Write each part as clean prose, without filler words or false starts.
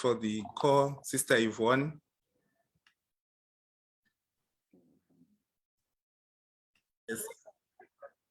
for the call, Sister Yvonne. Yes.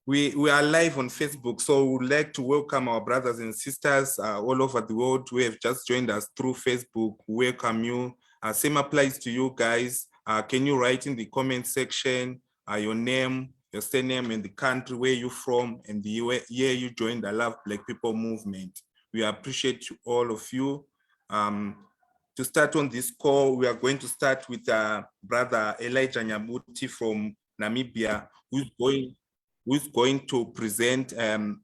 We are live on Facebook, so we would like to welcome our brothers and sisters all over the world who have just joined us through Facebook. Welcome you. Same applies to you guys. Can you write in the comment section your name, your surname, and the country where you're from, and the year you joined the Love Black People movement. We appreciate all of you. To start on this call, we are going to start with Brother Elijah Nyabuti from Namibia, who's going to present a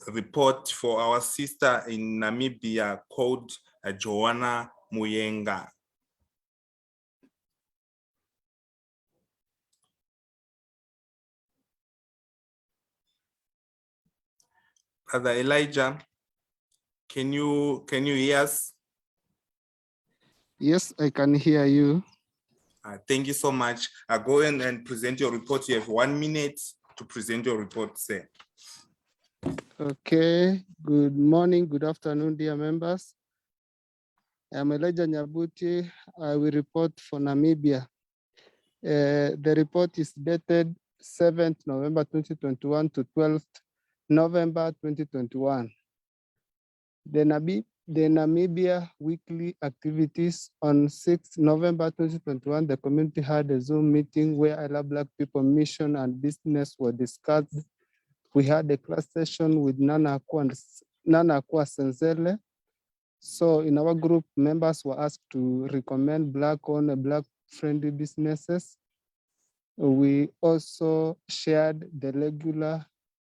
report for our sister in Namibia called Joanna Muyenga. Brother Elijah, can you hear us? Yes, I can hear you. Thank you so much. Go in and present your report. You have 1 minute to present your report, sir. Okay, good morning, good afternoon, dear members. I'm Elijah Nyabuti. I will report for Namibia. The report is dated 7th November 2021 to 12th November 2021. The Namibia weekly activities on 6th November 2021, the community had a Zoom meeting where I Love Black People mission and business were discussed. We had a class session with Nana Akua Senzele. So in our group, members were asked to recommend Black-owned and Black-friendly businesses. We also shared the regular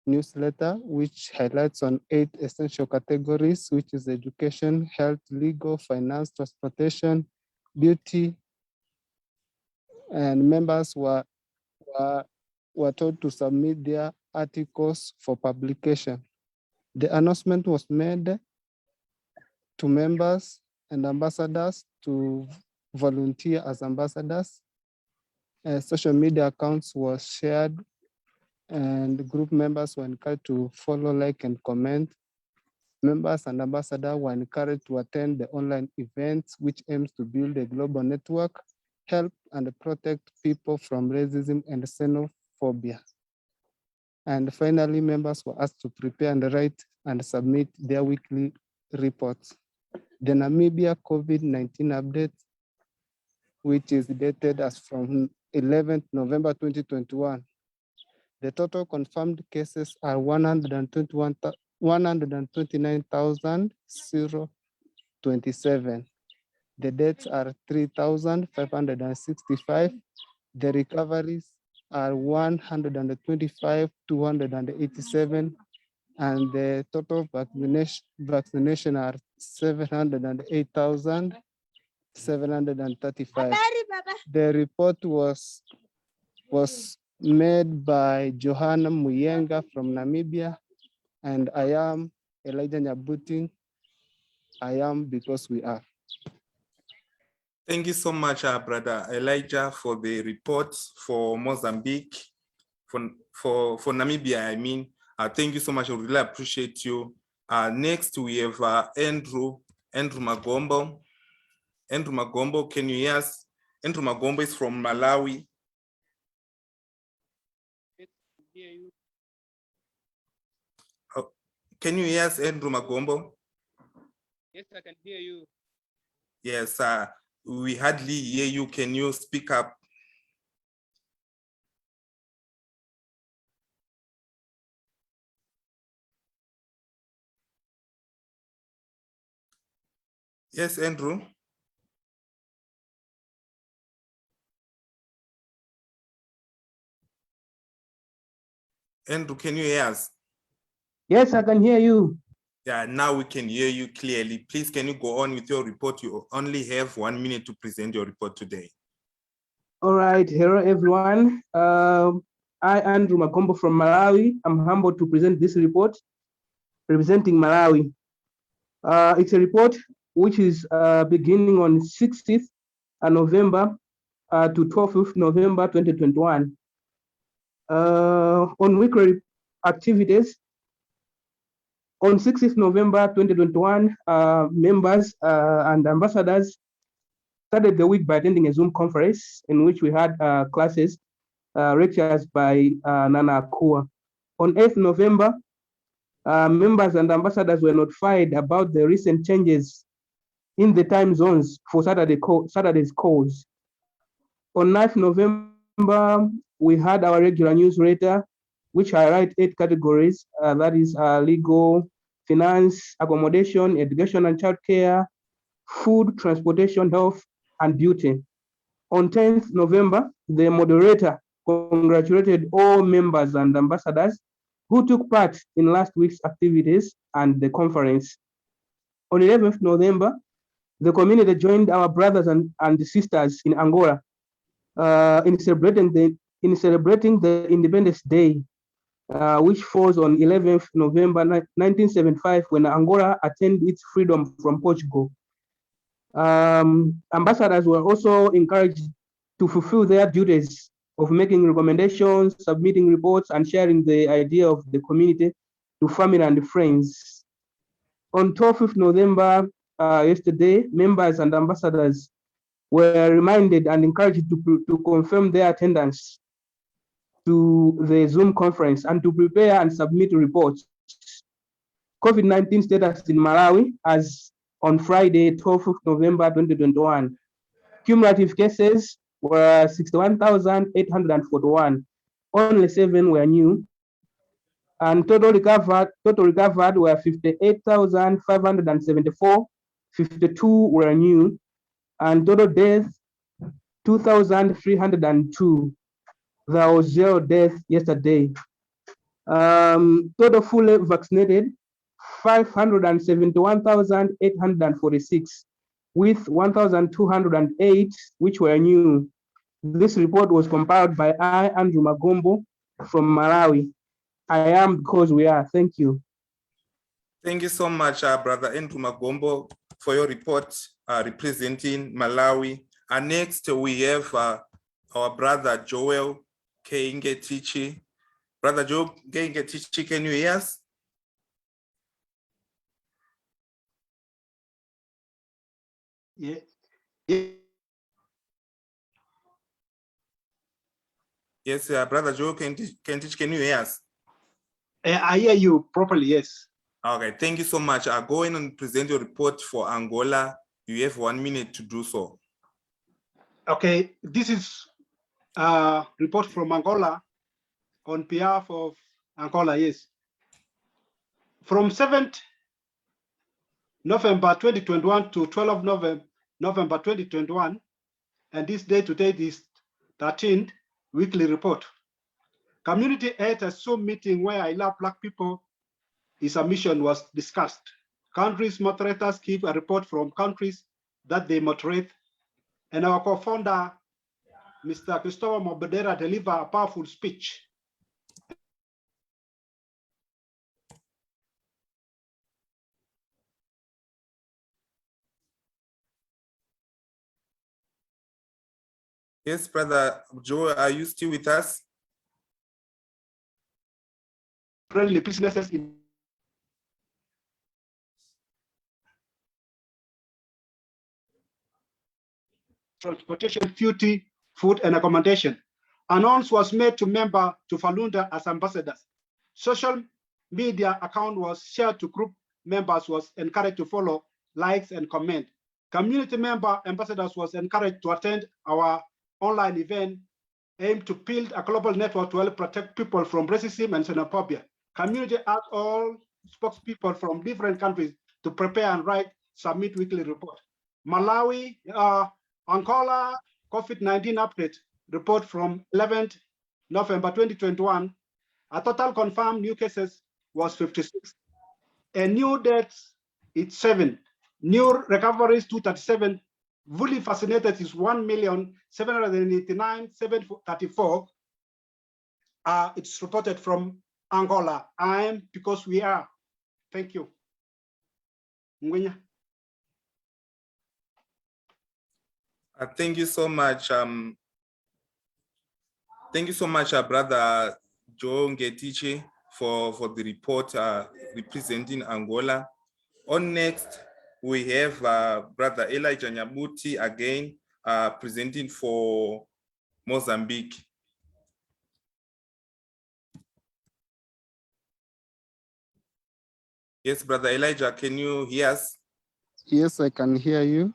newsletter, which highlights on 8 essential categories, which is education, health, legal, finance, transportation, beauty, and members were told to submit their articles for publication. The announcement was made to members and ambassadors to volunteer as ambassadors. Social media accounts were shared and group members were encouraged to follow, like, and comment. Members and ambassadors were encouraged to attend the online events, which aims to build a global network, help and protect people from racism and xenophobia. And finally, members were asked to prepare and write and submit their weekly reports. The Namibia COVID-19 update, which is dated as from 11th November 2021. The total confirmed cases are 129,027. The deaths are 3,565. The recoveries are 125,287. And the total vaccination are 708,735. The report was made by Joanna Muyenga from Namibia, and I am Elijah Nyabuti. I am because we are. Thank you so much, Brother Elijah, for the report for Mozambique, for Namibia, I mean. Thank you so much. I really appreciate you. Next, we have Andrew Magombo. Andrew Magombo, can you hear us? Andrew Magombo is from Malawi. Can you hear us, Andrew Magombo? Yes, I can hear you. Yes, we hardly hear you. Can you speak up? Yes, Andrew. Andrew, can you hear us? Yes, I can hear you. Yeah, now we can hear you clearly. Please, can you go on with your report? You only have 1 minute to present your report today. All right, hello everyone. I, Andrew Magombo from Malawi. I'm humbled to present this report representing Malawi. It's a report which is beginning on 60th November to 12th November 2021. On weekly activities, On 6th November 2021, members and ambassadors started the week by attending a Zoom conference in which we had classes, lectures by Nana H.U.R. On 8th November, members and ambassadors were notified about the recent changes in the time zones for Saturday's calls. On 9th November, we had our regular newsletter, which highlight 8 categories, that is legal, finance, accommodation, education and childcare, food, transportation, health, and beauty. On 10th November, the moderator congratulated all members and ambassadors who took part in last week's activities and the conference. On 11th November, the community joined our brothers and sisters in Angola in celebrating the Independence Day, which falls on 11th November 1975 when Angola attained its freedom from Portugal. Ambassadors were also encouraged to fulfill their duties of making recommendations, submitting reports, and sharing the idea of the community to family and friends. On 12th November, yesterday, members and ambassadors were reminded and encouraged to confirm their attendance to the Zoom conference and to prepare and submit reports. COVID-19 status in Malawi as on Friday, 12th November 2021. Cumulative cases were 61,841. Only 7 were new. And total recovered were 58,574. 52 were new. And total deaths, 2,302. There was 0 death yesterday. Total fully vaccinated, 571,846, with 1,208 which were new. This report was compiled by I, Andrew Magombo, from Malawi. I am because we are. Thank you. Thank you so much, Brother Andrew Magombo, for your report representing Malawi. And next, we have our brother Joel Keinge-Tichi. Brother Joel Keinge-Tichi, can you hear us? Yeah. Yes, Brother Joel Keinge-Tichi, can you hear us? I hear you properly, yes. Okay, thank you so much. Go in and present your report for Angola. You have 1 minute to do so. Okay, this is a report from Angola on behalf of Angola, yes. From 7th November 2021 to 12th November 2021, and this day to date is 13th weekly report. Community had a Zoom meeting where I Love Black People, his submission was discussed. Countries moderators give a report from countries that they moderate, and our co-founder, Mr. Christopher Mobedera, delivered a powerful speech. Yes, Brother Joe, are you still with us? Friendly businesses in transportation, fuel, food, and accommodation. Announce was made to member to Falunda as ambassadors. Social media account was shared to group members, was encouraged to follow, likes, and comment. Community member ambassadors was encouraged to attend our online event aimed to build a global network to help protect people from racism and xenophobia. Community asked all spokespeople from different countries to prepare and write, submit weekly report. Malawi, Angola COVID-19 update report from 11th November 2021. A total confirmed new cases was 56. And new deaths, it's 7. New recoveries, 237. Fully vaccinated is 1,789,734. It's reported from Angola. I am because we are. Thank you. Ngwenya. Thank you so much. Thank you so much, Brother Joe Ngetichi. for the report representing Angola. On next, we have Brother Elijah Nyabuti again presenting for Mozambique. Yes, Brother Elijah, can you hear us? Yes, I can hear you.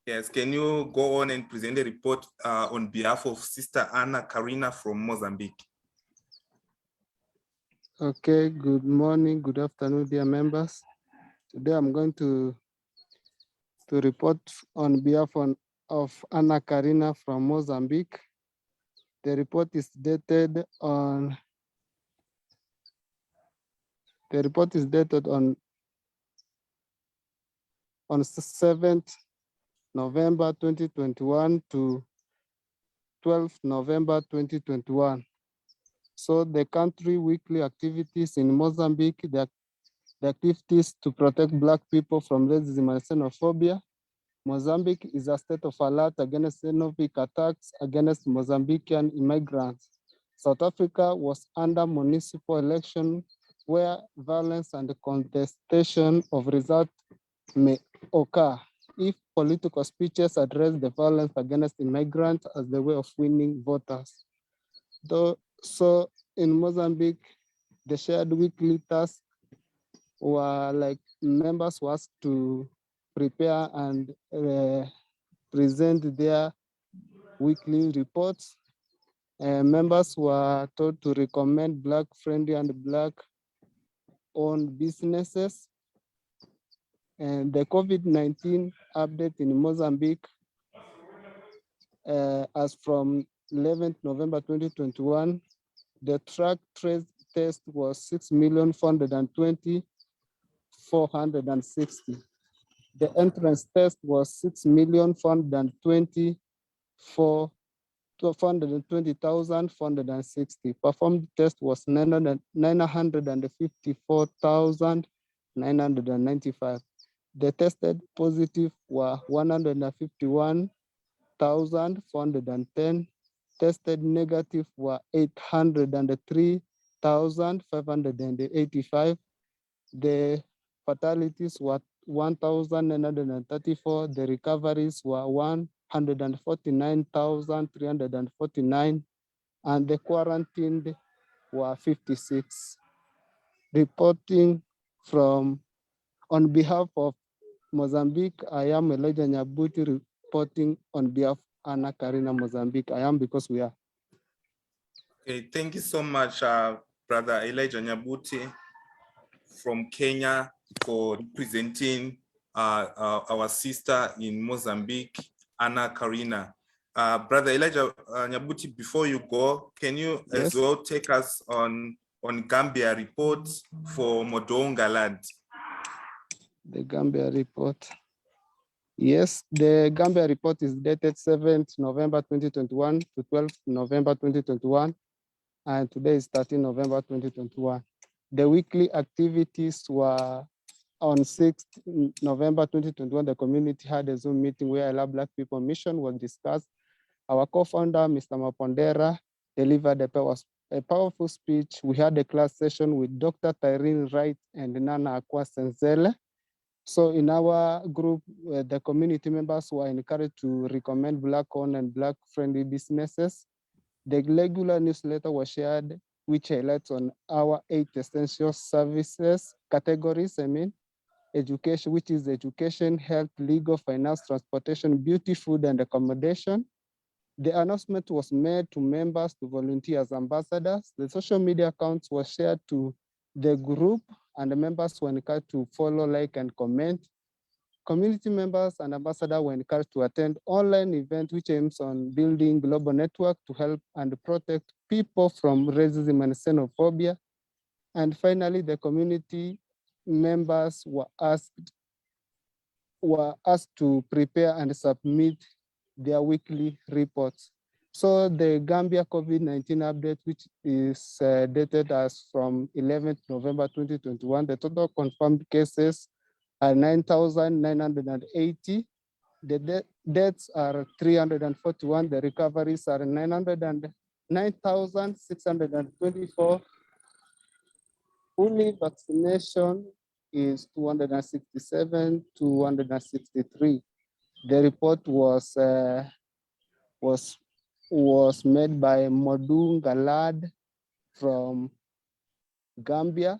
Yes, can you go on and present a report on behalf of Sister Anna Karina from Mozambique? Okay, good morning, good afternoon, dear members. Today I'm going to report on behalf of Anna Karina from Mozambique. The report is dated on 7th November 2021 to 12th November 2021. So the country weekly activities in Mozambique, the activities to protect Black people from racism and xenophobia. Mozambique is a state of alert against xenophobic attacks against Mozambican immigrants. South Africa was under municipal election where violence and contestation of results may occur if political speeches address the violence against immigrants as the way of winning voters. So in Mozambique, the shared weekly tasks were like members were asked to prepare and present their weekly reports. Members were told to recommend Black-friendly and Black-owned businesses. And the COVID-19 update in Mozambique, as from 11th November 2021, the track trace test was 6,420,460. The entrance test was 6,420,460. Performed test was 954,995. The tested positive were 151,410. Tested negative were 803,585. The fatalities were 1,934. The recoveries were 149,349, and the quarantined were 56. Reporting on behalf of Mozambique, I am Elijah Nyabuti reporting on behalf of Anna Karina Mozambique. I am because we are. Okay, thank you so much, Brother Elijah Nyabuti from Kenya for presenting our sister in Mozambique, Anna Karina. Brother Elijah Nyabuti, before you go, can you as well take us on Gambia reports for Modonga land? The Gambia report. Yes, the Gambia report is dated 7th November 2021 to 12th November 2021, and today is 13th November 2021. The weekly activities were on 6th November 2021. The community had a Zoom meeting where Allow Black People Mission was discussed. Our co-founder, Mr. Mapondera, delivered a powerful speech. We had a class session with Dr. Tyrene Wright and Nana Akwa Senzele. So in our group, the community members were encouraged to recommend Black-owned and Black-friendly businesses. The regular newsletter was shared, which highlights on our 8 essential services categories, education, which is education, health, legal, finance, transportation, beauty, food, and accommodation. The announcement was made to members to volunteer as ambassadors. The social media accounts were shared to the group, and the members were encouraged to follow, like, and comment. Community members and ambassadors were encouraged to attend online event which aims on building global network to help and protect people from racism and xenophobia. And finally, the community members were asked to prepare and submit their weekly reports. So the Gambia COVID-19 update, which is dated as from 11th November 2021, the total confirmed cases are 9,980. The deaths are 341. The recoveries are 9,624. fully vaccination is 267, 263. The report was made by Modun Galad from Gambia,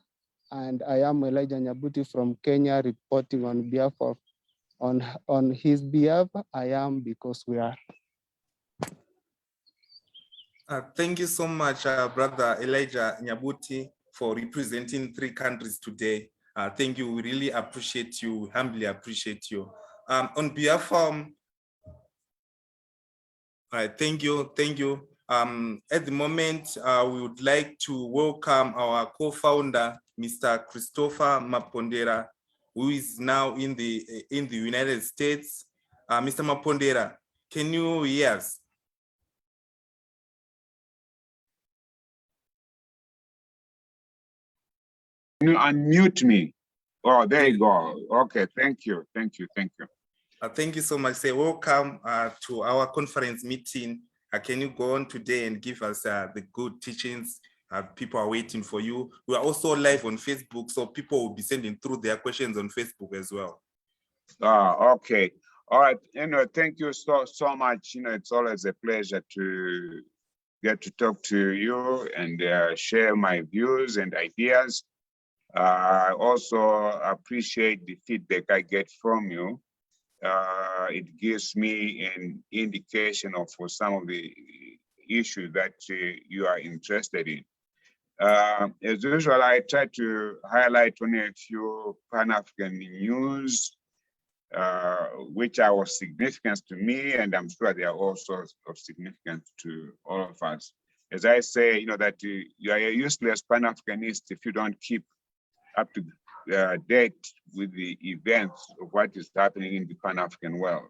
and I am Elijah Nyabuti from Kenya, reporting on behalf of on his behalf. I am because we are. Thank you so much, Brother Elijah Nyabuti, for representing 3 countries today. Thank you. We really appreciate you. We humbly appreciate you. On behalf of, thank you. Thank you. At the moment, we would like to welcome our co-founder, Mr. Christopher Mapondera, who is now in the United States. Mr. Mapondera, can you hear us? Can you unmute me? Oh, there you go. Okay, thank you. Thank you. Thank you. Thank you so much. Say welcome to our conference meeting. Can you go on today and give us the good teachings? People are waiting for you. We are also live on Facebook, so people will be sending through their questions on Facebook as well. Okay. All right. Thank you so much. It's always a pleasure to get to talk to you and share my views and ideas. I also appreciate the feedback I get from you. It gives me an indication of some of the issues that you are interested in. As usual, I try to highlight only a few Pan-African news, which are of significance to me, and I'm sure they are also of significance to all of us. As I say, that you are a useless Pan-Africanist if you don't keep up to date with the events of what is happening in the Pan-African world.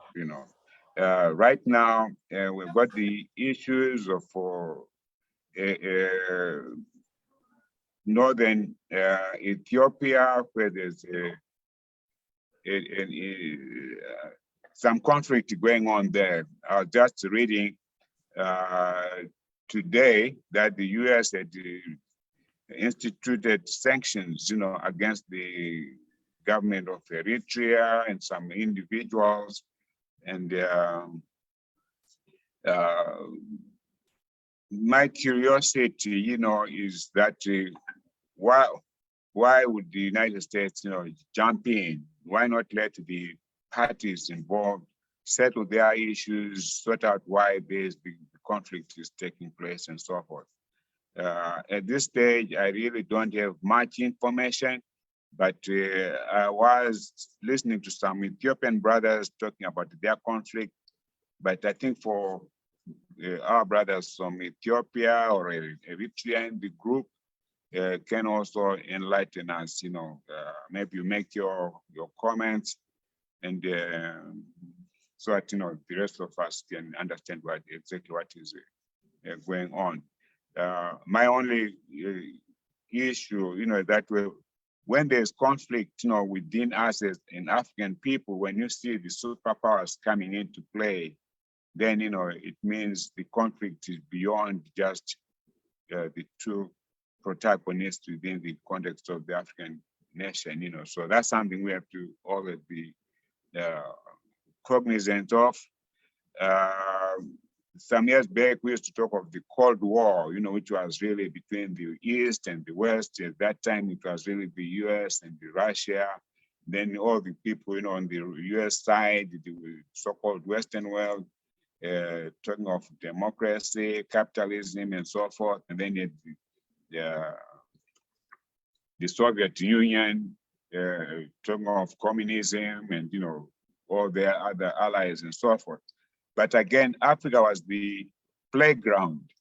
Right now we've got the issues of northern Ethiopia, where there's some conflict going on there. I was just reading today that the U.S. had instituted sanctions, against the government of Eritrea and some individuals. And my curiosity, is that why would the United States, jump in? Why not let the parties involved settle their issues, sort out why the conflict is taking place and so forth? At this stage, I really don't have much information, but I was listening to some Ethiopian brothers talking about their conflict. But I think for our brothers from Ethiopia or Eritrea, the group can also enlighten us. Maybe you make your comments, and so that the rest of us can understand exactly what is going on. My only issue, that when there's conflict, within us as an African people, when you see the superpowers coming into play, then it means the conflict is beyond just the two protagonists within the context of the African nation. So that's something we have to always be cognizant of. Some years back, we used to talk of the Cold War, which was really between the East and the West. At that time, it was really the US and the Russia. Then all the people, on the US side, the so-called Western world, talking of democracy, capitalism, and so forth. And then the Soviet Union, talking of communism and, all their other allies and so forth. But again, Africa was the playground.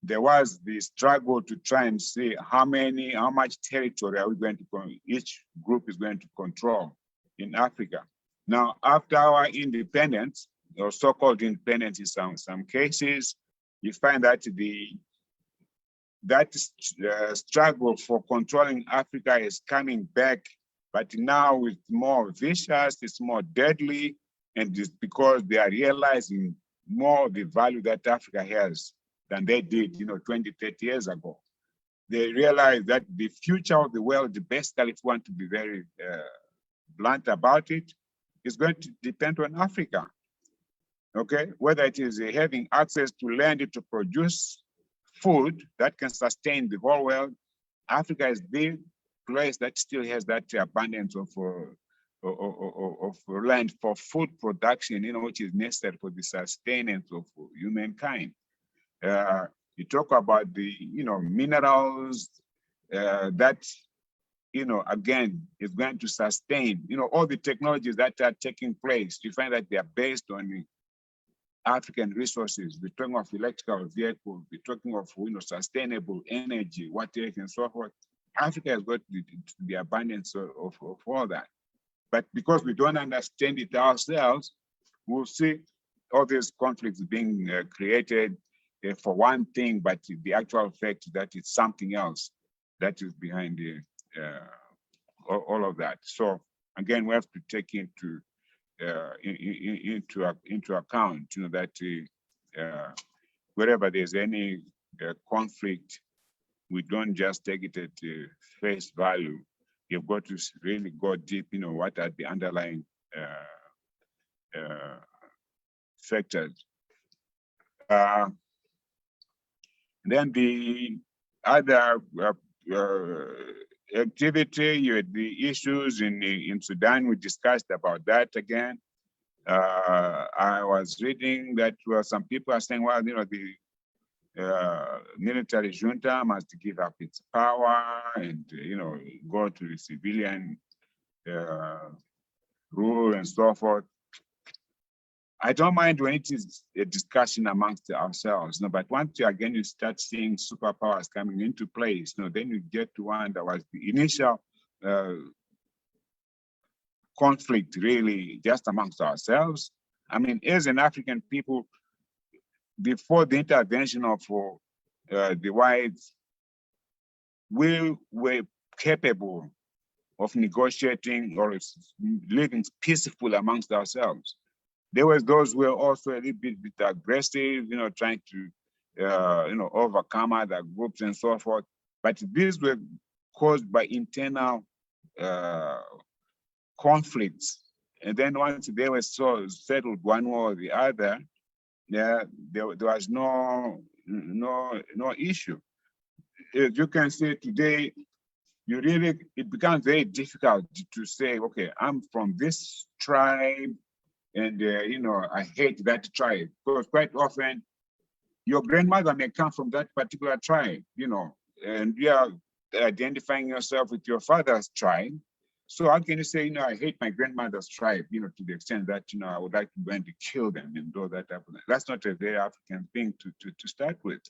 There was the struggle to try and see how much territory are we going to, each group is going to control in Africa. Now, after our independence, or so-called independence in some cases, you find that that struggle for controlling Africa is coming back, but now it's more vicious, it's more deadly, and it's because they are realizing more the value that Africa has than they did, 20, 30 years ago. they realize that the future of the world, basically, if you want to be very blunt about it, is going to depend on Africa. Okay, whether it is having access to land to produce food that can sustain the whole world. Africa is the place that still has that abundance of land for food production, which is necessary for the sustenance of humankind. You talk about the, minerals that, again, is going to sustain, all the technologies that are taking place. You find that they are based on African resources. We're talking of electrical vehicles, we're talking of sustainable energy, water, and so forth. Africa has got the abundance of all that. But because we don't understand it ourselves, we'll see all these conflicts being created for one thing, but the actual fact that it's something else that is behind all of that. So again, we have to take into account, that wherever there's any conflict, we don't just take it at face value. You've got to really go deep, what are the underlying factors. Then the other activity, the issues in Sudan, we discussed about that again. I was reading that some people are saying, well, the military junta must give up its power and, go to the civilian rule and so forth. I don't mind when it is a discussion amongst ourselves, but once you start seeing superpowers coming into place, then you get to wonder, was the initial conflict really just amongst ourselves? I mean, as an African people, before the intervention of the whites, we were capable of negotiating or living peaceful amongst ourselves. There was those who were also a little bit aggressive, trying to, overcome other groups and so forth. But these were caused by internal conflicts. And then once they were settled one way or the other, there was no issue. As you can see today, it becomes very difficult to say, okay, I'm from this tribe, and I hate that tribe, because quite often your grandmother may come from that particular tribe, and you are identifying yourself with your father's tribe. So how can you say, I hate my grandmother's tribe, to the extent that, I would like to go and kill them and do that type of thing. That's not a very African thing to start with.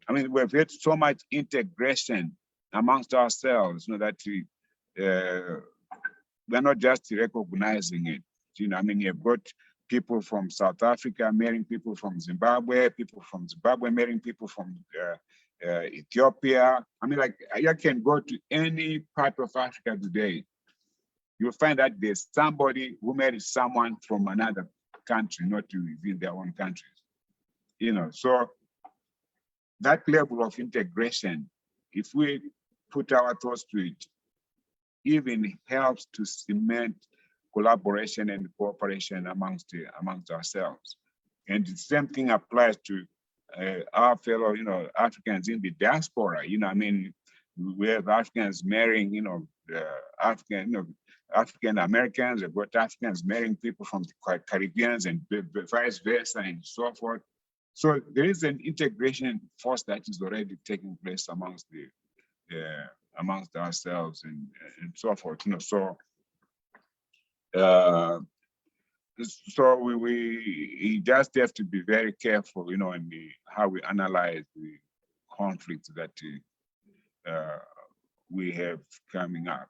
I mean, we've had so much integration amongst ourselves, that we're not just recognizing it. I mean, you've got people from South Africa marrying people from Zimbabwe, people from Zimbabwe marrying people from Ethiopia. I mean, like, you can go to any part of Africa today, you'll find that there's somebody who married someone from another country, not within their own countries. So that level of integration, if we put our thoughts to it, even helps to cement collaboration and cooperation amongst ourselves. And the same thing applies to our fellow, Africans in the diaspora. I mean, we have Africans marrying, African Americans, we've got Africans marrying people from the Caribbeans and vice versa and so forth. So there is an integration force that is already taking place amongst ourselves and so forth. So we just have to be very careful, in how we analyze the conflicts that we have coming up.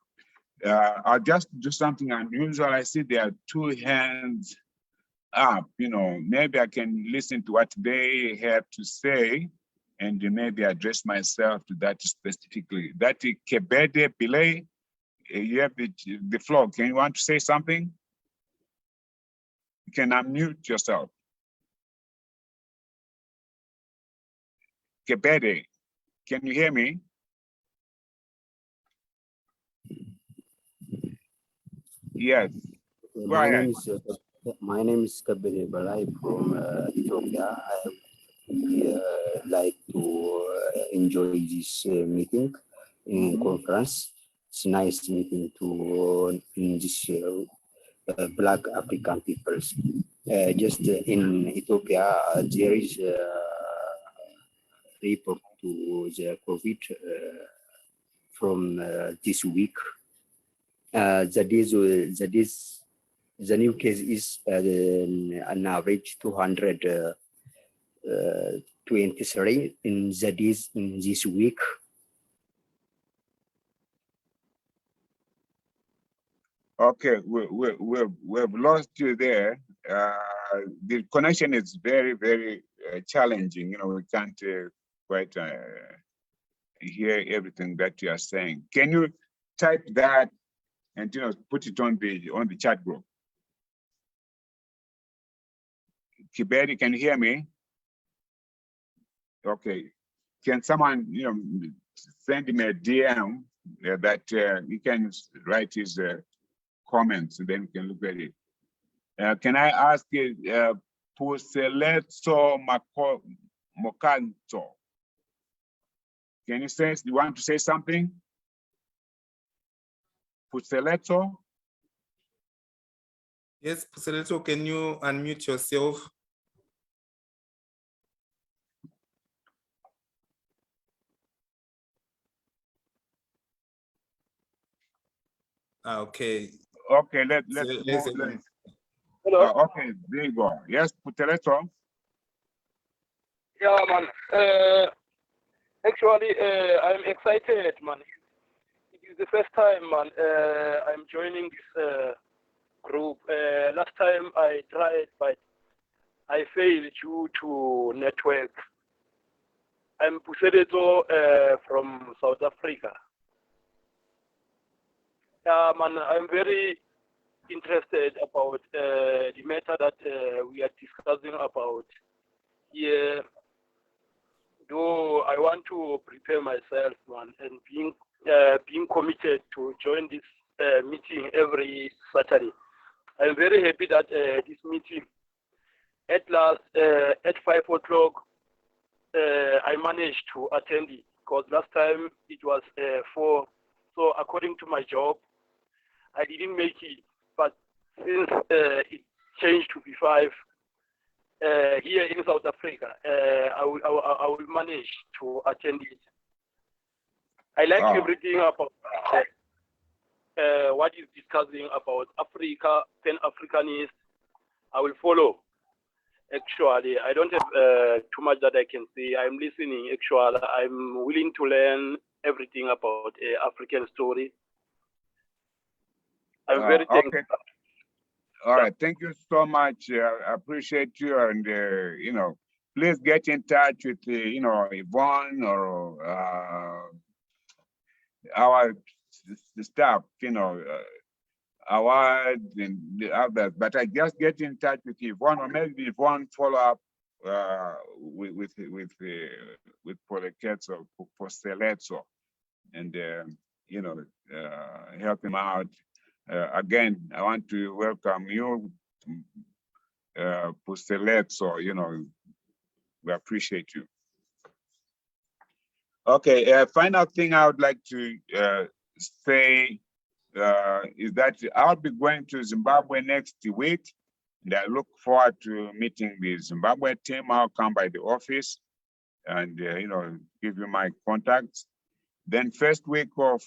I'll just do something unusual. I see there are two hands up. Maybe I can listen to what they have to say and maybe address myself to that specifically. That Kebede Pillay, you have the floor. Can you want to say something? You can unmute yourself. Kebede, can you hear me? Yes, go ahead. My name is Kabir Balai from Ethiopia. I like to enjoy this meeting in conference. It's nice meeting to in this Black African peoples. Just in Ethiopia, there is a report to the COVID from this week. The new case is an average 223 in the days in this week. Okay, we've lost you there. The connection is very, very challenging. You know, we can't quite hear everything that you are saying. Can you type that and put it on the chat group? Kiberi, can you hear me? Okay. Can someone send him a DM that he can write his comments and then we can look at it. Can I ask you, Puseletso Mokanto? Can you say, you want to say something? Puseletso? Yes, Puseleto, can you unmute yourself? Okay. Okay, let's Hello. okay, there you go. Yes, Puseletso. Yeah, man. Actually, I'm excited, man. It is the first time, man. I'm joining this group. Last time I tried, but I failed due to network. I'm Pusereto from South Africa. Yeah, man. I'm very interested about the matter that we are discussing about here. Though I want to prepare myself, man, and being committed to join this meeting every Saturday. I'm very happy that this meeting at last at 5 o'clock I managed to attend it, because last time it was 4. So according to my job, I didn't make it. But since it changed to be 5 here in South Africa, I will manage to attend it. I like everything about what is discussing about Africa, Pan-Africanist. I will follow. Actually, I don't have too much that I can say. I'm listening. Actually, I'm willing to learn everything about African story. I'm very thankful. Okay. All right, thank you so much. I appreciate you, and please get in touch with Yvonne or our staff, Awad and the others. But I just get in touch with Yvonne, or maybe Yvonne follow up with Poleketso, Posteletso, and help him out. Again, I want to welcome you, Posteletso. We appreciate you. Okay, final thing I would like to say is that I'll be going to Zimbabwe next week, and I look forward to meeting the Zimbabwe team. I'll come by the office and give you my contacts. Then first week of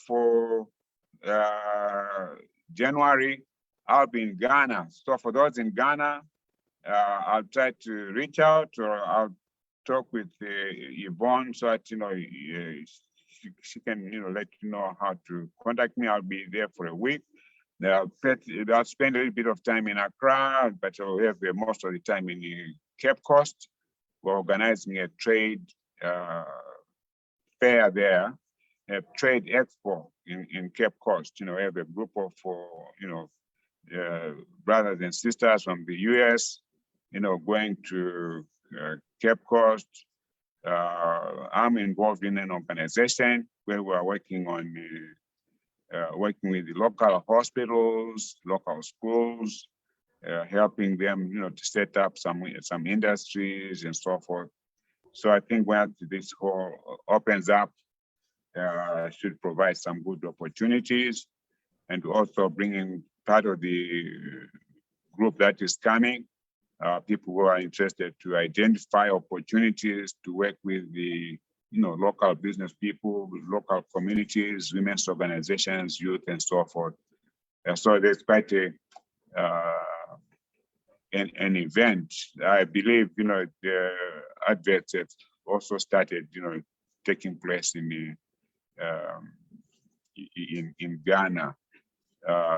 January, I'll be in Ghana. So for those in Ghana, I'll try to reach out, or I'll talk with Yvonne so that she can let you know how to contact me. I'll be there for a week. I'll spend a little bit of time in Accra, but I'll have most of the time in Cape Coast. We're organizing a trade fair there, a trade expo in Cape Coast. We have a group of brothers and sisters from the US, going to Cape Coast. I'm involved in an organization where we're working on working with the local hospitals, local schools, helping them, to set up some industries and so forth. So I think when this whole opens up, should provide some good opportunities, and also bringing part of the group that is coming, people who are interested to identify opportunities to work with the local business people, with local communities, women's organizations, youth, and so forth. So there's quite an event. I believe the adverts have also started taking place in Ghana.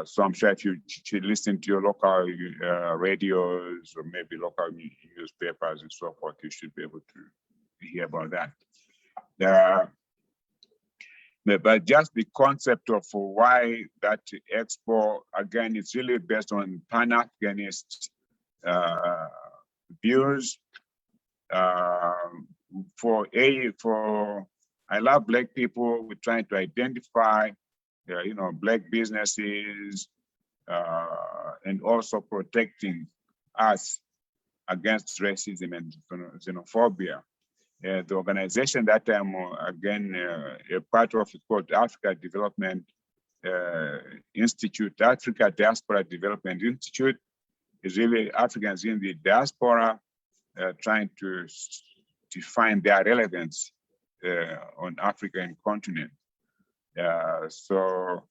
So I'm sure if you should listen to your local radios or maybe local newspapers and so forth, you should be able to hear about that. But just the concept of why that expo, again, it's really based on Pan-Africanist views. I love Black people. We're trying to identify, Black businesses, and also protecting us against racism and xenophobia. The organization that I'm again a part of is called Africa Development Institute. Africa Diaspora Development Institute is really Africans in the diaspora trying to define their relevance on African continent. So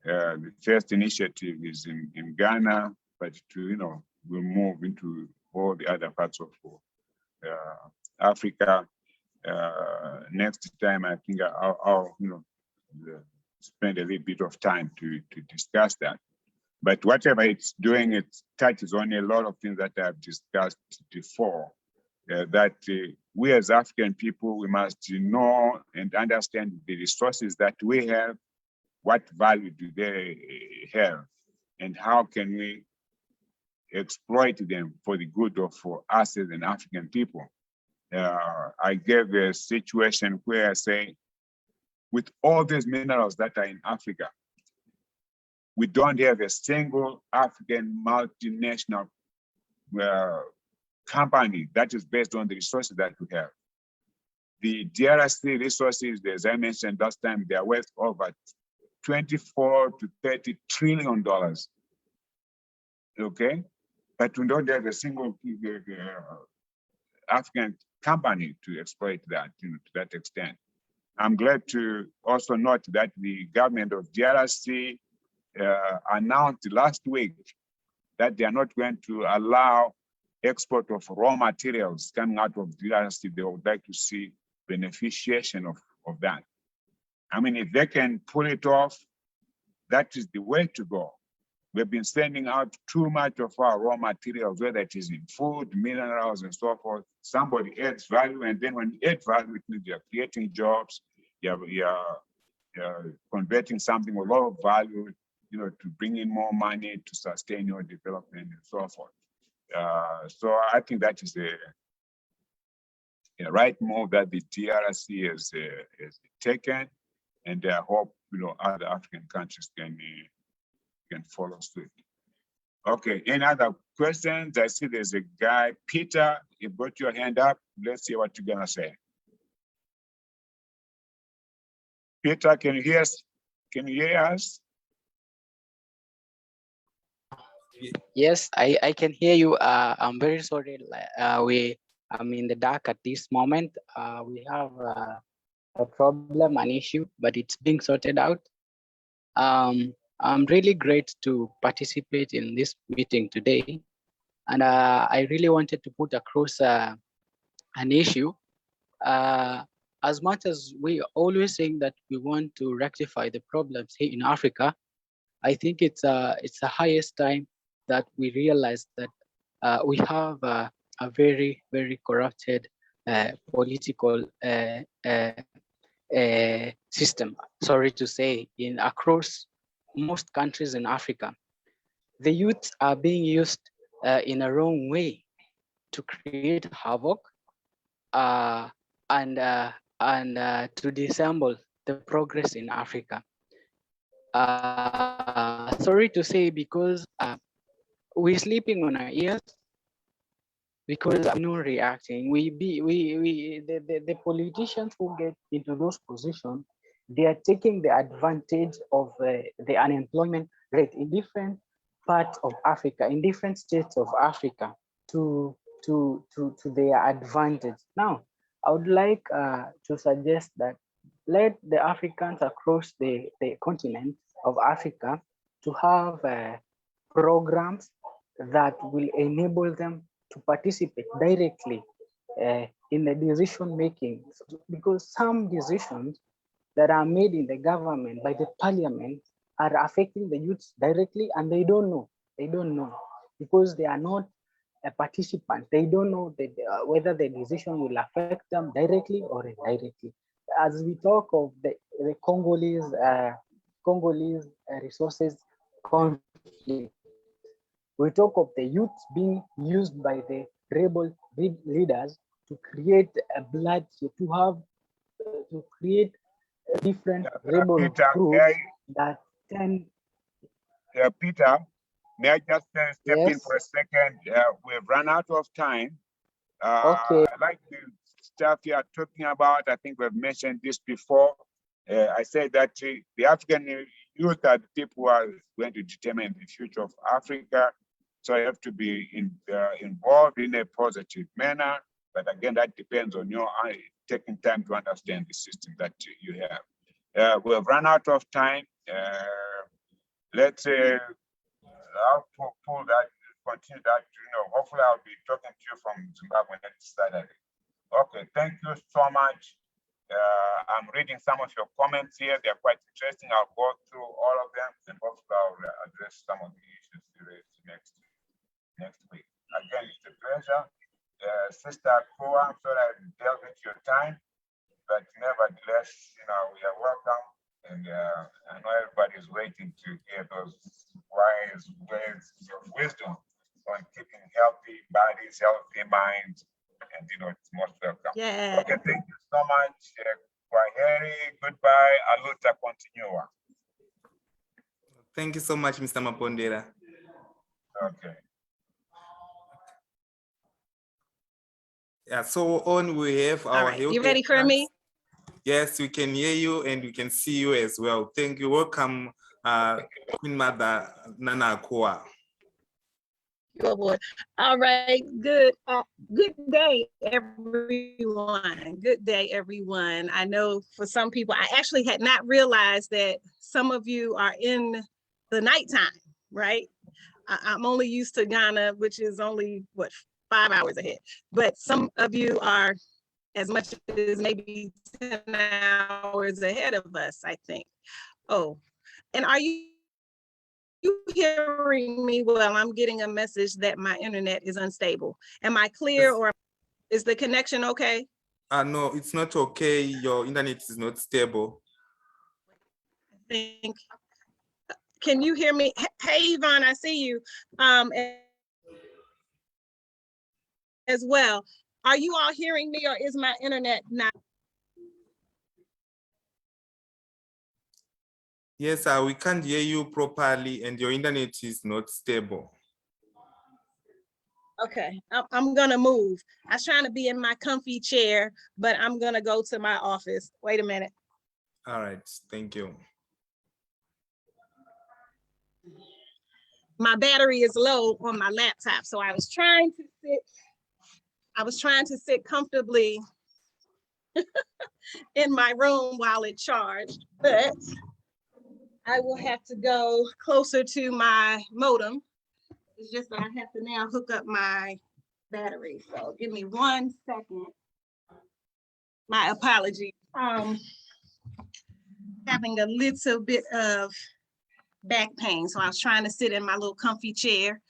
the first initiative is in Ghana, but we'll move into all the other parts of Africa. Next time, I think I'll spend a little bit of time to discuss that. But whatever it's doing, it touches on a lot of things that I've discussed before. That we as African people, we must know and understand the resources that we have, what value do they have, and how can we exploit them for the good of us as an African people. I gave a situation where I say, with all these minerals that are in Africa, we don't have a single African multinational company that is based on the resources that we have. The DRC resources, as I mentioned last time, they are worth over $24 to $30 trillion. Okay, but we don't have a single African company to exploit that to that extent. I'm glad to also note that the government of DRC announced last week that they are not going to allow export of raw materials coming out of DRC. They would like to see beneficiation of that. I mean, if they can pull it off, that is the way to go. We've been sending out too much of our raw materials, whether it is in food, minerals, and so forth. Somebody adds value, and then when you add value, it means you're creating jobs, you're converting something with a lot of value, to bring in more money to sustain your development and so forth. So I think that is the right move that the DRC has taken, and I hope other African countries can follow suit. Okay, any other questions? I see there's a guy, Peter, you've got your hand up. Let's see what you're gonna say. Peter, can you hear us? Can you hear us? Yes, I can hear you. I'm very sorry. I'm in the dark at this moment. We have a problem, an issue, but it's being sorted out. I'm really great to participate in this meeting today. And I really wanted to put across an issue. As much as we always saying that we want to rectify the problems here in Africa, I think it's the highest time that we realize that we have a very, very corrupted political system, sorry to say, across most countries in Africa. The youths are being used in a wrong way to create havoc and to dissemble the progress in Africa. Sorry to say, because we're sleeping on our ears, because we're not reacting. The politicians who get into those positions, they are taking the advantage of the unemployment rate in different parts of Africa, in different states of Africa, to their advantage. Now, I would like to suggest that let the Africans across the continent of Africa to have programs that will enable them to participate directly in the decision making, because some decisions that are made in the government by the parliament are affecting the youths directly, and they don't know. They don't know because they are not a participant. They don't know that, whether the decision will affect them directly or indirectly. As we talk of the Congolese resources conflict, we talk of the youth being used by the rebel leaders to create a blood, to have to create different rebel Peter, groups that can. Peter, may I just step in Yes. for a second? We've run out of time. Okay. I like the stuff you are talking about. I think we've mentioned this before. I said that the African youth are the people who are going to determine the future of Africa. So you have to be involved in a positive manner. But again, that depends on your taking time to understand the system that you have. We have run out of time. Let's I'll pull that, continue that. Hopefully I'll be talking to you from Zimbabwe next Saturday. Okay, thank you so much. I'm reading some of your comments here. They're quite interesting. I'll go through all of them and hopefully I'll address some of the issues you raised next week. Again, it's a pleasure. Sister Kua, I'm sorry I dealt with your time, but nevertheless, we are welcome. And I know everybody's waiting to hear those wise words of wisdom on keeping healthy bodies, healthy minds, and it's most welcome. Yeah. Okay, thank you so much. Kwaheri, goodbye, aluta continua. Thank you so much, Mr. Mapondera. Okay. Yeah, so on we have our. All right, you ready for me? Yes, we can hear you and we can see you as well. Thank you. Welcome, Queen Mother Nana Akua. Oh boy. All right, good day, everyone. Good day, everyone. I know for some people, I actually had not realized that some of you are in the nighttime, right? I'm only used to Ghana, which is only, 5 hours ahead. But some of you are as much as maybe 10 hours ahead of us, I think. Oh, and are you hearing me well? I'm getting a message that my internet is unstable. Am I clear, or is the connection okay? No, it's not okay. Your internet is not stable. I think. Can you hear me? Hey, Yvonne, I see you as well. Are you all hearing me, or is my internet not? Yes, we can't hear you properly and your internet is not stable. Okay, I'm gonna move. I was trying to be in my comfy chair, but I'm gonna go to my office. Wait a minute. All right, thank you. My battery is low on my laptop, so I was trying to sit comfortably in my room while it charged, but I will have to go closer to my modem. It's just that I have to now hook up my battery. So give me 1 second. My apologies. Having a little bit of back pain. So I was trying to sit in my little comfy chair.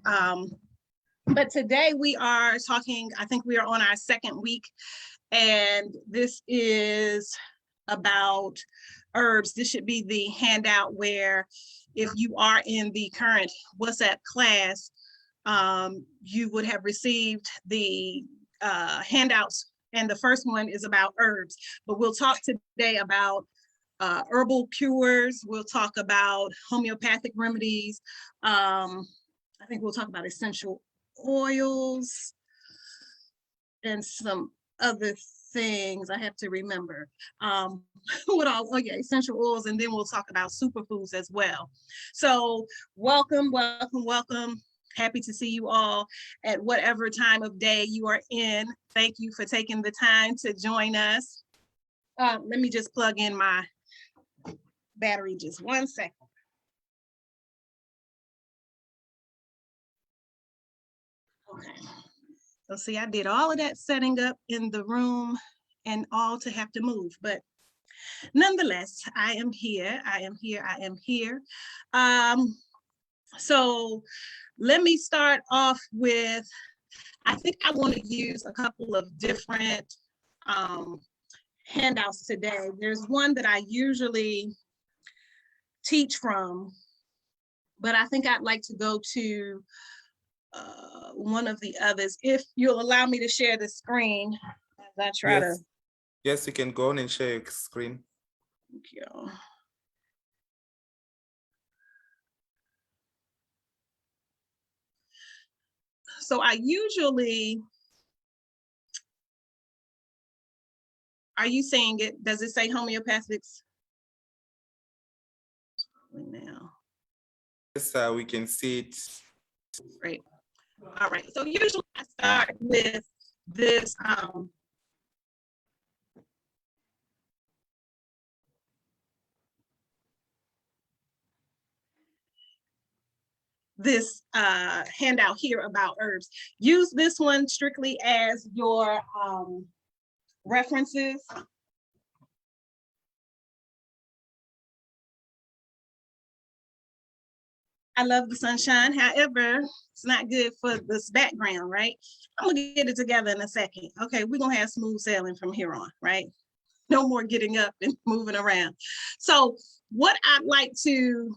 But today we are talking, I think we are on our second week, and this is about herbs. This should be the handout where if you are in the current WhatsApp class, you would have received the handouts, and the first one is about herbs. But we'll talk today about herbal cures. We'll talk about homeopathic remedies. I think we'll talk about essential oils and some other things I have to remember. What all? Oh yeah, essential oils, and then we'll talk about superfoods as well. So welcome, welcome, welcome. Happy to see you all at whatever time of day you are in. Thank you for taking the time to join us. Let me just plug in my battery just 1 second. Okay. So see, I did all of that setting up in the room and all to have to move, but nonetheless, I am here. I am here. I am here. So let me start off with, I think I want to use a couple of different handouts today. There's one that I usually teach from, but I think I'd like to go to one of the others. If you'll allow me to share the screen as I try to. Yes, you can go on and share your screen. Thank you. So I usually, are you saying it? Does it say homeopathics? Now. Yes, we can see it. Great. All right. So usually I start with this handout here about herbs. Use this one strictly as your references. I love the sunshine. However, it's not good for this background, right? I'm gonna get it together in a second. Okay, we're gonna have smooth sailing from here on, right? No more getting up and moving around. So what I'd like to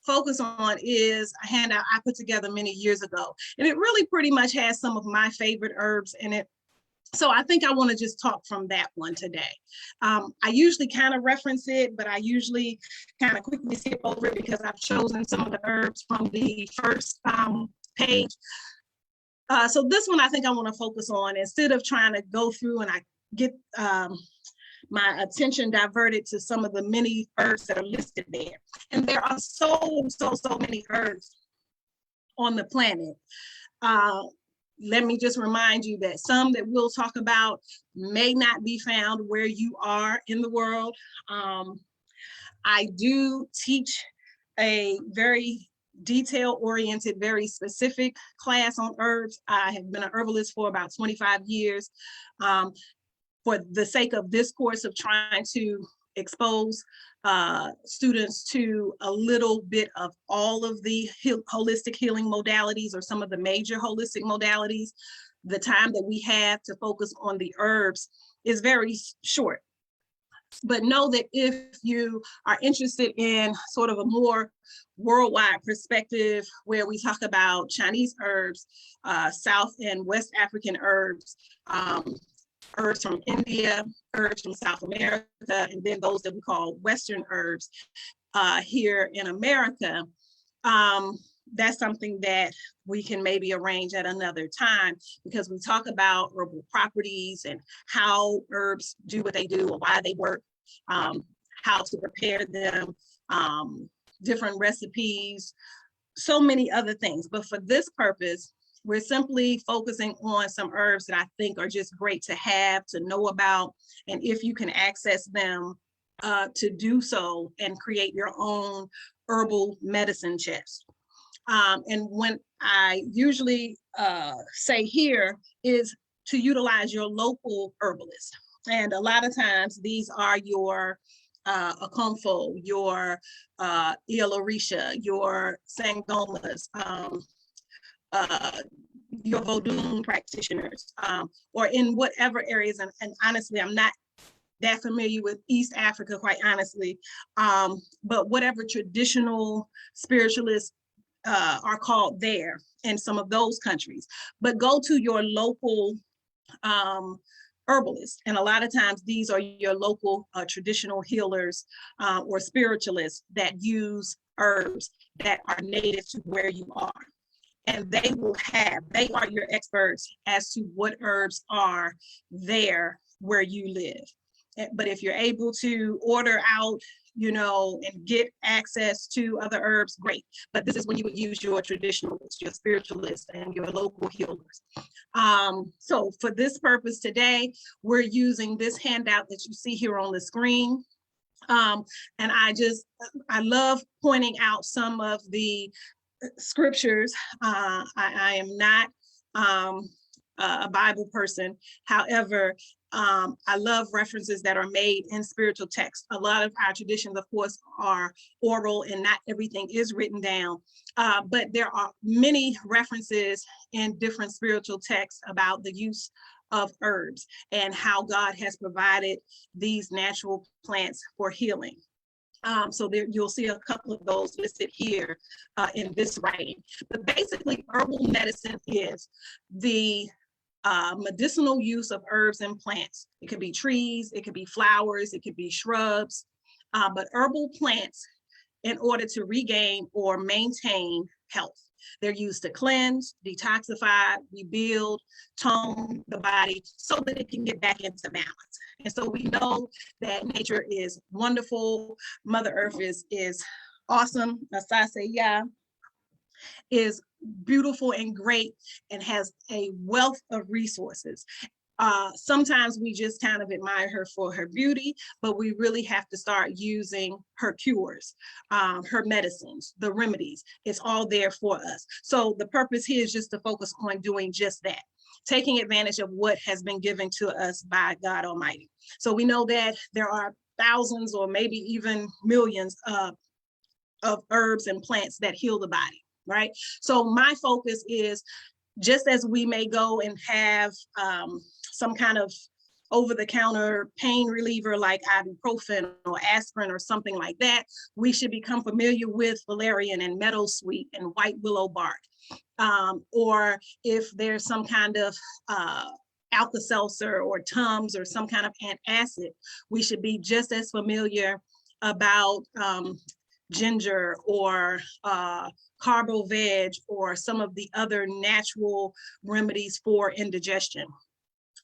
focus on is a handout I put together many years ago. And it really pretty much has some of my favorite herbs in it. So I think I want to just talk from that one today. I usually kind of reference it, but I usually kind of quickly skip over it because I've chosen some of the herbs from the first page. So this one I think I want to focus on instead of trying to go through and I get my attention diverted to some of the many herbs that are listed there. And there are so many herbs on the planet. Let me just remind you that some that we'll talk about may not be found where you are in the world. I do teach a very detail-oriented, very specific class on herbs. I have been an herbalist for about 25 years. For the sake of this course of trying to expose students to a little bit of all of the holistic healing modalities or some of the major holistic modalities, the time that we have to focus on the herbs is very short. But know that if you are interested in sort of a more worldwide perspective where we talk about Chinese herbs, South and West African herbs, herbs from India, herbs from South America, and then those that we call Western herbs here in America. That's something that we can maybe arrange at another time because we talk about herbal properties and how herbs do what they do or why they work, how to prepare them, different recipes, so many other things. But for this purpose, we're simply focusing on some herbs that I think are just great to have, to know about, and if you can access them, to do so and create your own herbal medicine chest. And when I usually say here is to utilize your local herbalist. And a lot of times these are your Akonfo, your Iolorisha, your Sangomas, your Vodun practitioners, or in whatever areas, and honestly, I'm not that familiar with East Africa, quite honestly, but whatever traditional spiritualists are called there in some of those countries. But go to your local herbalists. And a lot of times these are your local traditional healers or spiritualists that use herbs that are native to where you are. And they are your experts as to what herbs are there where you live. But if you're able to order out, and get access to other herbs, great. But this is when you would use your traditionalists, your spiritualists, and your local healers. So for this purpose today, we're using this handout that you see here on the screen. And I love pointing out some of the scriptures. I am not a Bible person. However, I love references that are made in spiritual text. A lot of our traditions, of course, are oral and not everything is written down. But there are many references in different spiritual texts about the use of herbs and how God has provided these natural plants for healing. So there you'll see a couple of those listed here in this writing. But basically, herbal medicine is the medicinal use of herbs and plants. It could be trees, it could be flowers, it could be shrubs, but herbal plants in order to regain or maintain health. They're used to cleanse, detoxify, rebuild, tone the body so that it can get back into balance. And so we know that nature is wonderful. Mother Earth is awesome. H.U.R is beautiful and great and has a wealth of resources. Sometimes we just kind of admire her for her beauty, but we really have to start using her cures, her medicines, the remedies. It's all there for us. So the purpose here is just to focus on doing just that, taking advantage of what has been given to us by God Almighty. So we know that there are thousands or maybe even millions of herbs and plants that heal the body, right? So my focus is, just as we may go and have some kind of over-the-counter pain reliever like ibuprofen or aspirin or something like that, we should become familiar with valerian and meadowsweet and white willow bark. Or if there's some kind of Alka-Seltzer or Tums or some kind of antacid, we should be just as familiar about ginger or carbo veg or some of the other natural remedies for indigestion.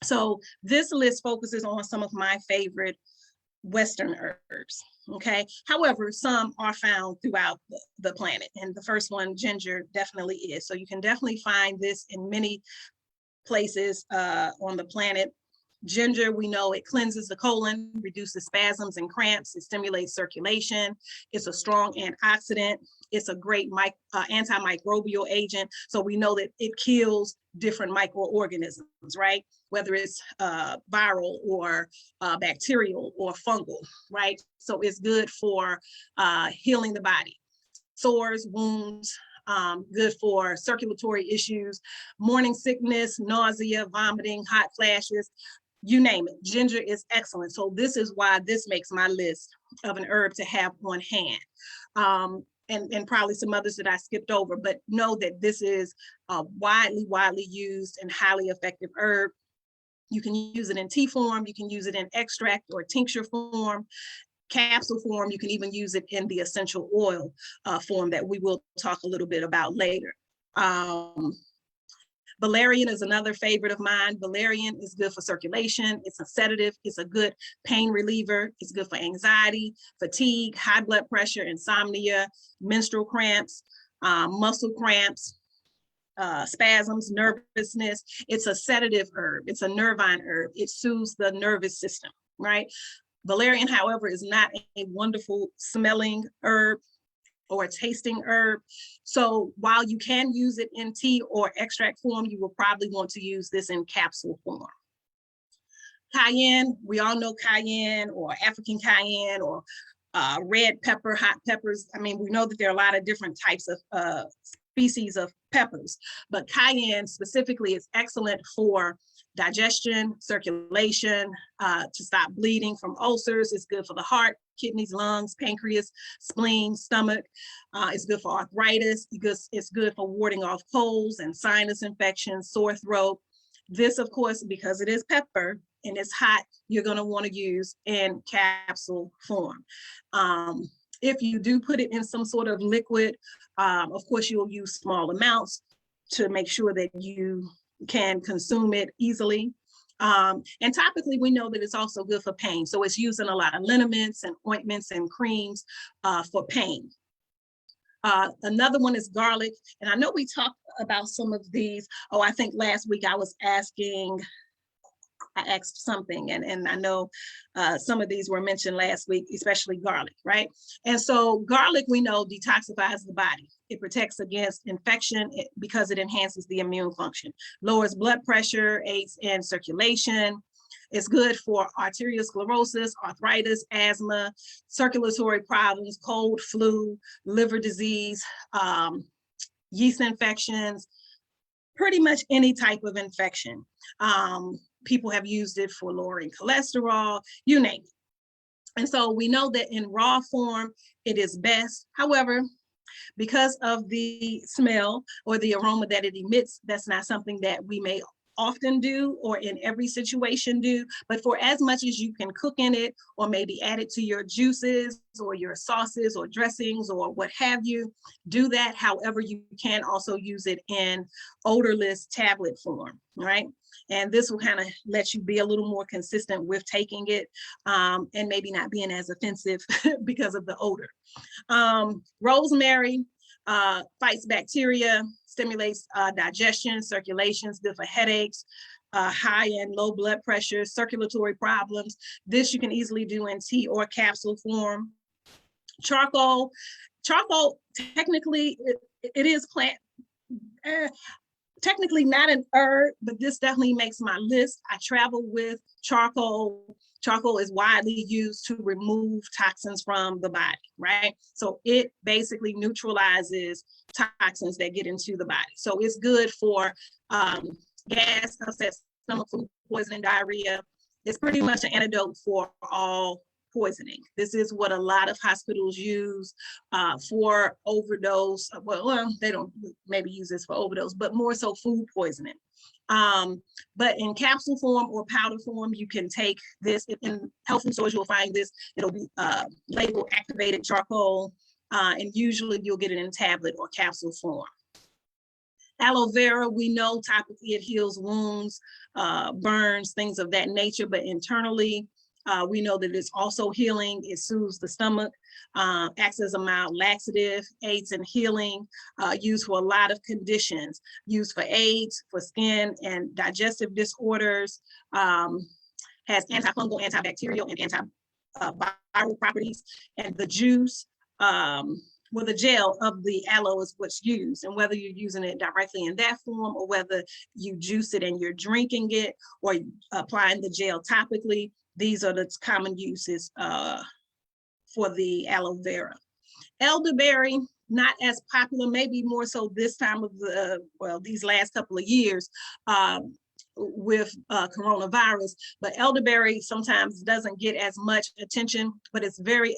So this list focuses on some of my favorite Western herbs, okay? However, some are found throughout the planet. And the first one, ginger, definitely is. So you can definitely find this in many places on the planet. Ginger, we know it cleanses the colon, reduces spasms and cramps, it stimulates circulation, it's a strong antioxidant, it's a great antimicrobial agent. So we know that it kills different microorganisms, right? Whether it's viral or bacterial or fungal, right? So it's good for healing the body. Sores, wounds, good for circulatory issues, morning sickness, nausea, vomiting, hot flashes, you name it. Ginger is excellent. So this is why this makes my list of an herb to have on hand. And probably some others that I skipped over, but know that this is a widely used and highly effective herb. You can use it in tea form, you can use it in extract or tincture form, capsule form, you can even use it in the essential oil form that we will talk a little bit about later. Valerian is another favorite of mine. Valerian is good for circulation. It's a sedative. It's a good pain reliever. It's good for anxiety, fatigue, high blood pressure, insomnia, menstrual cramps, muscle cramps, spasms, nervousness. It's a sedative herb. It's a nervine herb. It soothes the nervous system, right? Valerian, however, is not a wonderful smelling herb or a tasting herb. So while you can use it in tea or extract form, you will probably want to use this in capsule form. Cayenne, we all know cayenne or African cayenne or red pepper, hot peppers. I mean, we know that there are a lot of different types of species of peppers, but cayenne specifically is excellent for digestion, circulation, to stop bleeding from ulcers. It's good for the heart, kidneys, lungs, pancreas, spleen, stomach. It's good for arthritis. It's good for warding off colds and sinus infections, sore throat. This, of course, because it is pepper, and it's hot, you're going to want to use in capsule form. If you do put it in some sort of liquid, of course, you'll use small amounts to make sure that you can consume it easily. And topically, we know that it's also good for pain. So it's used in a lot of liniments and ointments and creams for pain. Another one is garlic. And I know we talked about some of these. Oh, I think last week I asked something, and I know some of these were mentioned last week, especially garlic, right? And so garlic, we know, detoxifies the body. It protects against infection because it enhances the immune function, lowers blood pressure, aids in circulation. It's good for arteriosclerosis, arthritis, asthma, circulatory problems, cold, flu, liver disease, yeast infections, pretty much any type of infection. People have used it for lowering cholesterol, you name it. And so we know that in raw form, it is best. However, because of the smell or the aroma that it emits, that's not something that we may often do or in every situation do, but for as much as you can cook in it or maybe add it to your juices or your sauces or dressings or what have you, do that. However, you can also use it in odorless tablet form, right? And this will kind of let you be a little more consistent with taking it and maybe not being as offensive because of the odor. Rosemary fights bacteria, stimulates digestion, circulation, is good for headaches, high and low blood pressure, circulatory problems. This you can easily do in tea or capsule form. Charcoal, technically it is plant, technically not an herb, but this definitely makes my list. I travel with charcoal. Charcoal is widely used to remove toxins from the body, right? So it basically neutralizes toxins that get into the body. So it's good for gas, upset stomach, food poisoning, diarrhea. It's pretty much an antidote for all poisoning. This is what a lot of hospitals use for overdose. Well, they don't maybe use this for overdose, but more so food poisoning. But in capsule form or powder form, you can take this. In health food stores, you'll find this. It'll be labeled activated charcoal, and usually you'll get it in tablet or capsule form. Aloe vera, we know topically it heals wounds, burns, things of that nature, but internally, we know that it's also healing. It soothes the stomach, acts as a mild laxative, aids in healing, used for a lot of conditions, used for AIDS, for skin and digestive disorders, has antifungal, antibacterial, and antiviral properties. And the juice, well, the gel of the aloe is what's used, and whether you're using it directly in that form or whether you juice it and you're drinking it or applying the gel topically, these are the common uses for the aloe vera. Elderberry, not as popular, maybe more so this time of the, well, these last couple of years with coronavirus, but elderberry sometimes doesn't get as much attention, but it's very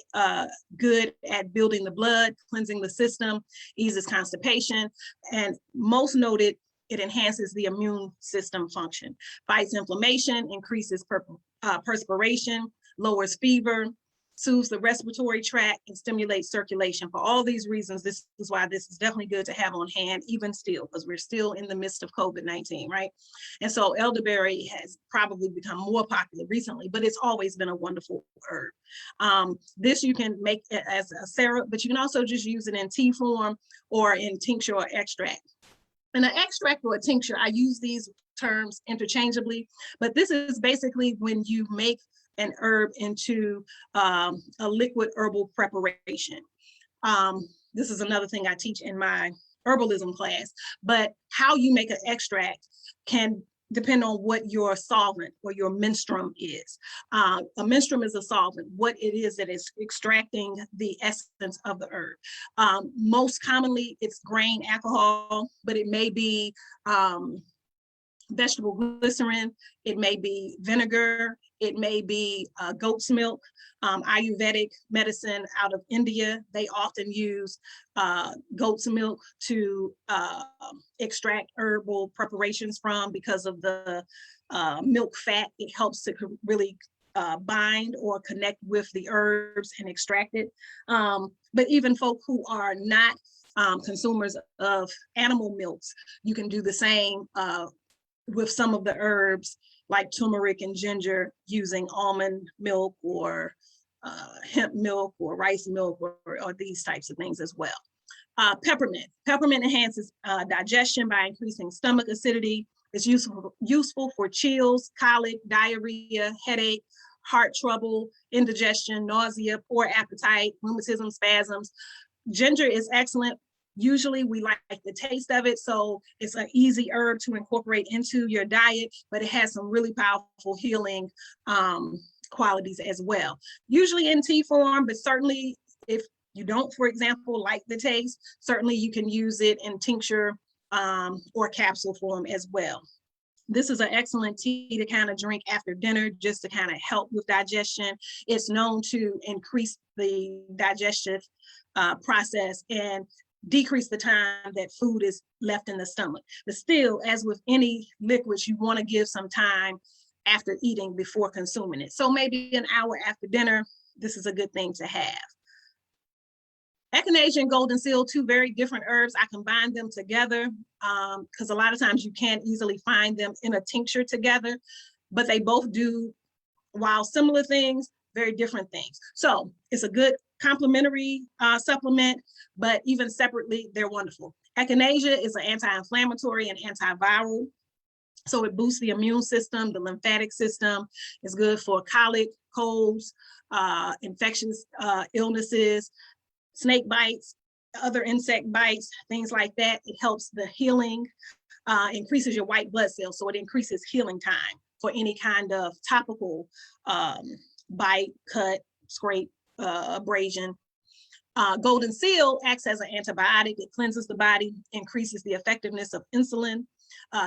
good at building the blood, cleansing the system, eases constipation, and most noted, it enhances the immune system function, fights inflammation, increases perspiration, lowers fever, soothes the respiratory tract, and stimulates circulation. For all these reasons, this is why this is definitely good to have on hand, even still, because we're still in the midst of COVID-19, right? And so elderberry has probably become more popular recently, but it's always been a wonderful herb. This you can make as a syrup, but you can also just use it in tea form or in tincture or extract. And an extract or a tincture, I use these terms interchangeably, but this is basically when you make an herb into a liquid herbal preparation. This is another thing I teach in my herbalism class, but how you make an extract can depend on what your solvent or your menstruum is. A menstruum is a solvent, what it is that is extracting the essence of the herb. Most commonly it's grain alcohol, but it may be vegetable glycerin, it may be vinegar, it may be goat's milk. Ayurvedic medicine out of India, they often use goat's milk to extract herbal preparations from, because of the milk fat. It helps to really bind or connect with the herbs and extract it. But even folk who are not consumers of animal milks, you can do the same with some of the herbs like turmeric and ginger, using almond milk or hemp milk or rice milk or these types of things as well. Peppermint. Peppermint enhances digestion by increasing stomach acidity. It's useful for chills, colic, diarrhea, headache, heart trouble, indigestion, nausea, poor appetite, rheumatism, spasms. Ginger is excellent. Usually we like the taste of it, so it's an easy herb to incorporate into your diet, but it has some really powerful healing qualities as well. Usually in tea form, but certainly if you don't, for example, like the taste, certainly you can use it in tincture or capsule form as well. This is an excellent tea to kind of drink after dinner, just to kind of help with digestion. It's known to increase the digestive process and decrease the time that food is left in the stomach. But still, as with any liquids, you want to give some time after eating before consuming it. So maybe an hour after dinner, this is a good thing to have. Echinacea and golden seal, two very different herbs. I combine them together because a lot of times you can't easily find them in a tincture together, but they both do, while similar things, very different things. So it's a good complementary supplement, but even separately, they're wonderful. Echinacea is an anti-inflammatory and antiviral. So it boosts the immune system, the lymphatic system. It's good for colic, colds, infectious illnesses, snake bites, other insect bites, things like that. It helps the healing, increases your white blood cells. So it increases healing time for any kind of topical bite, cut, scrape, abrasion. Golden seal acts as an antibiotic. It cleanses the body, increases the effectiveness of insulin,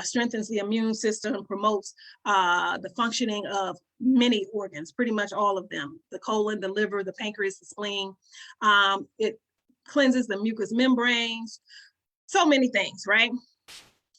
strengthens the immune system, promotes the functioning of many organs, pretty much all of them, the colon, the liver, the pancreas, the spleen. It cleanses the mucous membranes, so many things, right?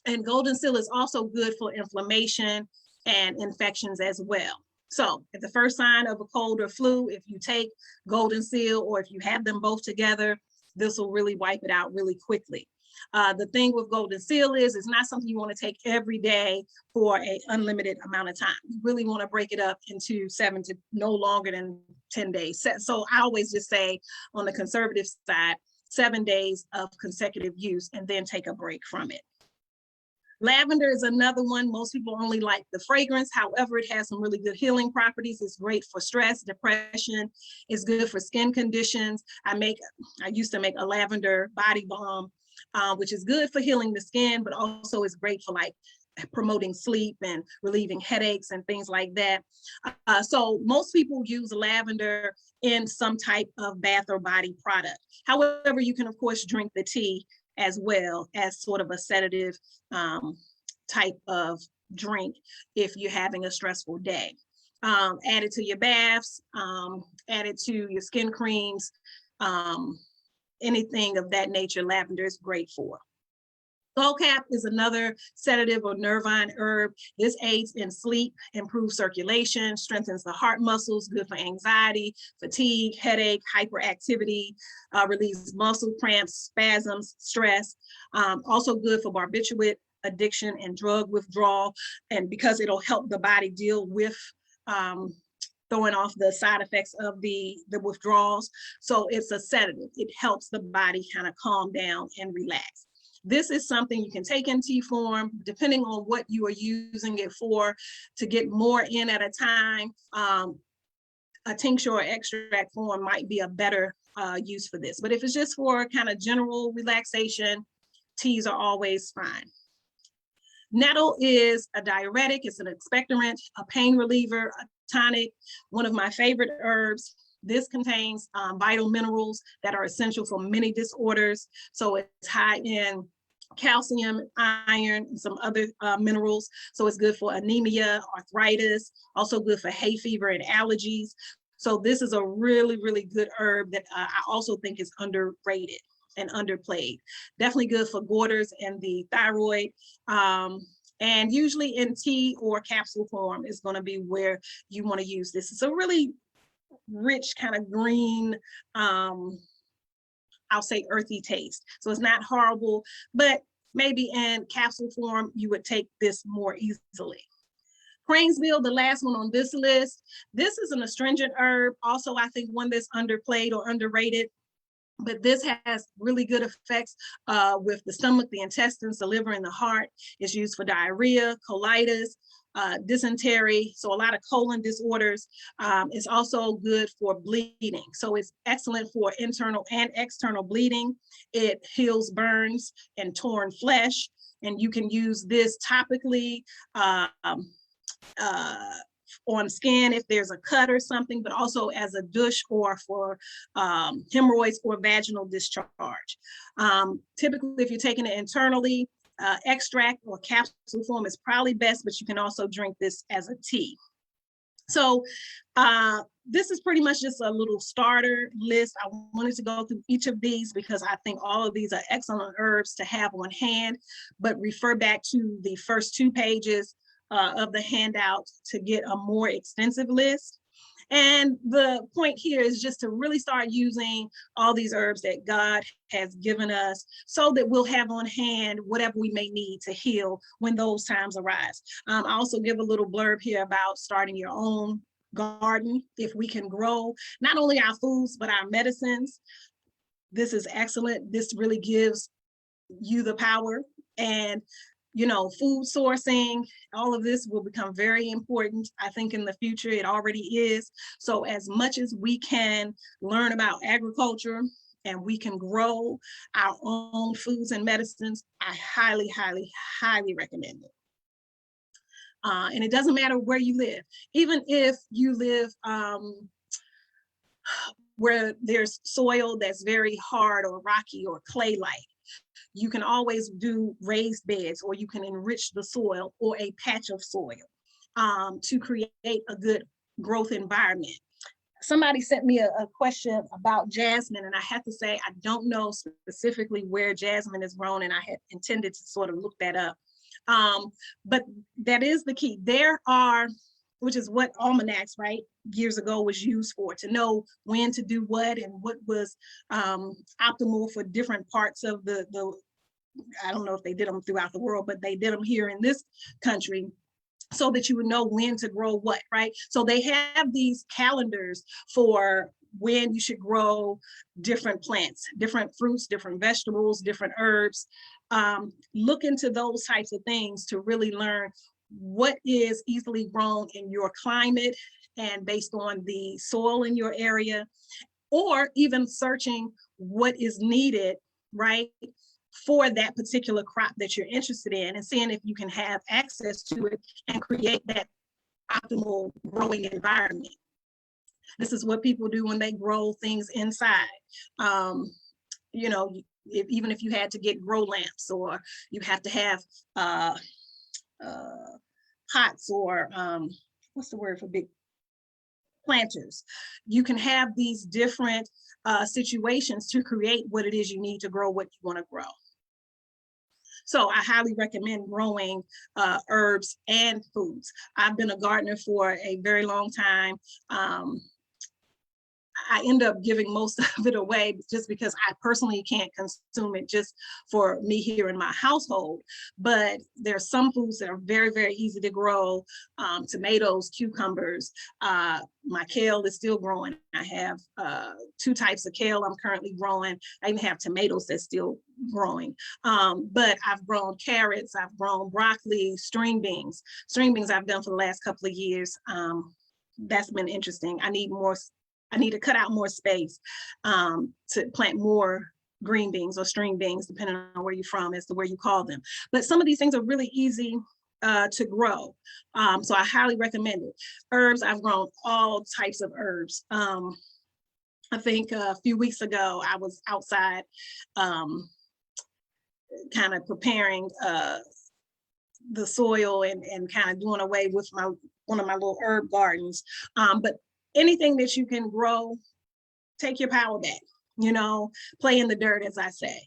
And golden seal is also good for inflammation and infections as well. So if the first sign of a cold or flu, if you take golden seal, or if you have them both together, this will really wipe it out really quickly. The thing with golden seal is it's not something you want to take every day for an unlimited amount of time. You really want to break it up into 7 to no longer than 10 days. So I always just say on the conservative side, 7 days of consecutive use and then take a break from it. Lavender is another one. Most people only like the fragrance. However, it has some really good healing properties. It's great for stress, depression. It's good for skin conditions. I used to make a lavender body balm, which is good for healing the skin, but also is great for like promoting sleep and relieving headaches and things like that. So most people use lavender in some type of bath or body product. However, you can of course drink the tea as well as sort of a sedative type of drink if you're having a stressful day. Add it to your baths, add it to your skin creams, anything of that nature, lavender is great for. Skullcap is another sedative or nervine herb. This aids in sleep, improves circulation, strengthens the heart muscles, good for anxiety, fatigue, headache, hyperactivity, relieves muscle cramps, spasms, stress. Also good for barbiturate, addiction, and drug withdrawal. And because it'll help the body deal with throwing off the side effects of the withdrawals. So it's a sedative. It helps the body kind of calm down and relax. This is something you can take in tea form, depending on what you are using it for, to get more in at a time. A tincture or extract form might be a better use for this. But if it's just for kind of general relaxation, teas are always fine. Nettle is a diuretic, it's an expectorant, a pain reliever, a tonic, one of my favorite herbs. This contains vital minerals that are essential for many disorders. So it's high in calcium, iron, and some other minerals. So it's good for anemia, arthritis, also good for hay fever and allergies. So this is a really, really good herb that I also think is underrated and underplayed. Definitely good for goiters and the thyroid. And usually in tea or capsule form is going to be where you want to use this. It's a really rich kind of green, I'll say earthy taste. So it's not horrible, but maybe in capsule form, you would take this more easily. Cranesbill, the last one on this list. This is an astringent herb. Also, I think one that's underplayed or underrated, but this has really good effects with the stomach, the intestines, the liver, and the heart. It's used for diarrhea, colitis, dysentery, so a lot of colon disorders. It's also good for bleeding. So it's excellent for internal and external bleeding. It heals burns and torn flesh, and you can use this topically on skin if there's a cut or something, but also as a douche or for hemorrhoids or vaginal discharge. Typically, if you're taking it internally, extract or capsule form is probably best, but you can also drink this as a tea. So this is pretty much just a little starter list. I wanted to go through each of these because I think all of these are excellent herbs to have on hand, but refer back to the first 2 pages of the handout to get a more extensive list. And the point here is just to really start using all these herbs that God has given us so that we'll have on hand whatever we may need to heal when those times arise. I also give a little blurb here about starting your own garden. If we can grow not only our foods, but our medicines, this is excellent. This really gives you the power. And you know, food sourcing, all of this will become very important. I think in the future, it already is. So as much as we can learn about agriculture and we can grow our own foods and medicines, I highly, highly, highly recommend it. And it doesn't matter where you live. Even if you live where there's soil that's very hard or rocky or clay-like, you can always do raised beds, or you can enrich the soil or a patch of soil to create a good growth environment. Somebody sent me a question about jasmine, and I have to say, I don't know specifically where jasmine is grown, and I had intended to sort of look that up. But that is the key. There are, which is what almanacs, right, years ago was used for, to know when to do what and what was optimal for different parts of the I don't know if they did them throughout the world, but they did them here in this country so that you would know when to grow what, right? So they have these calendars for when you should grow different plants, different fruits, different vegetables, different herbs. Look into those types of things to really learn what is easily grown in your climate and based on the soil in your area, or even searching what is needed, right, for that particular crop that you're interested in, and seeing if you can have access to it and create that optimal growing environment. This is what people do when they grow things inside. You know, even if you had to get grow lamps, or you have to have pots, or what's the word for big planters, you can have these different situations to create what it is you need to grow what you want to grow. So I highly recommend growing herbs and foods. I've been a gardener for a very long time. I end up giving most of it away just because I personally can't consume it just for me here in my household. But there's some foods that are very, very easy to grow. Tomatoes, cucumbers, my kale is still growing. I have 2 types of kale I'm currently growing. I even have tomatoes that's still growing. But I've grown carrots, I've grown broccoli, string beans. String beans I've done for the last couple of years. That's been interesting. I need to cut out more space to plant more green beans or string beans, depending on where you're from as to where you call them. But some of these things are really easy to grow. So I highly recommend it. Herbs, I've grown all types of herbs. I think a few weeks ago, I was outside kind of preparing the soil and kind of doing away with one of my little herb gardens. But anything that you can grow, take your power back, you know, play in the dirt, as I say.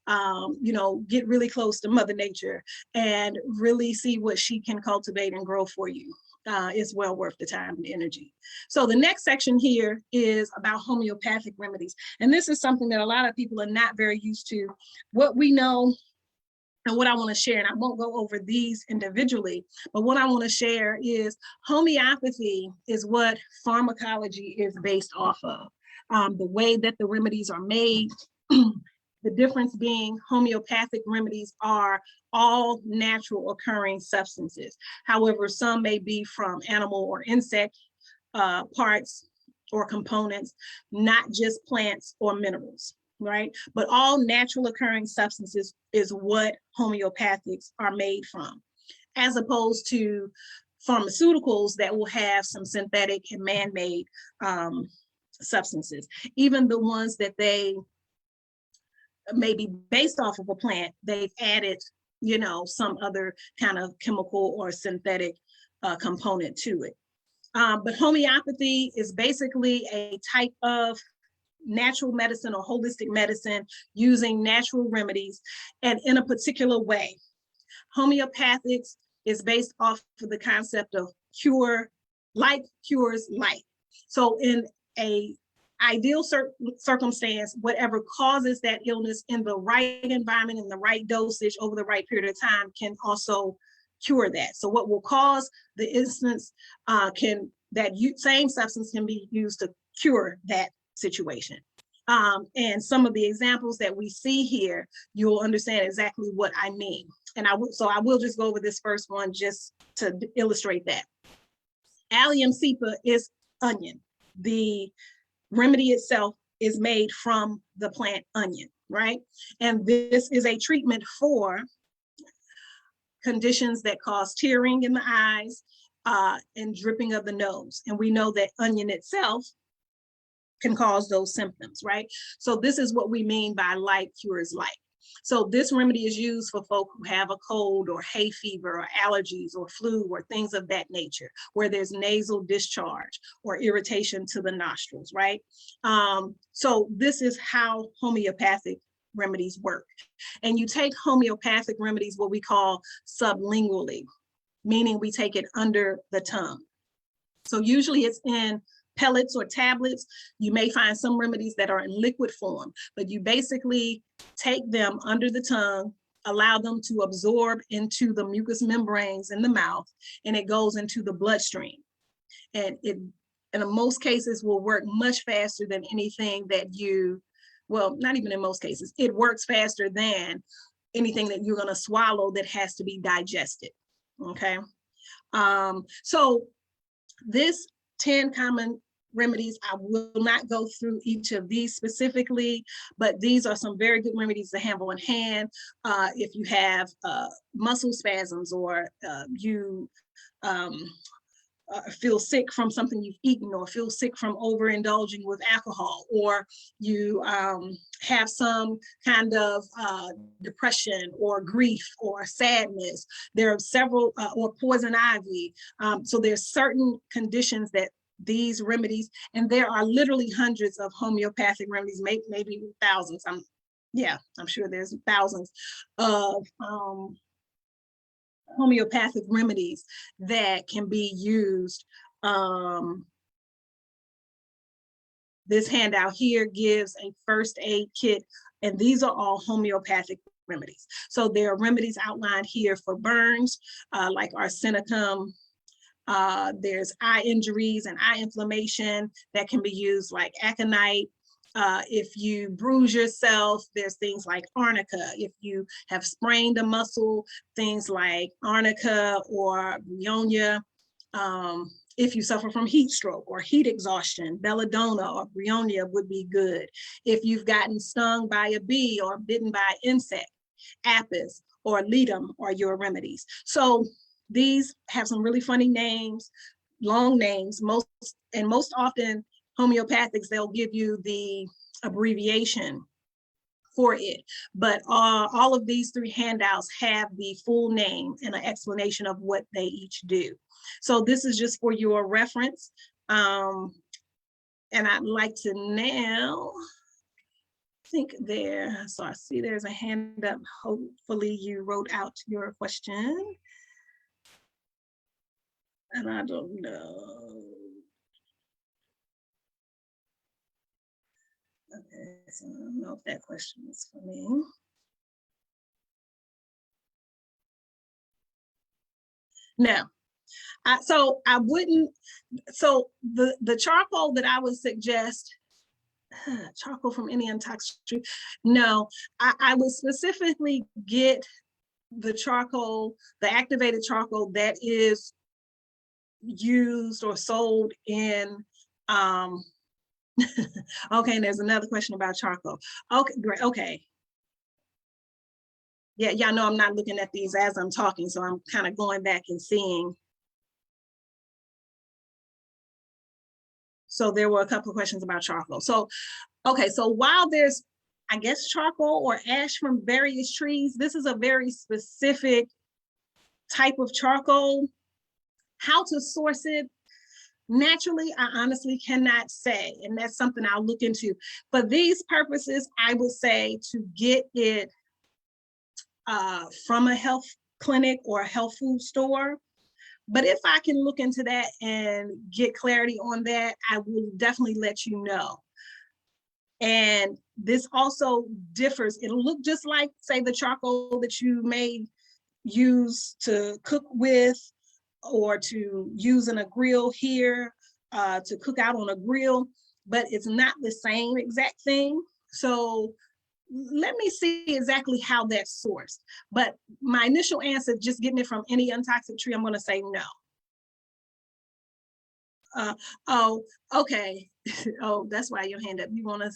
You know, get really close to Mother Nature and really see what she can cultivate and grow for you. It's well worth the time and energy. So the next section here is about homeopathic remedies. And this is something that a lot of people are not very used to. What we know and what I want to share, and I won't go over these individually, but what I want to share is homeopathy is what pharmacology is based off of. The way that the remedies are made, the difference being homeopathic remedies are all natural occurring substances. However, some may be from animal or insect parts or components, not just plants or minerals, right? But all natural occurring substances is what homeopathics are made from, as opposed to pharmaceuticals that will have some synthetic and man-made substances. Even the ones that they may be based off of a plant, they've added, you know, some other kind of chemical or synthetic component to it. But homeopathy is basically a type of natural medicine or holistic medicine using natural remedies and in a particular way. Homeopathics is based off of the concept of cure, like cures like. So in a ideal circumstance, whatever causes that illness in the right environment, in the right dosage over the right period of time can also cure that. So what will cause the instance same substance can be used to cure that situation. And some of the examples that we see here, you'll understand exactly what I mean. And I will just go over this first one just to illustrate that. Allium cepa is onion. The remedy itself is made from the plant onion, right? And this is a treatment for conditions that cause tearing in the eyes and dripping of the nose. And we know that onion itself can cause those symptoms, right? So this is what we mean by like cures like. So this remedy is used for folk who have a cold or hay fever or allergies or flu or things of that nature, where there's nasal discharge or irritation to the nostrils, right? So this is how homeopathic remedies work. And you take homeopathic remedies, what we call sublingually, meaning we take it under the tongue. So usually it's in pellets or tablets. You may find some remedies that are in liquid form, but you basically take them under the tongue, allow them to absorb into the mucous membranes in the mouth, and it goes into the bloodstream. And it, in most cases, will work much faster than anything that well, not even in most cases, it works faster than anything that you're gonna swallow that has to be digested, okay? So this 10 common remedies, I will not go through each of these specifically, but these are some very good remedies to have on hand. If you have muscle spasms or you feel sick from something you've eaten, or feel sick from overindulging with alcohol, or you have some kind of depression or grief or sadness. There are several, or poison ivy. So there's certain conditions that these remedies, and there are literally hundreds of homeopathic remedies, maybe thousands. I'm sure there's thousands of homeopathic remedies that can be used. This handout here gives a first aid kit, and these are all homeopathic remedies. So there are remedies outlined here for burns, like arsenicum. There's eye injuries and eye inflammation that can be used, like aconite. If you bruise yourself, there's things like arnica. If you have sprained a muscle, things like arnica or bryonia. If you suffer from heat stroke or heat exhaustion, belladonna or bryonia would be good. If you've gotten stung by a bee or bitten by an insect, apis or ledum are your remedies. So these have some really funny names, long names. Most often homeopathics, they'll give you the abbreviation for it. But all of these 3 handouts have the full name and an explanation of what they each do. So this is just for your reference. And I'd like to now think there. So I see there's a hand up. Hopefully you wrote out your question. And I don't know. Okay, so I don't know if that question is for me. No, so I wouldn't, so the charcoal that I would suggest, charcoal from any untoxic tree, no, I would specifically get the charcoal, the activated charcoal that is used or sold in, okay, and there's another question about charcoal. Okay, great, okay. Yeah, y'all know I'm not looking at these as I'm talking, so I'm kind of going back and seeing. So there were a couple of questions about charcoal. So, okay, so while there's, I guess, charcoal or ash from various trees, this is a very specific type of charcoal. How to source it, naturally, I honestly cannot say, and that's something I'll look into. For these purposes, I would say to get it from a health clinic or a health food store. But if I can look into that and get clarity on that, I will definitely let you know. And this also differs. It'll look just like, say, the charcoal that you may use to cook with or to use in a grill here, to cook out on a grill, but it's not the same exact thing. So let me see exactly how that's sourced. But my initial answer, just getting it from any untoxic tree, I'm going to say no. Oh, okay. Oh, that's why your hand up. You want to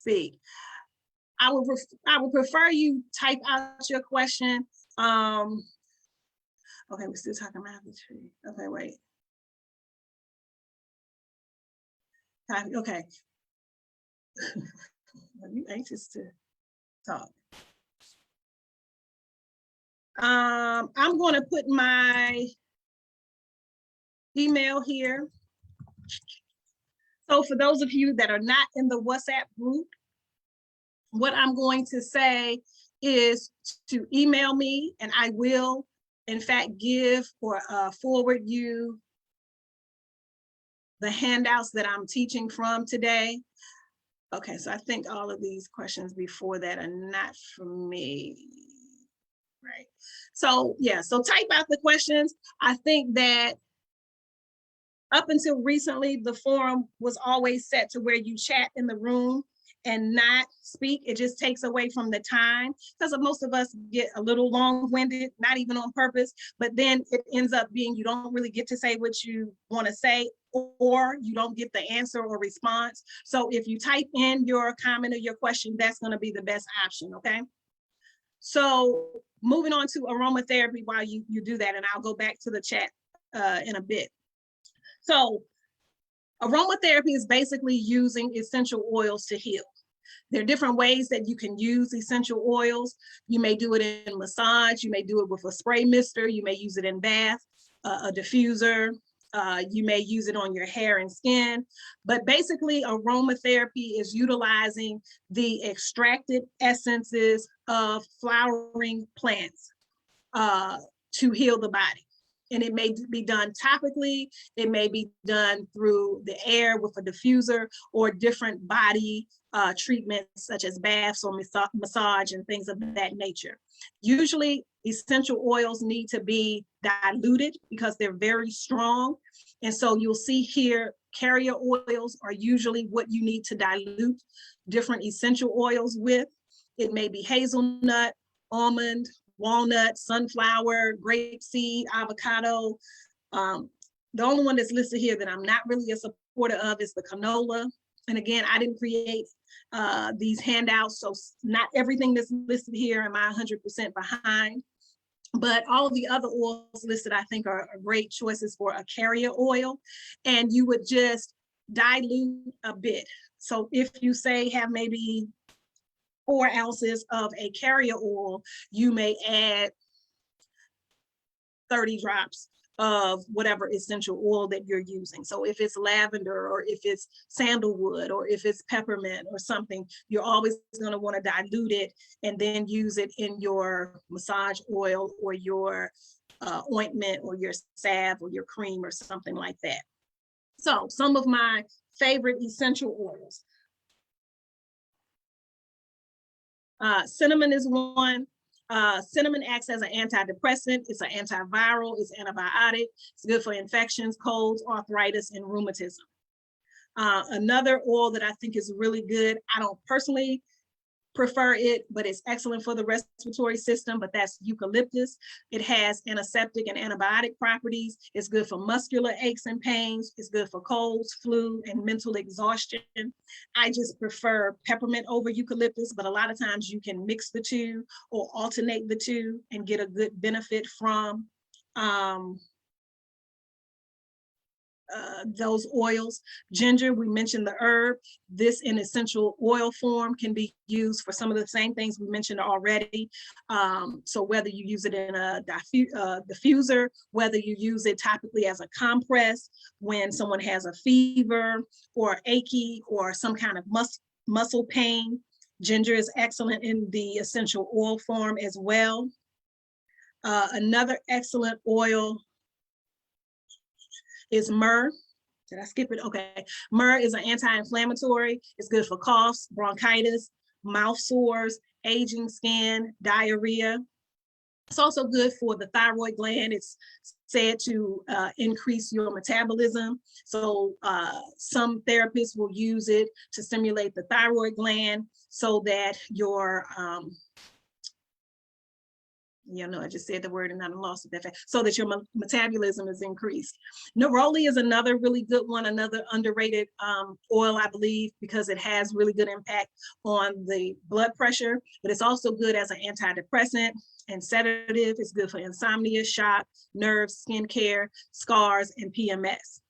speak. I would prefer you type out your question. Okay, we're still talking about the tree. Okay, wait. Okay. Are you anxious to talk? I'm going to put my email here. So for those of you that are not in the WhatsApp group, what I'm going to say is to email me, and I will, in fact, give or forward you the handouts that I'm teaching from today. Okay, so I think all of these questions before that are not for me. Right. So yeah, so type out the questions. I think that up until recently, the forum was always set to where you chat in the room and not speak. It just takes away from the time, because most of us get a little long-winded, not even on purpose, but then it ends up being you don't really get to say what you want to say, or you don't get the answer or response. So if you type in your comment or your question, that's going to be the best option, okay? So moving on to aromatherapy while you do that, and I'll go back to the chat in a bit. So aromatherapy is basically using essential oils to heal. There are different ways that you can use essential oils. You may do it in massage, you may do it with a spray mister, you may use it in bath, a diffuser, you may use it on your hair and skin. But basically aromatherapy is utilizing the extracted essences of flowering plants to heal the body. And it may be done topically, it may be done through the air with a diffuser, or different body treatments such as baths or massage and things of that nature. Usually essential oils need to be diluted because they're very strong. And so you'll see here, carrier oils are usually what you need to dilute different essential oils with. It may be hazelnut, almond, walnut, sunflower, grapeseed, avocado. The only one that's listed here that I'm not really a supporter of is the canola. And again, I didn't create these handouts, so not everything that's listed here am I 100% behind. But all of the other oils listed, I think, are great choices for a carrier oil. And you would just dilute a bit. So if you say have maybe 4 ounces of a carrier oil, you may add 30 drops of whatever essential oil that you're using. So if it's lavender, or if it's sandalwood, or if it's peppermint or something, you're always going to want to dilute it and then use it in your massage oil or your ointment or your salve or your cream or something like that. So some of my favorite essential oils. Cinnamon is one. Cinnamon acts as an antidepressant, it's an antiviral, it's antibiotic, it's good for infections, colds, arthritis, and rheumatism. Another oil that I think is really good, I don't personally prefer it, but it's excellent for the respiratory system, but that's eucalyptus. It has antiseptic and antibiotic properties. It's good for muscular aches and pains. It's good for colds, flu, and mental exhaustion. I just prefer peppermint over eucalyptus, but a lot of times you can mix the two or alternate the two and get a good benefit from those oils. Ginger, we mentioned the herb. This in essential oil form can be used for some of the same things we mentioned already. So whether you use it in a diffuser, whether you use it topically as a compress when someone has a fever or achy or some kind of muscle pain, ginger is excellent in the essential oil form as well. Another excellent oil is myrrh. Did I skip it? Okay. Myrrh is an anti-inflammatory. It's good for coughs, bronchitis, mouth sores, aging skin, diarrhea. It's also good for the thyroid gland. It's said to increase your metabolism. So some therapists will use it to stimulate the thyroid gland so that your I just said the word and I lost it that fast. So that your metabolism is increased. Neroli is another really good one, another underrated oil, I believe, because it has really good impact on the blood pressure, but it's also good as an antidepressant and sedative. It's good for insomnia, shock, nerves, skin care, scars, and PMS.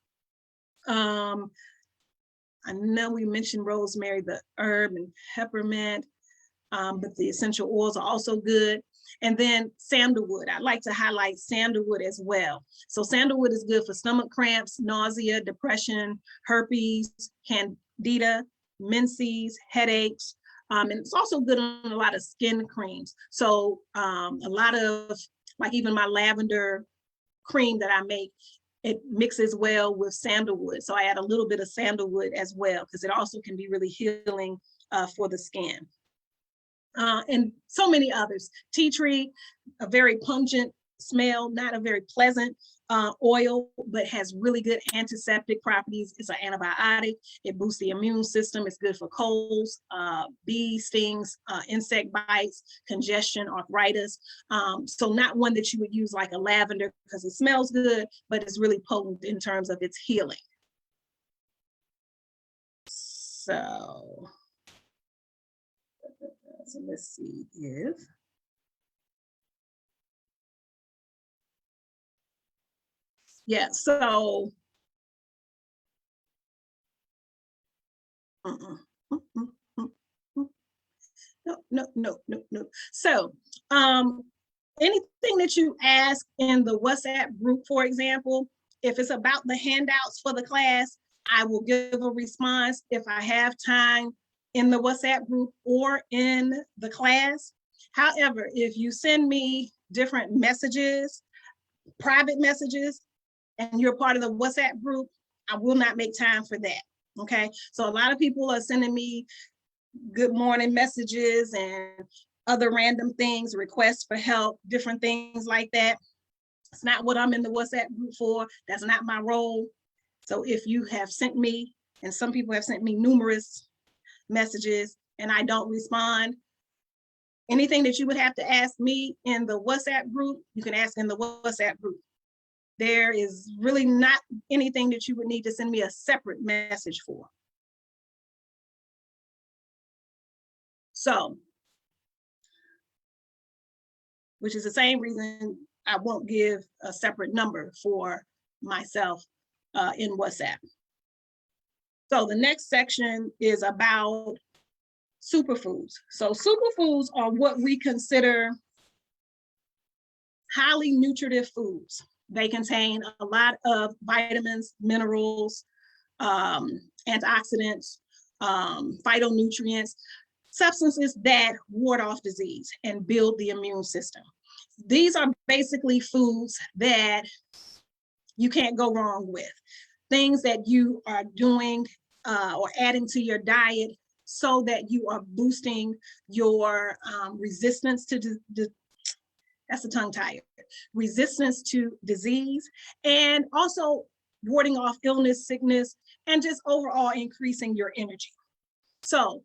I know we mentioned rosemary, the herb, and peppermint, but the essential oils are also good. And then sandalwood, I'd like to highlight sandalwood as well. So sandalwood is good for stomach cramps, nausea, depression, herpes, candida, menses, headaches. And it's also good on a lot of skin creams. So a lot of, like even my lavender cream that I make, it mixes well with sandalwood. So I add a little bit of sandalwood as well, because it also can be really healing for the skin. And so many others. Tea tree, a very pungent smell, not a very pleasant oil, but has really good antiseptic properties. It's an antibiotic. It boosts the immune system. It's good for colds, bee stings, insect bites, congestion, arthritis. So not one that you would use like a lavender because it smells good, but it's really potent in terms of its healing. So let's see if. Yeah, so. No. So anything that you ask in the WhatsApp group, for example, if it's about the handouts for the class, I will give a response if I have time in the WhatsApp group or in the class. However, if you send me different messages, private messages, and you're part of the WhatsApp group, I will not make time for that, okay? So a lot of people are sending me good morning messages and other random things, requests for help, different things like that. It's not what I'm in the WhatsApp group for. That's not my role. So if you have sent me, and some people have sent me numerous messages and I don't respond, anything that you would have to ask me in the WhatsApp group, you can ask in the WhatsApp group. There is really not anything that you would need to send me a separate message for. So, which is the same reason I won't give a separate number for myself in WhatsApp. So the next section is about superfoods. So superfoods are what we consider highly nutritive foods. They contain a lot of vitamins, minerals, antioxidants, phytonutrients, substances that ward off disease and build the immune system. These are basically foods that you can't go wrong with. Things that you are doing or adding to your diet so that you are boosting your resistance to that's a tongue tire, resistance to disease, and also warding off illness, sickness, and just overall increasing your energy. So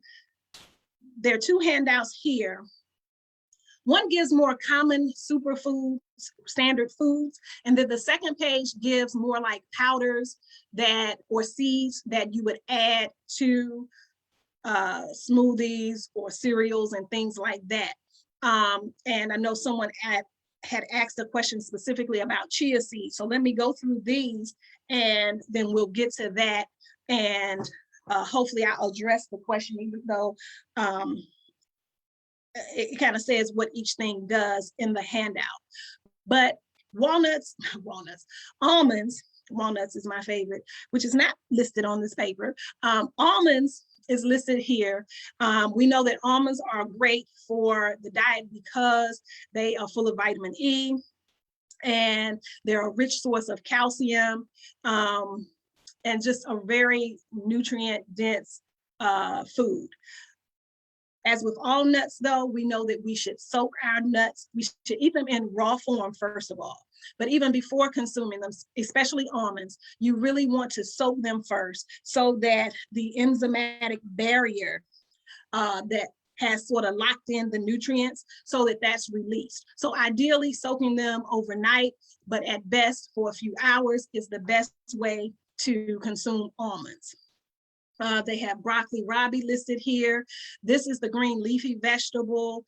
there are two handouts here. One gives more common superfoods, standard foods, and then the second page gives more like powders that or seeds that you would add to smoothies or cereals and things like that. And I know someone had asked a question specifically about chia seeds. So let me go through these and then we'll get to that. And hopefully I'll address the question, even though it kind of says what each thing does in the handout. But almonds is my favorite, which is not listed on this paper. Almonds is listed here. We know that almonds are great for the diet because they are full of vitamin E and they're a rich source of calcium and just a very nutrient dense food. As with all nuts though, we know that we should soak our nuts. We should eat them in raw form first of all. But even before consuming them, especially almonds, you really want to soak them first so that the enzymatic barrier that has sort of locked in the nutrients so that that's released. So ideally soaking them overnight, but at best for a few hours is the best way to consume almonds. They have broccoli rabi listed here. This is the green leafy vegetable.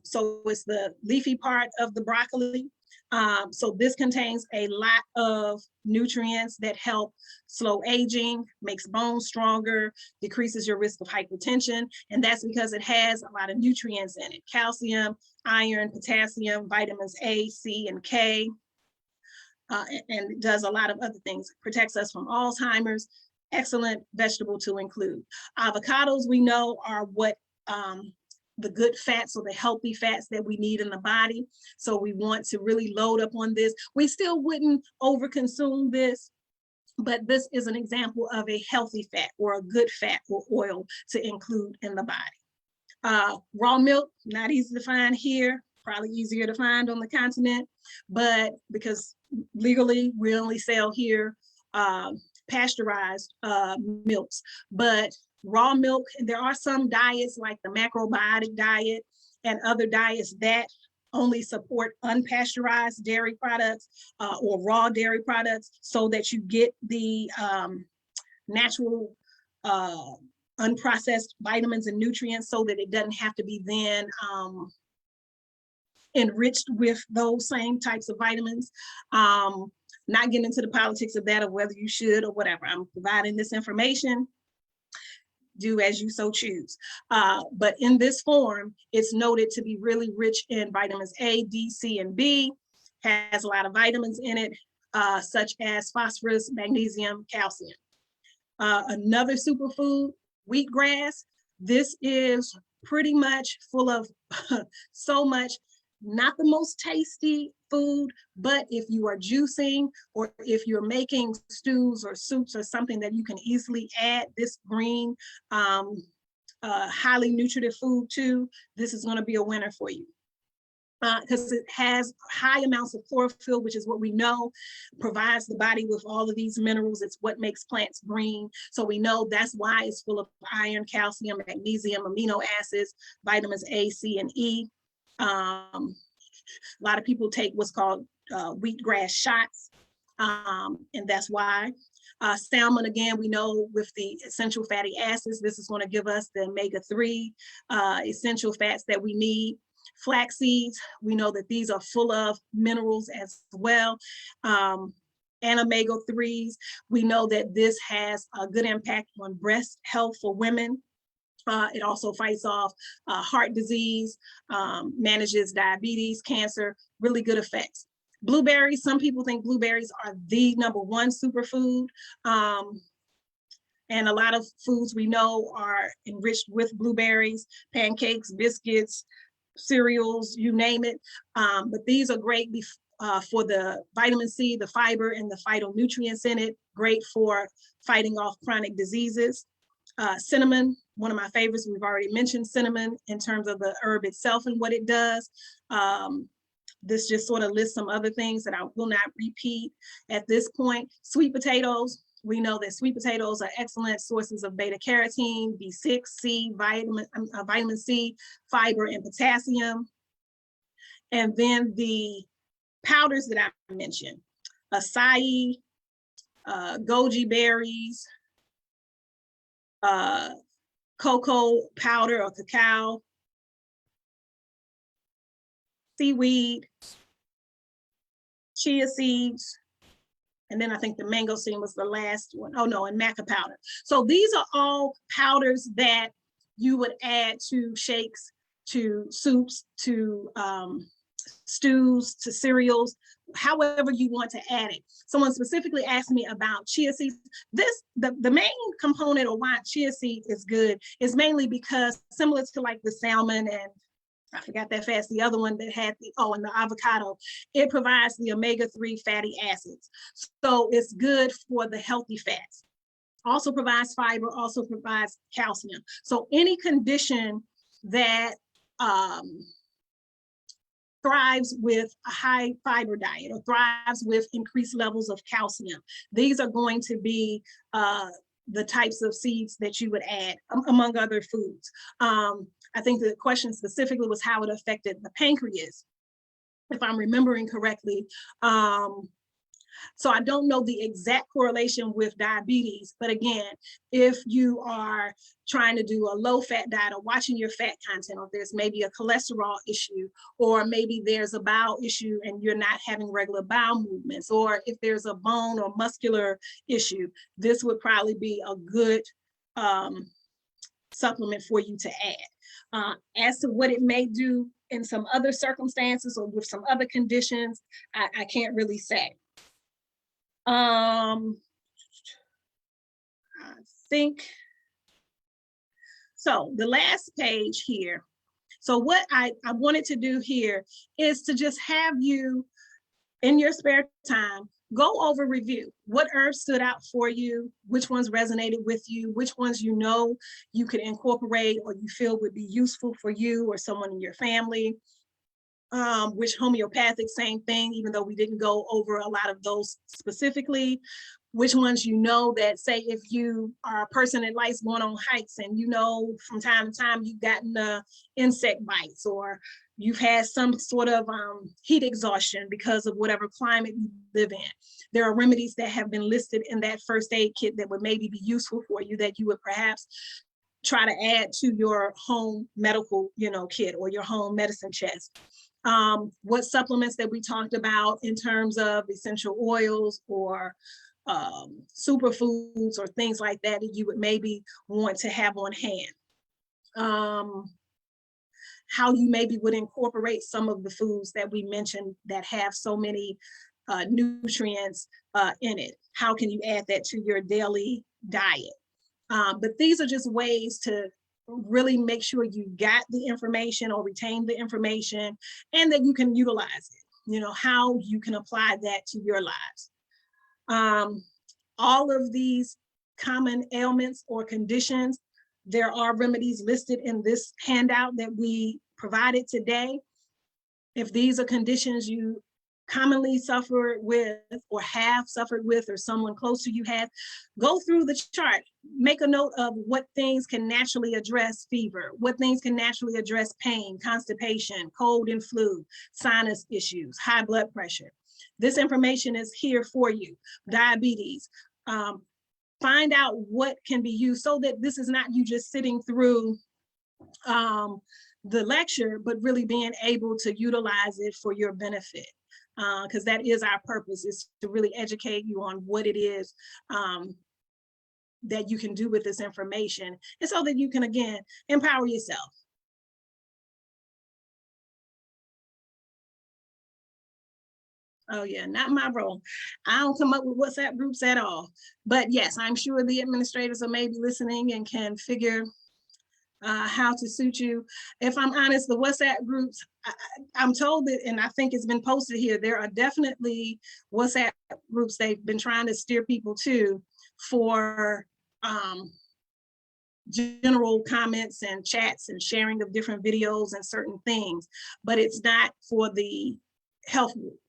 So it's the leafy part of the broccoli. So this contains a lot of nutrients that help slow aging, makes bones stronger, decreases your risk of hypertension. And that's because it has a lot of nutrients in it: calcium, iron, potassium, vitamins A, C, and K. And it does a lot of other things. It protects us from Alzheimer's. Excellent vegetable to include. Avocados, we know, are what the good fats or the healthy fats that we need in the body. So we want to really load up on this. We still wouldn't overconsume this, but this is an example of a healthy fat or a good fat or oil to include in the body. Raw milk, not easy to find here, probably easier to find on the continent, but because legally we only sell here pasteurized milks, but raw milk, there are some diets like the macrobiotic diet and other diets that only support unpasteurized dairy products or raw dairy products so that you get the natural unprocessed vitamins and nutrients so that it doesn't have to be then enriched with those same types of vitamins. Not getting into the politics of that, of whether you should or whatever. I'm providing this information. Do as you so choose. But in this form, it's noted to be really rich in vitamins A, D, C, and B, has a lot of vitamins in it, such as phosphorus, magnesium, calcium. Another superfood, wheatgrass. This is pretty much full of so much, not the most tasty food, but if you are juicing or if you're making stews or soups or something that you can easily add this green, highly nutritive food to, this is going to be a winner for you. Because it has high amounts of chlorophyll, which is what we know provides the body with all of these minerals. It's what makes plants green. So we know that's why it's full of iron, calcium, magnesium, amino acids, vitamins A, C, and E. A lot of people take what's called wheatgrass shots, and that's why. Salmon, again, we know with the essential fatty acids, this is going to give us the omega-3 essential fats that we need. Flax seeds, we know that these are full of minerals as well, and omega-3s. We know that this has a good impact on breast health for women. It also fights off heart disease, manages diabetes, cancer, really good effects. Blueberries, some people think blueberries are the #1 superfood. And a lot of foods we know are enriched with blueberries, pancakes, biscuits, cereals, you name it. But these are great for the vitamin C, the fiber, and the phytonutrients in it. Great for fighting off chronic diseases. Cinnamon, one of my favorites. We've already mentioned cinnamon in terms of the herb itself and what it does. This just sort of lists some other things that I will not repeat at this point. Sweet potatoes. We know that sweet potatoes are excellent sources of beta carotene, B6, C, vitamin C, fiber, and potassium. And then the powders that I mentioned, acai, goji berries, cocoa powder or cacao, seaweed, chia seeds, and then I think the mangosteen was the last one. Oh no, and maca powder. So these are all powders that you would add to shakes, to soups, to stews, to cereals, however you want to add it. Someone specifically asked me about chia seeds. The main component of why chia seed is good is mainly because similar to like the salmon and I forgot that fast, the other one that had and the avocado, it provides the omega-3 fatty acids. So it's good for the healthy fats. Also provides fiber, also provides calcium. So any condition that thrives with a high fiber diet or thrives with increased levels of calcium, these are going to be the types of seeds that you would add, among other foods. I think the question specifically was how it affected the pancreas, if I'm remembering correctly. So I don't know the exact correlation with diabetes, but again, if you are trying to do a low fat diet or watching your fat content, or there's maybe a cholesterol issue, or maybe there's a bowel issue and you're not having regular bowel movements, or if there's a bone or muscular issue, this would probably be a good supplement for you to add. As to what it may do in some other circumstances or with some other conditions, I can't really say. I think, so the last page here. So what I wanted to do here is to just have you in your spare time, go over review. What herbs stood out for you? Which ones resonated with you? Which ones you know you could incorporate or you feel would be useful for you or someone in your family? Which homeopathic, same thing, even though we didn't go over a lot of those specifically. Which ones you know that, say, if you are a person that likes going on hikes and you know from time to time you've gotten insect bites or you've had some sort of heat exhaustion because of whatever climate you live in. There are remedies that have been listed in that first aid kit that would maybe be useful for you that you would perhaps try to add to your home medical, kit or your home medicine chest. What supplements that we talked about in terms of essential oils or superfoods or things like that that you would maybe want to have on hand. How you maybe would incorporate some of the foods that we mentioned that have so many nutrients in it. How can you add that to your daily diet? But these are just ways to really make sure you got the information or retain the information and that you can utilize it, how you can apply that to your lives. All of these common ailments or conditions, there are remedies listed in this handout that we provided today. If these are conditions you commonly suffer with or have suffered with or someone close to you has, go through the chart, make a note of what things can naturally address fever, what things can naturally address pain, constipation, cold and flu, sinus issues, high blood pressure. This information is here for you. Diabetes. Find out what can be used so that this is not you just sitting through the lecture, but really being able to utilize it for your benefit. Because that is our purpose, is to really educate you on what it is that you can do with this information, and so that you can, again, empower yourself. Oh yeah, not my role. I don't come up with WhatsApp groups at all. But yes, I'm sure the administrators are maybe listening and can figure how to suit you. If I'm honest, the WhatsApp groups, I'm told that, and I think it's been posted here, there are definitely WhatsApp groups they've been trying to steer people to for general comments and chats and sharing of different videos and certain things, but it's not for the health group.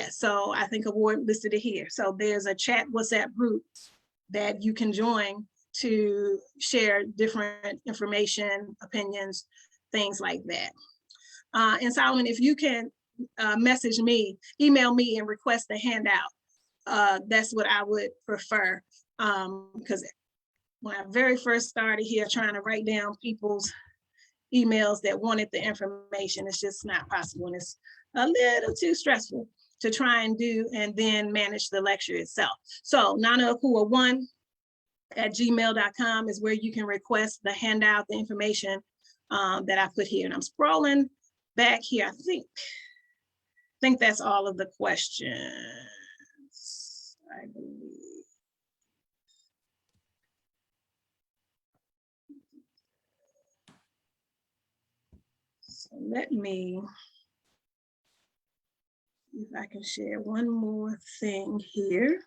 So I think Award listed it here. So there's a chat WhatsApp group that you can join to share different information, opinions, things like that. And Solomon, if you can message me, email me and request a handout, that's what I would prefer. Because when I very first started here trying to write down people's emails that wanted the information, it's just not possible, and it's a little too stressful to try and do and then manage the lecture itself. So nanaakua1@gmail.com is where you can request the handout, the information that I put here. And I'm scrolling back here. I think that's all of the questions, I believe. So let me, if I can share one more thing here.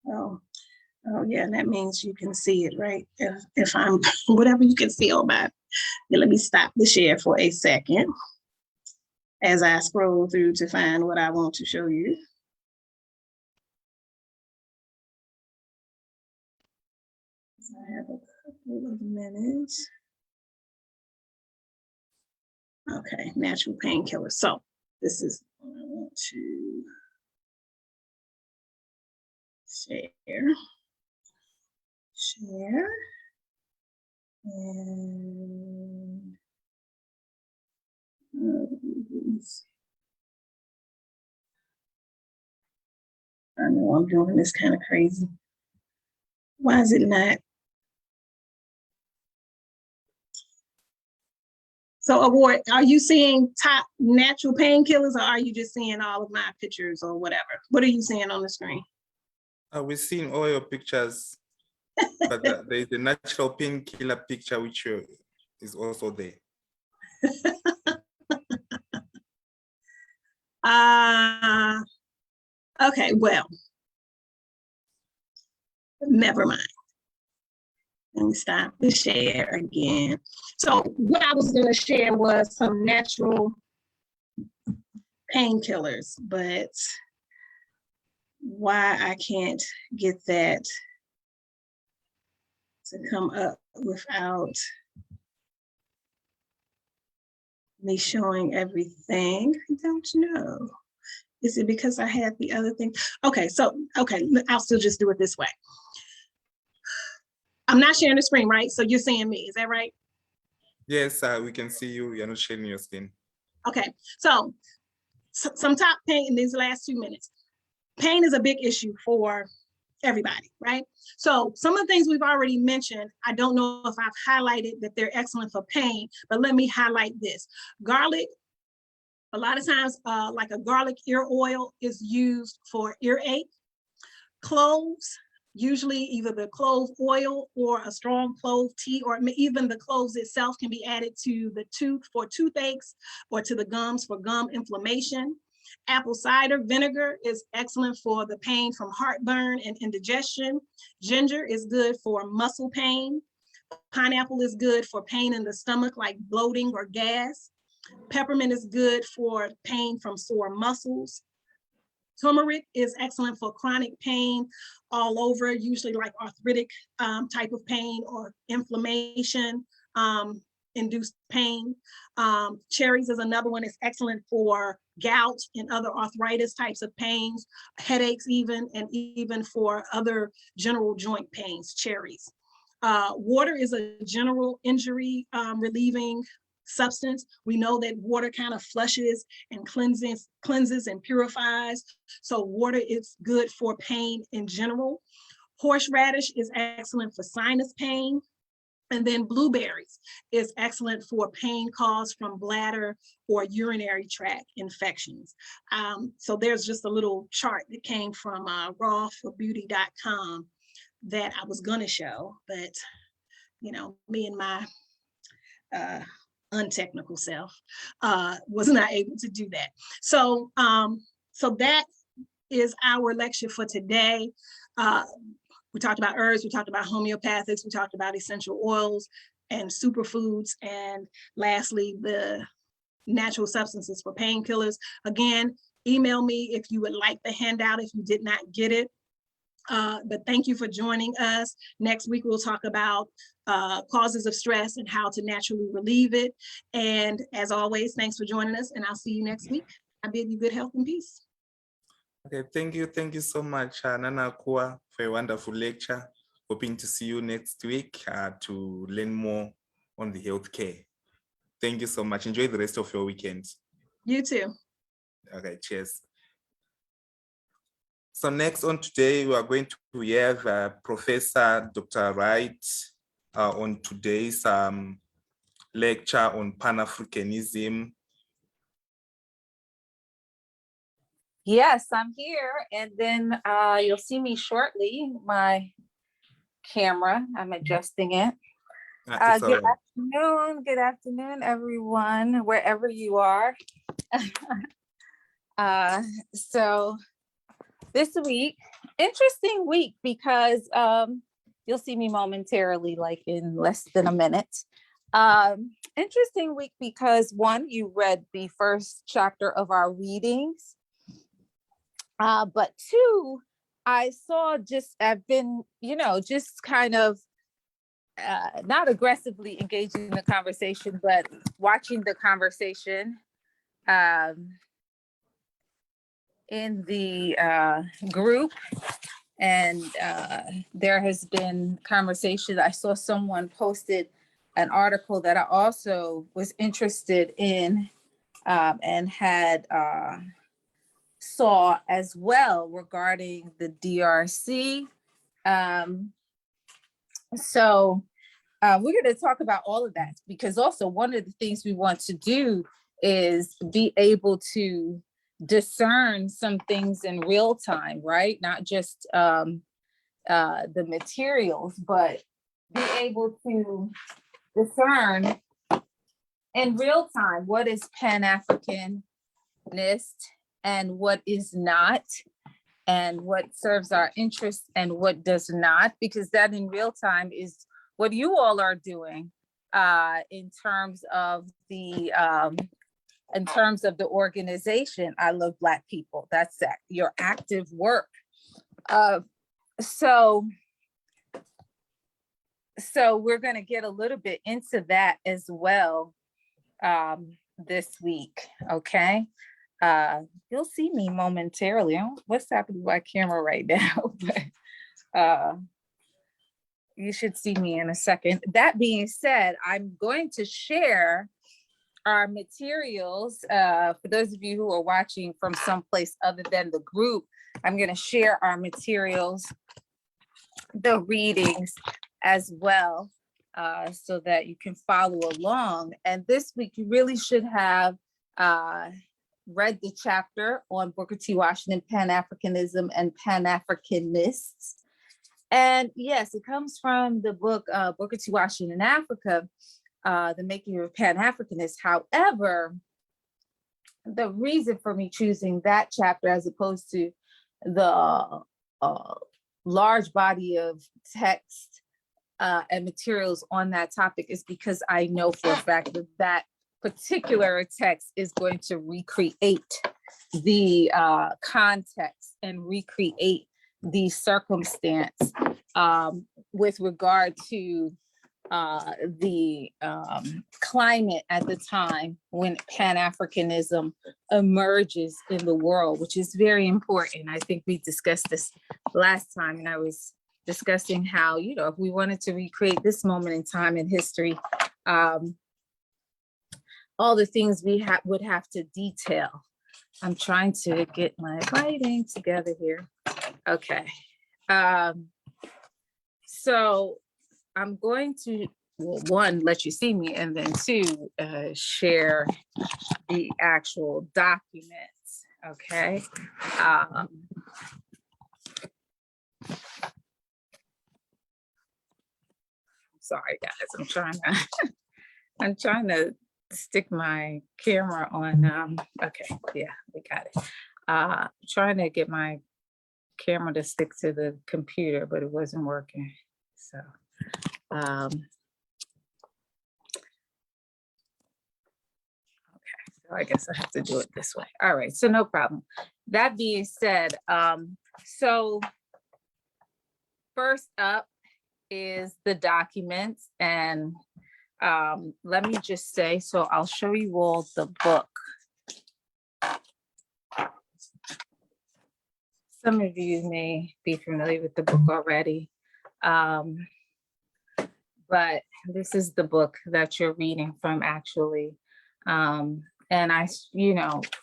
Oh yeah, that means you can see it, right? If I'm, whatever you can see on my, let me stop the share for a second as I scroll through to find what I want to show you. I have a couple of minutes. Okay, natural painkillers. So this is what I want to share. And I know I'm doing this kind of crazy. Why is it not? So Award, are you seeing top natural painkillers, or are you just seeing all of my pictures or whatever? What are you seeing on the screen? We're seeing all your pictures, but there's the natural painkiller picture, which is also there. Okay, well, never mind. Let me stop the share again. So what I was gonna share was some natural painkillers, but why I can't get that to come up without me showing everything, I don't know. Is it because I had the other thing? Okay, I'll still just do it this way. I'm not sharing the screen, right? So you're seeing me, is that right? Yes, we can see you. You're not sharing your screen. Okay, so some top pain in these last 2 minutes. Pain is a big issue for everybody, right? So some of the things we've already mentioned, I don't know if I've highlighted that they're excellent for pain, but let me highlight this. Garlic, a lot of times, like a garlic ear oil is used for earache. Cloves, usually either the clove oil or a strong clove tea, or even the cloves itself can be added to the tooth for toothaches or to the gums for gum inflammation. Apple cider vinegar is excellent for the pain from heartburn and indigestion. Ginger is good for muscle pain. Pineapple is good for pain in the stomach, like bloating or gas. Peppermint is good for pain from sore muscles. Turmeric is excellent for chronic pain all over, usually like arthritic type of pain or inflammation induced pain. Cherries is another one. It's excellent for gout and other arthritis types of pains, headaches even, and even for other general joint pains, cherries. Water is a general injury relieving substance. We know that water kind of flushes and cleanses and purifies. So water is good for pain in general. Horseradish is excellent for sinus pain. And then blueberries is excellent for pain caused from bladder or urinary tract infections. So there's just a little chart that came from rawforbeauty.com that I was gonna show, but you know, me and my untechnical self was not able to do that. So, so that is our lecture for today. We talked about herbs, we talked about homeopathics, we talked about essential oils and superfoods, and lastly, the natural substances for painkillers. Again, email me if you would like the handout if you did not get it. But thank you for joining us. Next week, we'll talk about causes of stress and how to naturally relieve it. And as always, thanks for joining us, and I'll see you next week. I bid you good health and peace. Okay, thank you so much, Nana Akua, for a wonderful lecture. Hoping to see you next week to learn more on the healthcare. Thank you so much. Enjoy the rest of your weekend. You too. Okay, cheers. So next on today, we are going to have Professor Dr. Wright on today's lecture on Pan-Africanism. Yes, I'm here, and then you'll see me shortly. My camera, I'm adjusting it. Good afternoon, everyone, wherever you are. So this week, interesting week because you'll see me momentarily, like in less than a minute. Interesting week because one, you read the first chapter of our readings. But two, I saw I've been, just kind of not aggressively engaging in the conversation, but watching the conversation in the group. And there has been conversation. I saw someone posted an article that I also was interested in and had saw as well regarding the DRC. So we're going to talk about all of that, because also one of the things we want to do is be able to discern some things in real time, right? Not just the materials, but be able to discern in real time what is Pan-Africanist and what is not, and what serves our interests and what does not, because that in real time is what you all are doing in terms of the organization I Love Black People. That's your active work. So we're going to get a little bit into that as well this week, okay? You'll see me momentarily. I don't know what's happening to my camera right now, but you should see me in a second. That being said, I'm going to share our materials. For those of you who are watching from someplace other than the group, I'm going to share our materials, the readings as well, so that you can follow along. And this week, you really should have read the chapter on Booker T. Washington, Pan-Africanism and Pan-Africanists. And yes, it comes from the book Booker T. Washington in Africa, The Making of a Pan-Africanist. However, the reason for me choosing that chapter as opposed to the large body of text and materials on that topic is because I know for a fact that that particular text is going to recreate the context and recreate the circumstance with regard to the climate at the time when Pan-Africanism emerges in the world, which is very important. I think we discussed this last time, and I was discussing how, if we wanted to recreate this moment in time in history, all the things we would have to detail. I'm trying to get my writing together here. Okay. So I'm going to, well, one, let you see me, and then two, share the actual documents. Okay. Sorry guys, I'm trying to stick my camera on. Okay, yeah, we got it. Trying to get my camera to stick to the computer, but it wasn't working. So, okay, so I guess I have to do it this way. All right, so no problem. That being said, so first up is the documents, and let me just say, so I'll show you all the book. Some of you may be familiar with the book already, but this is the book that you're reading from, actually. And I,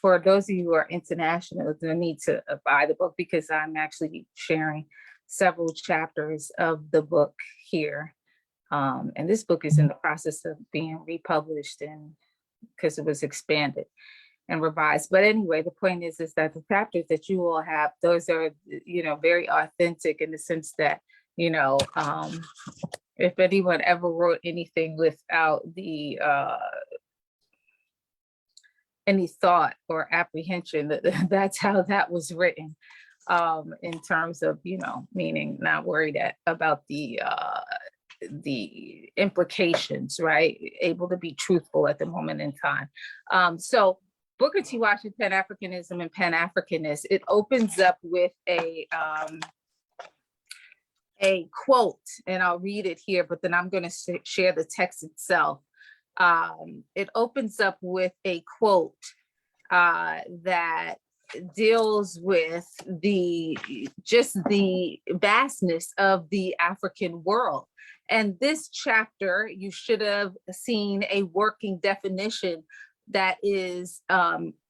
for those of you who are international, you need to buy the book, because I'm actually sharing several chapters of the book here. And this book is in the process of being republished, and because it was expanded and revised. But anyway, the point is that the chapters that you all have, those are, very authentic, in the sense that, if anyone ever wrote anything without the any thought or apprehension, that's how that was written, in terms of, meaning not worried about the implications, right? Able to be truthful at the moment in time. So Booker T. Washington, Pan-Africanism and Pan-Africanists, it opens up with a quote, and I'll read it here, but then I'm going to share the text itself. It opens up with a quote that deals with the vastness of the African world. And this chapter, you should have seen a working definition that is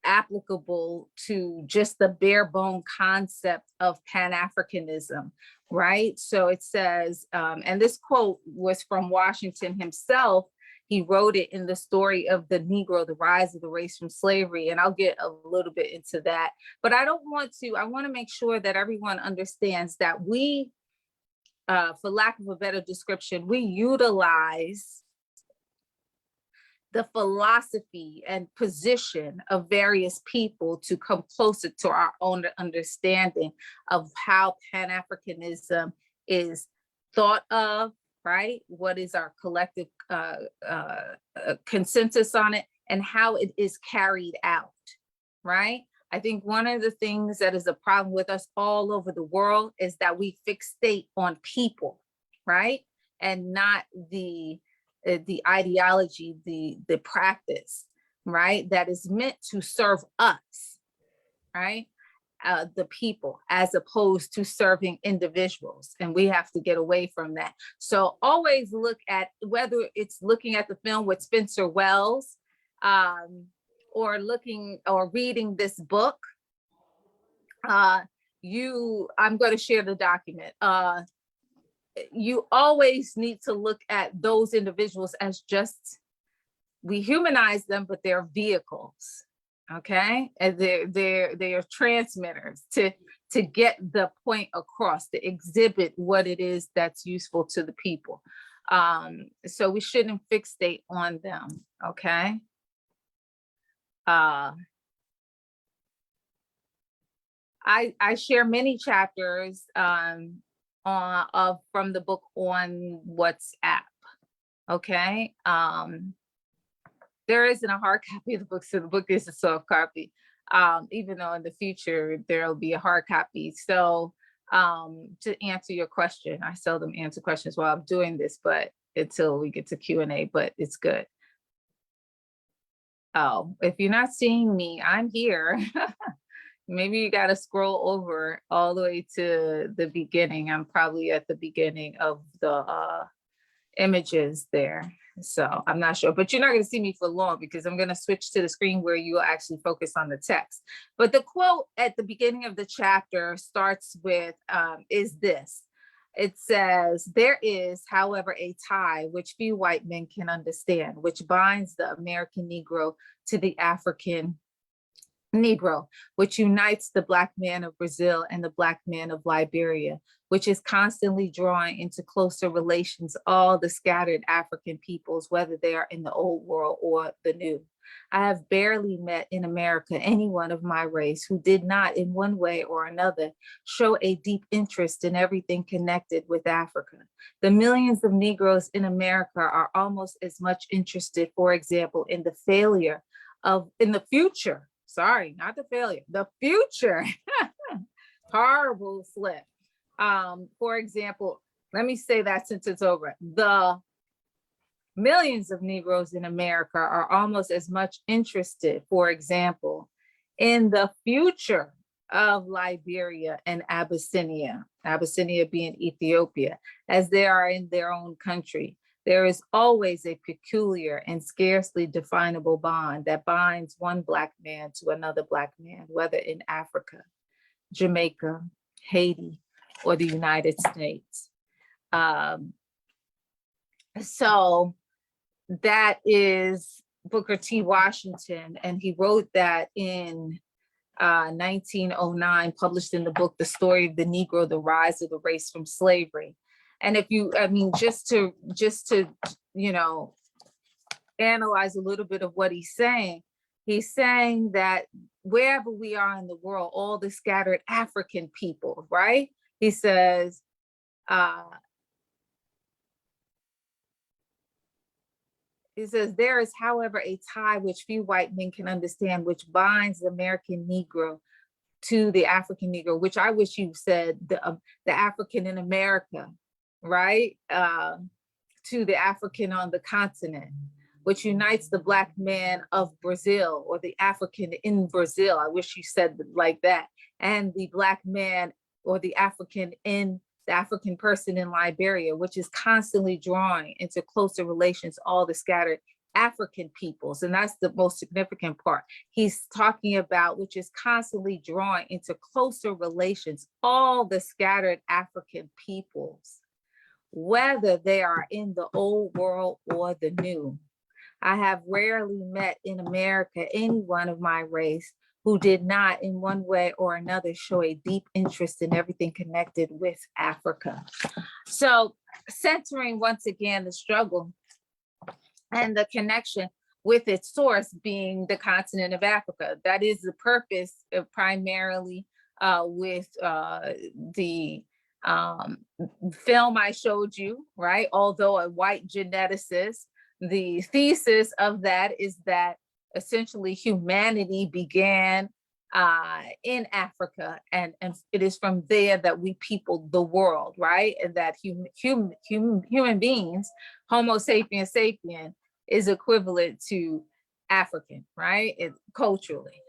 applicable to just the bare bone concept of Pan-Africanism, right? So it says, and this quote was from Washington himself. He wrote it in The Story of the Negro, The Rise of the Race from Slavery. And I'll get a little bit into that. But I want to make sure that everyone understands that we, for lack of a better description, we utilize the philosophy and position of various people to come closer to our own understanding of how Pan-Africanism is thought of, right? What is our collective consensus on it, and how it is carried out, right? I think one of the things that is a problem with us all over the world is that we fixate on people, right? And not the ideology, the practice, right? That is meant to serve us, right? The people, as opposed to serving individuals. And we have to get away from that. So always look at, whether it's looking at the film with Spencer Wells, or reading this book, I'm going to share the document. You always need to look at those individuals as just, we humanize them, but they're vehicles, okay? And they're transmitters to get the point across, to exhibit what it is that's useful to the people. So we shouldn't fixate on them, okay? I share many chapters from the book on WhatsApp. Okay. There isn't a hard copy of the book, so the book is a soft copy. Even though in the future there'll be a hard copy. So to answer your question, I seldom answer questions while I'm doing this, but until we get to Q&A, but it's good. Oh, if you're not seeing me, I'm here. Maybe you got to scroll over all the way to the beginning. I'm probably at the beginning of the images there. So I'm not sure, but you're not going to see me for long because I'm going to switch to the screen where you will actually focus on the text. But the quote at the beginning of the chapter starts with, is this. It says, there is, however, a tie which few white men can understand, which binds the American Negro to the African Negro, which unites the Black man of Brazil and the Black man of Liberia, which is constantly drawing into closer relations all the scattered African peoples, whether they are in the old world or the new. I have barely met in America anyone of my race who did not in one way or another show a deep interest in everything connected with Africa. The millions of Negroes in America are almost as much interested, for example, in the future, sorry, not the failure, the future, horrible slip. For example, let me say that sentence over. The millions of Negroes in America are almost as much interested, for example, in the future of Liberia and Abyssinia, Abyssinia being Ethiopia, as they are in their own country. There is always a peculiar and scarcely definable bond that binds one Black man to another Black man, whether in Africa, Jamaica, Haiti, or the United States. So that is Booker T. Washington, and he wrote that in 1909, published in the book, The Story of the Negro, The Rise of the Race from Slavery. And if you, I mean, just to, you know, analyze a little bit of what he's saying that wherever we are in the world, all the scattered African people, right? He says, there is, however, a tie which few white men can understand, which binds the American Negro to the African Negro, which I wish you said the African in America, right? To the African on the continent, which unites the Black man of Brazil, or the African in Brazil. I wish you said like that. And the Black man or the African person in Liberia, which is constantly drawing into closer relations all the scattered African peoples. And that's the most significant part. He's talking about, which is constantly drawing into closer relations all the scattered African peoples, whether they are in the old world or the new. I have rarely met in America anyone of my race who did not in one way or another show a deep interest in everything connected with Africa. So centering once again the struggle and the connection with its source being the continent of Africa. That is the purpose of primarily with the film I showed you, right? Although a white geneticist, the thesis of that is that essentially humanity began in Africa, and it is from there that we peopled the world, right? And that human beings, Homo sapiens sapien, is equivalent to African, right? Culturally.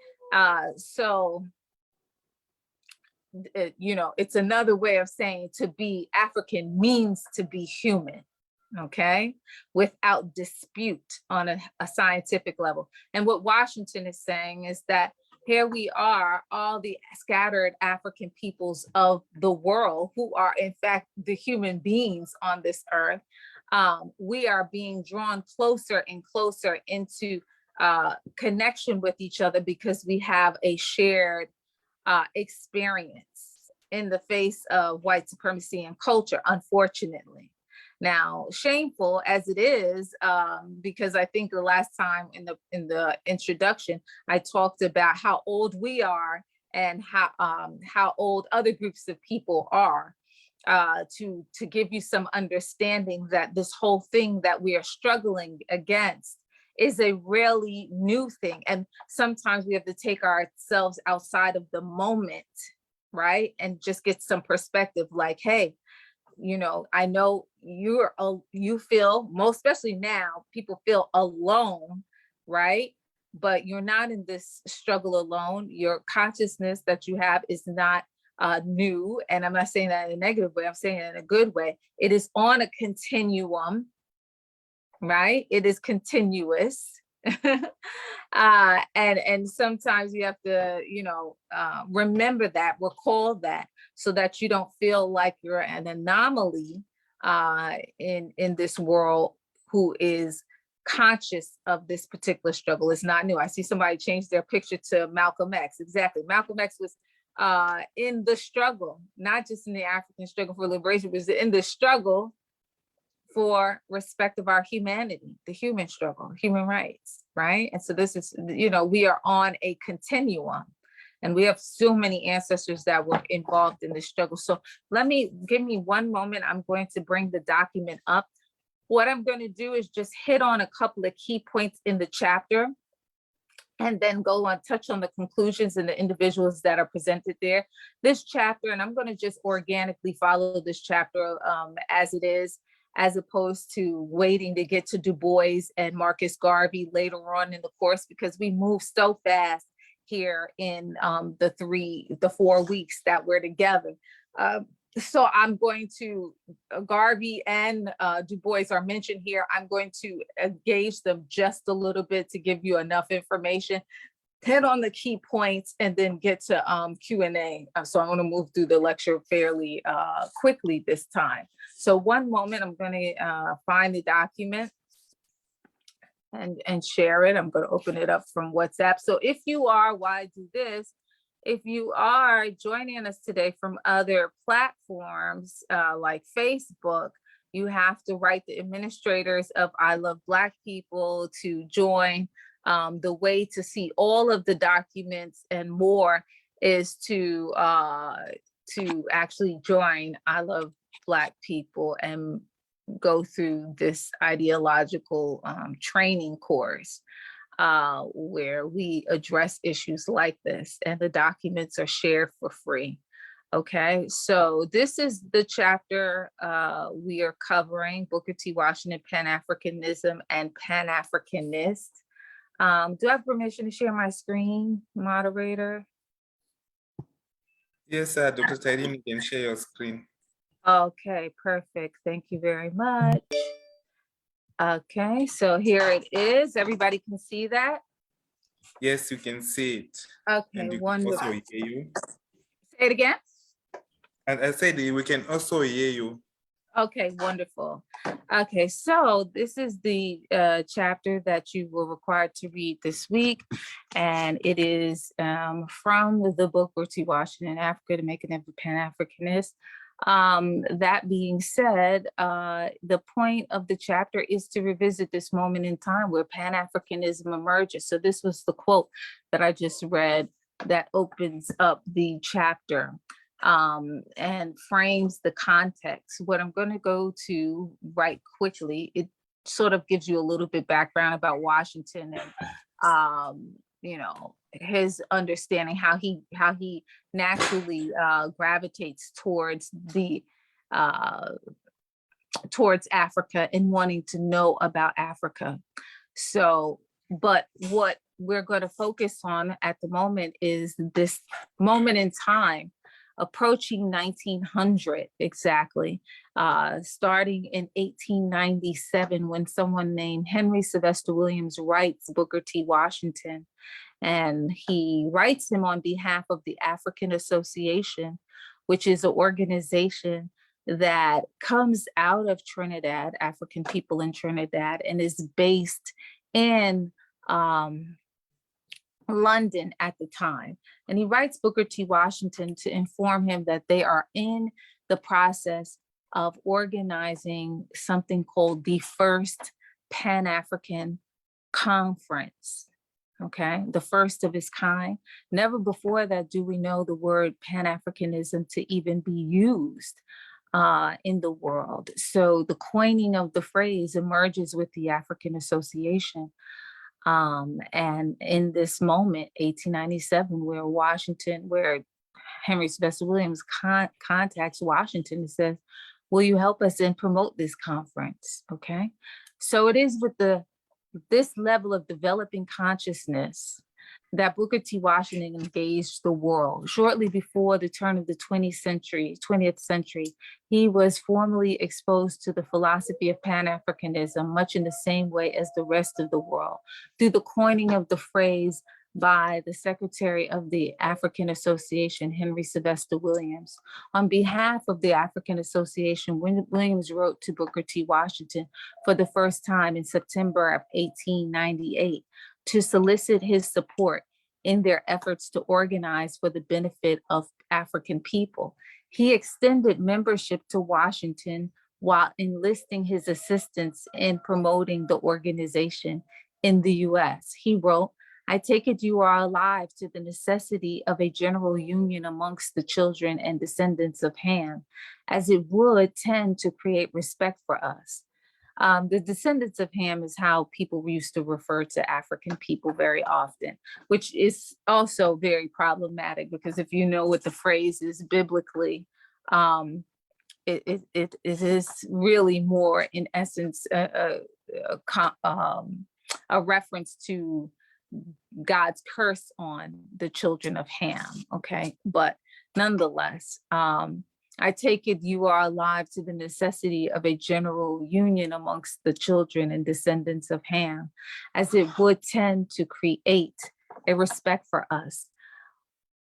So you know, it's another way of saying to be African means to be human, okay, without dispute on a scientific level. And what Washington is saying is that here we are, all the scattered African peoples of the world, who are in fact the human beings on this earth. We are being drawn closer and closer into connection with each other because we have a shared experience in the face of white supremacy and culture, unfortunately. Now, shameful as it is, because I think the last time in the introduction, I talked about how old we are and how old other groups of people are, to give you some understanding that this whole thing that we are struggling against is a really new thing. And sometimes we have to take ourselves outside of the moment, right? And just get some perspective like, hey, you know, I know you feel, most especially now, people feel alone, right? But you're not in this struggle alone. Your consciousness that you have is not new. And I'm not saying that in a negative way, I'm saying it in a good way. It is on a continuum, right? It is continuous. And sometimes you have to, remember that, recall that, so that you don't feel like you're an anomaly in this world who is conscious of this particular struggle. It's not new. I see somebody change their picture to Malcolm X. Exactly. Malcolm X was in the struggle, not just in the African struggle for liberation, but was in the struggle for respect of our humanity, the human struggle, human rights, right? And so this is, we are on a continuum, and we have so many ancestors that were involved in this struggle. So give me one moment. I'm going to bring the document up. What I'm going to do is just hit on a couple of key points in the chapter, and then go on, touch on the conclusions and the individuals that are presented there. This chapter, and I'm going to just organically follow this chapter as it is, as opposed to waiting to get to Du Bois and Marcus Garvey later on in the course, because we move so fast here in the 4 weeks that we're together. So I'm going to, Garvey and Du Bois are mentioned here. I'm going to engage them just a little bit to give you enough information, hit on the key points, and then get to Q&A. So I'm going to move through the lecture fairly quickly this time. So one moment, I'm going to find the document and share it. I'm going to open it up from WhatsApp. So if you are, while I do this, if you are joining us today from other platforms like Facebook, you have to write the administrators of I Love Black People to join. The way to see all of the documents and more is to actually join I Love Black People and go through this ideological training course where we address issues like this, and the documents are shared for free. Okay, so this is the chapter we are covering, Booker T. Washington, Pan-Africanism and Pan-Africanist. Do I have permission to share my screen, moderator? Yes, Dr. Tarim, you can share your screen. Okay, perfect. Thank you very much. Okay, so here it is. Everybody can see that? Yes, you can see it. Okay, And you can wonderful. also hear you. Say it again. And I said we can also hear you. Okay, wonderful. Okay, so this is the chapter that you were required to read this week, and it is from the book Booker T. Washington, Africa to Make an Pan-Africanist. That being said, the point of the chapter is to revisit this moment in time where Pan-Africanism emerges. So this was the quote that I just read that opens up the chapter. And frames the context. What I'm going to go to right quickly, it sort of gives you a little bit background about Washington and his understanding, how he naturally gravitates towards towards Africa and wanting to know about Africa. So, but what we're going to focus on at the moment is this moment in time approaching 1900 exactly, starting in 1897 when someone named Henry Sylvester Williams writes Booker T. Washington, and he writes him on behalf of the African Association, which is an organization that comes out of Trinidad, African people in Trinidad, and is based in London at the time. And he writes Booker T. Washington to inform him that they are in the process of organizing something called the First Pan-African Conference. Okay, the first of its kind. Never before that do we know the word Pan-Africanism to even be used in the world. So the coining of the phrase emerges with the African Association. And in this moment, 1897, where Henry Sylvester Williams contacts Washington and says, will you help us and promote this conference? Okay. So it is with this level of developing consciousness that Booker T. Washington engaged the world. Shortly before the turn of the 20th century, he was formally exposed to the philosophy of Pan-Africanism, much in the same way as the rest of the world, through the coining of the phrase by the Secretary of the African Association, Henry Sylvester Williams. On behalf of the African Association, Williams wrote to Booker T. Washington for the first time in September of 1898 to solicit his support in their efforts to organize for the benefit of African people. He extended membership to Washington while enlisting his assistance in promoting the organization in the US. He wrote, "I take it you are alive to the necessity of a general union amongst the children and descendants of Ham, as it would tend to create respect for us." The descendants of Ham is how people used to refer to African people very often, which is also very problematic because if you know what the phrase is biblically, it is really more in essence a reference to God's curse on the children of Ham, okay? But nonetheless, I take it you are alive to the necessity of a general union amongst the children and descendants of Ham, as it would tend to create a respect for us,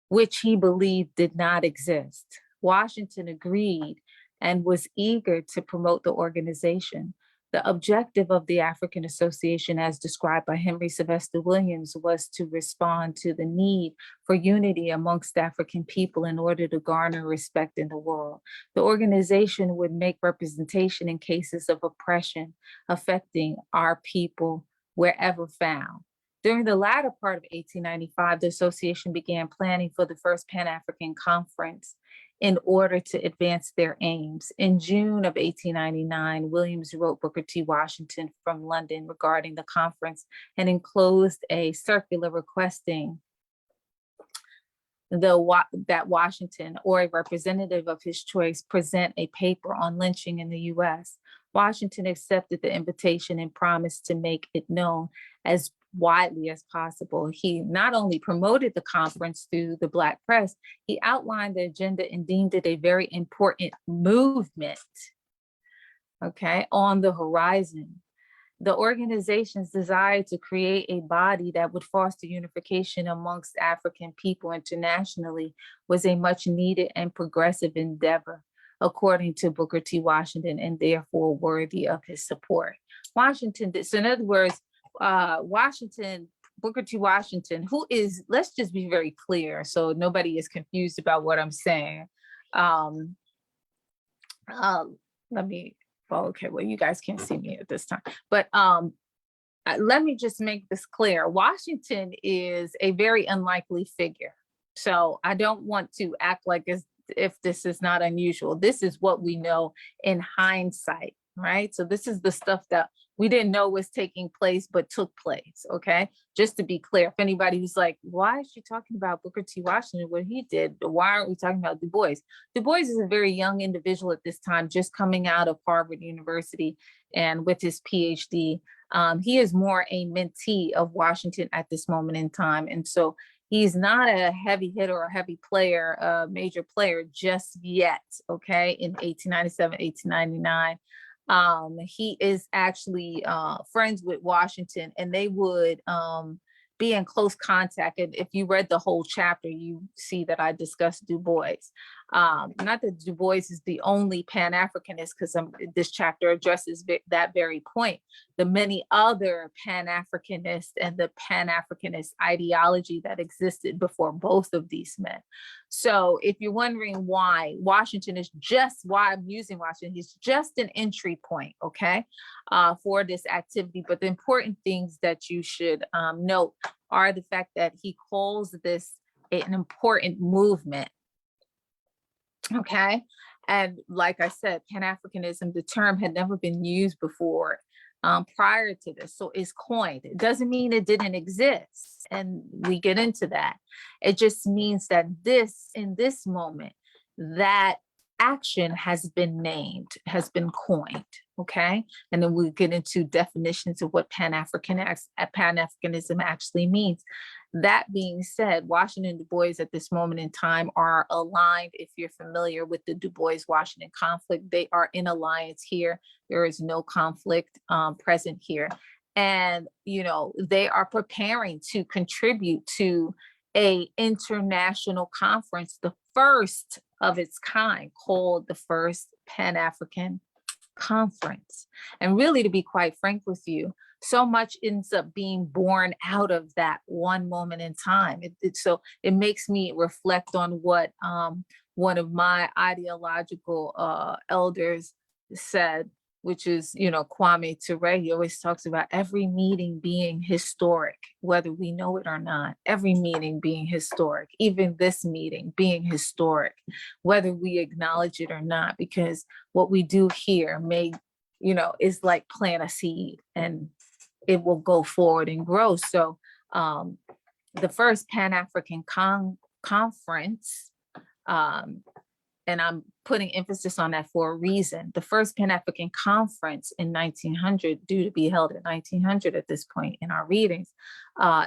which he believed did not exist. Washington agreed and was eager to promote the organization. The objective of the African Association, as described by Henry Sylvester Williams, was to respond to the need for unity amongst African people in order to garner respect in the world. The organization would make representation in cases of oppression affecting our people wherever found. During the latter part of 1895, the association began planning for the first Pan-African Conference in order to advance their aims. In June of 1899, Williams wrote Booker T. Washington from London regarding the conference and enclosed a circular requesting that Washington or a representative of his choice present a paper on lynching in the US. Washington accepted the invitation and promised to make it known as widely as possible. He not only promoted the conference through the Black press, he outlined the agenda and deemed it a very important movement, okay, on the horizon. The organization's desire to create a body that would foster unification amongst African people internationally was a much needed and progressive endeavor, according to Booker T. Washington, and therefore worthy of his support. So in other words, Booker T. Washington, who is, let's just be very clear so nobody is confused about what I'm saying. Okay, well, you guys can't see me at this time, but let me just make this clear. Washington is a very unlikely figure. So I don't want to act like as if this is not unusual. This is what we know in hindsight, right? So this is the stuff that we didn't know was taking place, but took place, okay? Just to be clear, if anybody who's like, why is she talking about Booker T. Washington, what he did? Why aren't we talking about Du Bois? Du Bois is a very young individual at this time, just coming out of Harvard University and with his PhD. He is more a mentee of Washington at this moment in time. And so he's not a heavy hitter or heavy player, a major player just yet, okay, in 1897, 1899. He is actually friends with Washington, and they would be in close contact. And if you read the whole chapter, you see that I discussed Du Bois. Not that Du Bois is the only Pan-Africanist, because this chapter addresses that very point. The many other Pan-Africanists and the Pan-Africanist ideology that existed before both of these men. So if you're wondering why Washington is just, why I'm using Washington, he's just an entry point, okay, for this activity. But the important things that you should note are the fact that he calls this an important movement, okay? And like I said, Pan-Africanism, the term had never been used before prior to this, so it's coined. It doesn't mean it didn't exist, and we get into that. It just means that in this moment, that action has been named, has been coined, okay? And then we'll get into definitions of what Pan-Africanism actually means. That being said, Washington and Du Bois at this moment in time are aligned. If you're familiar with the Du Bois-Washington conflict, they are in alliance here. There is no conflict present here. And, you know, they are preparing to contribute to an international conference, the first of its kind, called the First Pan-African Conference. And really, to be quite frank with you, so much ends up being born out of that one moment in time. So it makes me reflect on what one of my ideological elders said, which is, you know, Kwame Ture. He always talks about every meeting being historic, whether we know it or not, every meeting being historic, even this meeting being historic, whether we acknowledge it or not, because what we do here may, you know, is like plant a seed and it will go forward and grow. So the first Pan-African Conference, and I'm putting emphasis on that for a reason. The first Pan-African Conference in 1900, due to be held in 1900 at this point in our readings,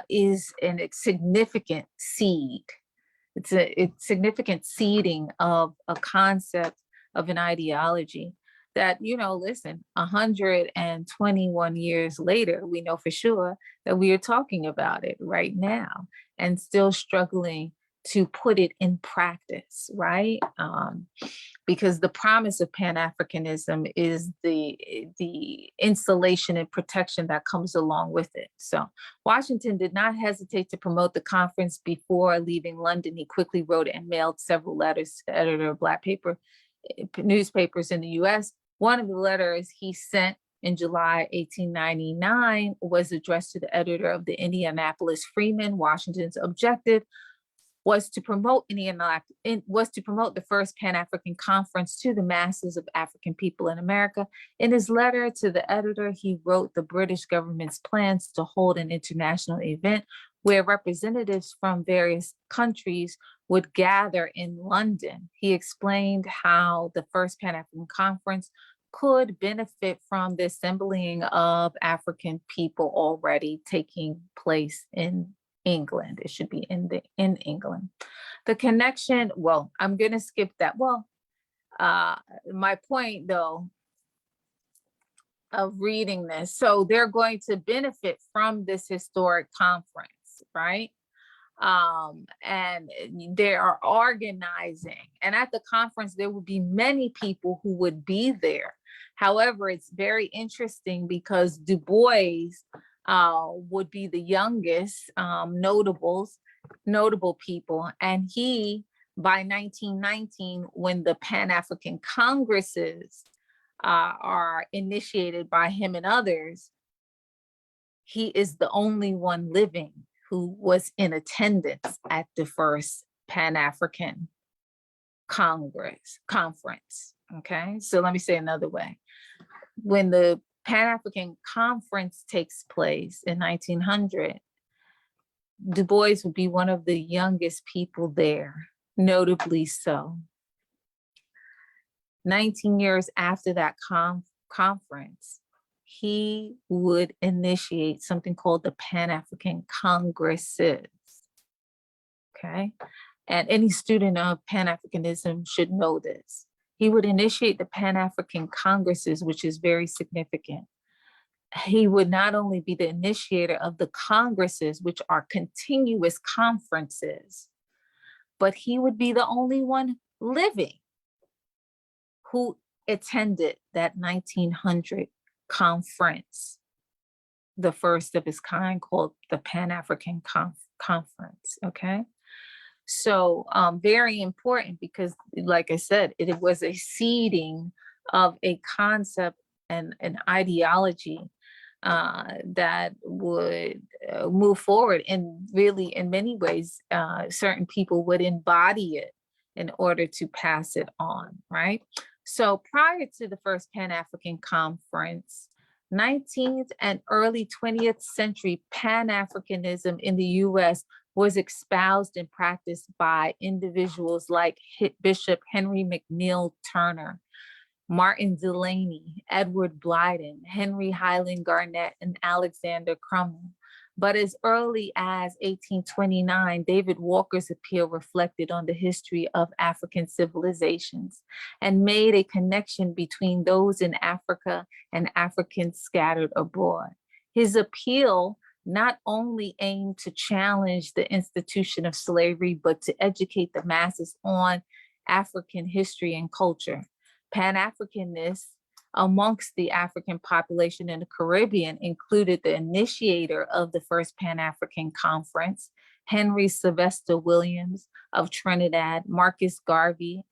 is a significant seed. It's a significant seeding of a concept, of an ideology that, you know, listen, 121 years later, we know for sure that we are talking about it right now and still struggling to put it in practice, right? Because the promise of Pan-Africanism is the insulation and protection that comes along with it. So Washington did not hesitate to promote the conference. Before leaving London, he quickly wrote and mailed several letters to the editor of Black newspapers in the US. One of the letters he sent in July 1899 was addressed to the editor of the Indianapolis Freeman. Washington's objective was to promote the first Pan-African Conference to the masses of African people in America. In his letter to the editor, he wrote the British government's plans to hold an international event where representatives from various countries would gather in London. He explained how the first Pan-African Conference could benefit from the assembling of African people already taking place in England. It should be in England. The connection, well, I'm going to skip that. Well, my point though of reading this, so they're going to benefit from this historic conference, right? And they are organizing, and at the conference there will be many people who would be there. However, it's very interesting because Du Bois would be the youngest notable people. And he, by 1919, when the Pan-African Congresses are initiated by him and others, he is the only one living who was in attendance at the first Pan-African Conference. Okay, so let me say another way. When the Pan-African Conference takes place in 1900, Du Bois would be one of the youngest people there, notably so. 19 years after that conference, he would initiate something called the Pan-African Congresses, okay? And any student of Pan-Africanism should know this. He would initiate the Pan-African Congresses, which is very significant. He would not only be the initiator of the Congresses, which are continuous conferences, but he would be the only one living who attended that 1900 conference, the first of its kind, called the Pan-African Conference, okay? So very important because, like I said, it was a seeding of a concept and an ideology that would move forward. And really, in many ways, certain people would embody it in order to pass it on, right? So prior to the first Pan-African Conference, 19th and early 20th century Pan-Africanism in the US was espoused and practiced by individuals like Bishop Henry McNeil Turner, Martin Delaney, Edward Blyden, Henry Highland Garnett, and Alexander Crummell. But as early as 1829, David Walker's appeal reflected on the history of African civilizations and made a connection between those in Africa and Africans scattered abroad. His appeal not only aimed to challenge the institution of slavery, but to educate the masses on African history and culture. Pan-Africanness amongst the African population in the Caribbean included the initiator of the first Pan-African Conference, Henry Sylvester Williams of Trinidad, Marcus Garvey,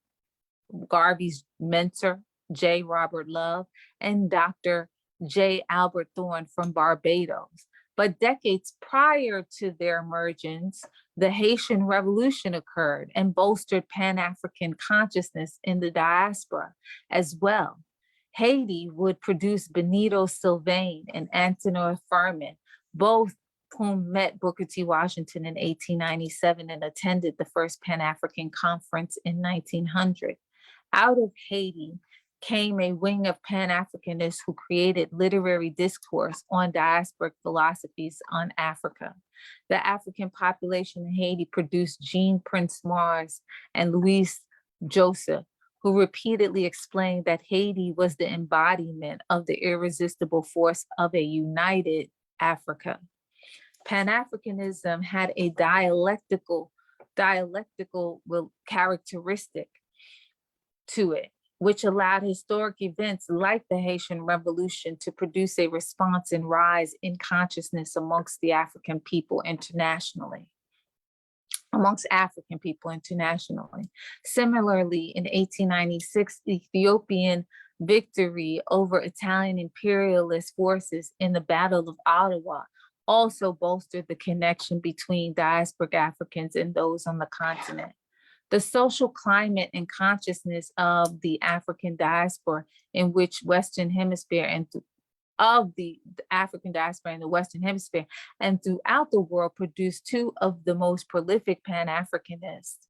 Garvey's mentor, J. Robert Love, and Dr. J. Albert Thorne from Barbados. But decades prior to their emergence, the Haitian Revolution occurred and bolstered Pan-African consciousness in the diaspora as well. Haiti would produce Benito Sylvain and Antonio Furman, both whom met Booker T. Washington in 1897 and attended the first Pan-African Conference in 1900. Out of Haiti came a wing of Pan-Africanists who created literary discourse on diasporic philosophies on Africa. The African population in Haiti produced Jean Prince Mars and Louis Joseph, who repeatedly explained that Haiti was the embodiment of the irresistible force of a united Africa. Pan-Africanism had a dialectical characteristic to it, which allowed historic events like the Haitian Revolution to produce a response and rise in consciousness amongst the African people internationally. Similarly, in 1896, Ethiopian victory over Italian imperialist forces in the Battle of Ottawa also bolstered the connection between diasporic Africans and those on the continent. The social climate and consciousness of the African diaspora in which Western Hemisphere and of the African diaspora in the Western Hemisphere and throughout the world produced two of the most prolific Pan-Africanists,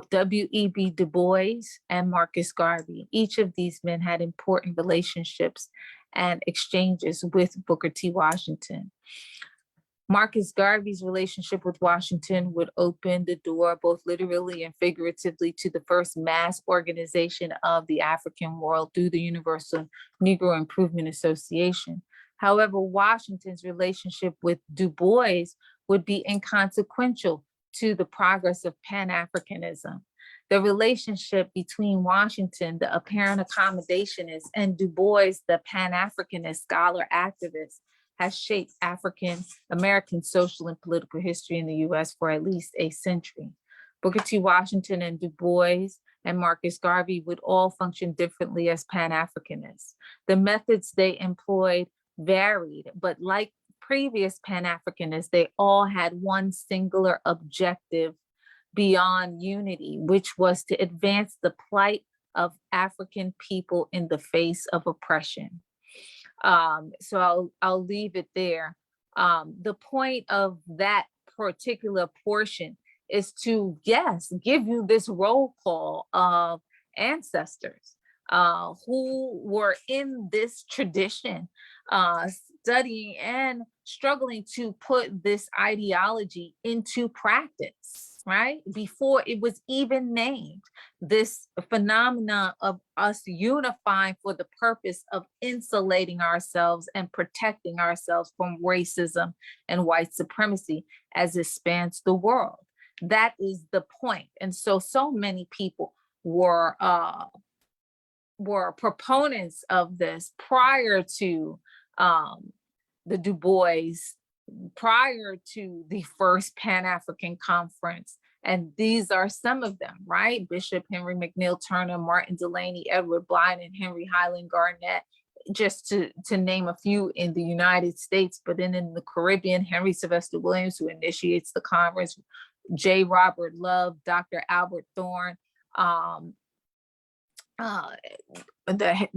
W.E.B. Du Bois and Marcus Garvey. Each of these men had important relationships and exchanges with Booker T. Washington. Marcus Garvey's relationship with Washington would open the door, both literally and figuratively, to the first mass organization of the African world through the Universal Negro Improvement Association. However, Washington's relationship with Du Bois would be inconsequential to the progress of Pan-Africanism. The relationship between Washington, the apparent accommodationist, and Du Bois, the Pan-Africanist scholar activist, has shaped African American social and political history in the US for at least a century. Booker T. Washington and Du Bois and Marcus Garvey would all function differently as Pan-Africanists. The methods they employed varied, but like previous Pan-Africanists, they all had one singular objective beyond unity, which was to advance the plight of African people in the face of oppression. So I'll leave it there. The point of that particular portion is to, yes, give you this roll call of ancestors who were in this tradition, studying and struggling to put this ideology into practice, right? Before it was even named, this phenomena of us unifying for the purpose of insulating ourselves and protecting ourselves from racism and white supremacy as it spans the world. That is the point. And so many people were proponents of this prior to the Du Bois, prior to the first Pan-African Conference. And these are some of them, right? Bishop Henry McNeil Turner, Martin Delaney, Edward Blyden, and Henry Highland Garnett, just to name a few in the United States. But then in the Caribbean, Henry Sylvester Williams, who initiates the conference, J. Robert Love, Dr. Albert Thorne, the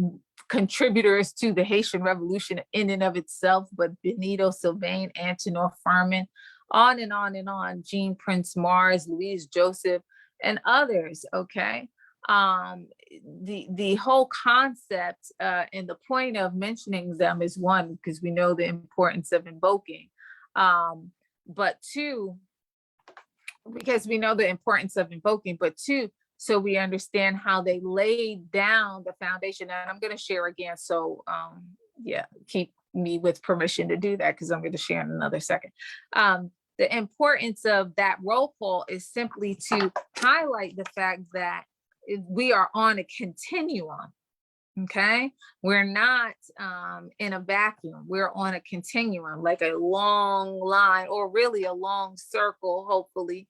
contributors to the Haitian Revolution in and of itself, but Benito Sylvain, Antonio Furman, on and on and on, Jean Prince Mars, Louise Joseph, and others, okay? The whole concept and the point of mentioning them is one, because we know the importance of invoking, but two, because we know the importance of invoking, but two, so we understand how they laid down the foundation. And I'm going to share again. So yeah, keep me with permission to do that, because I'm going to share in another second. The importance of that roll call is simply to highlight the fact that we are on a continuum. Okay, we're not in a vacuum. We're on a continuum, like a long line, or really a long circle, hopefully,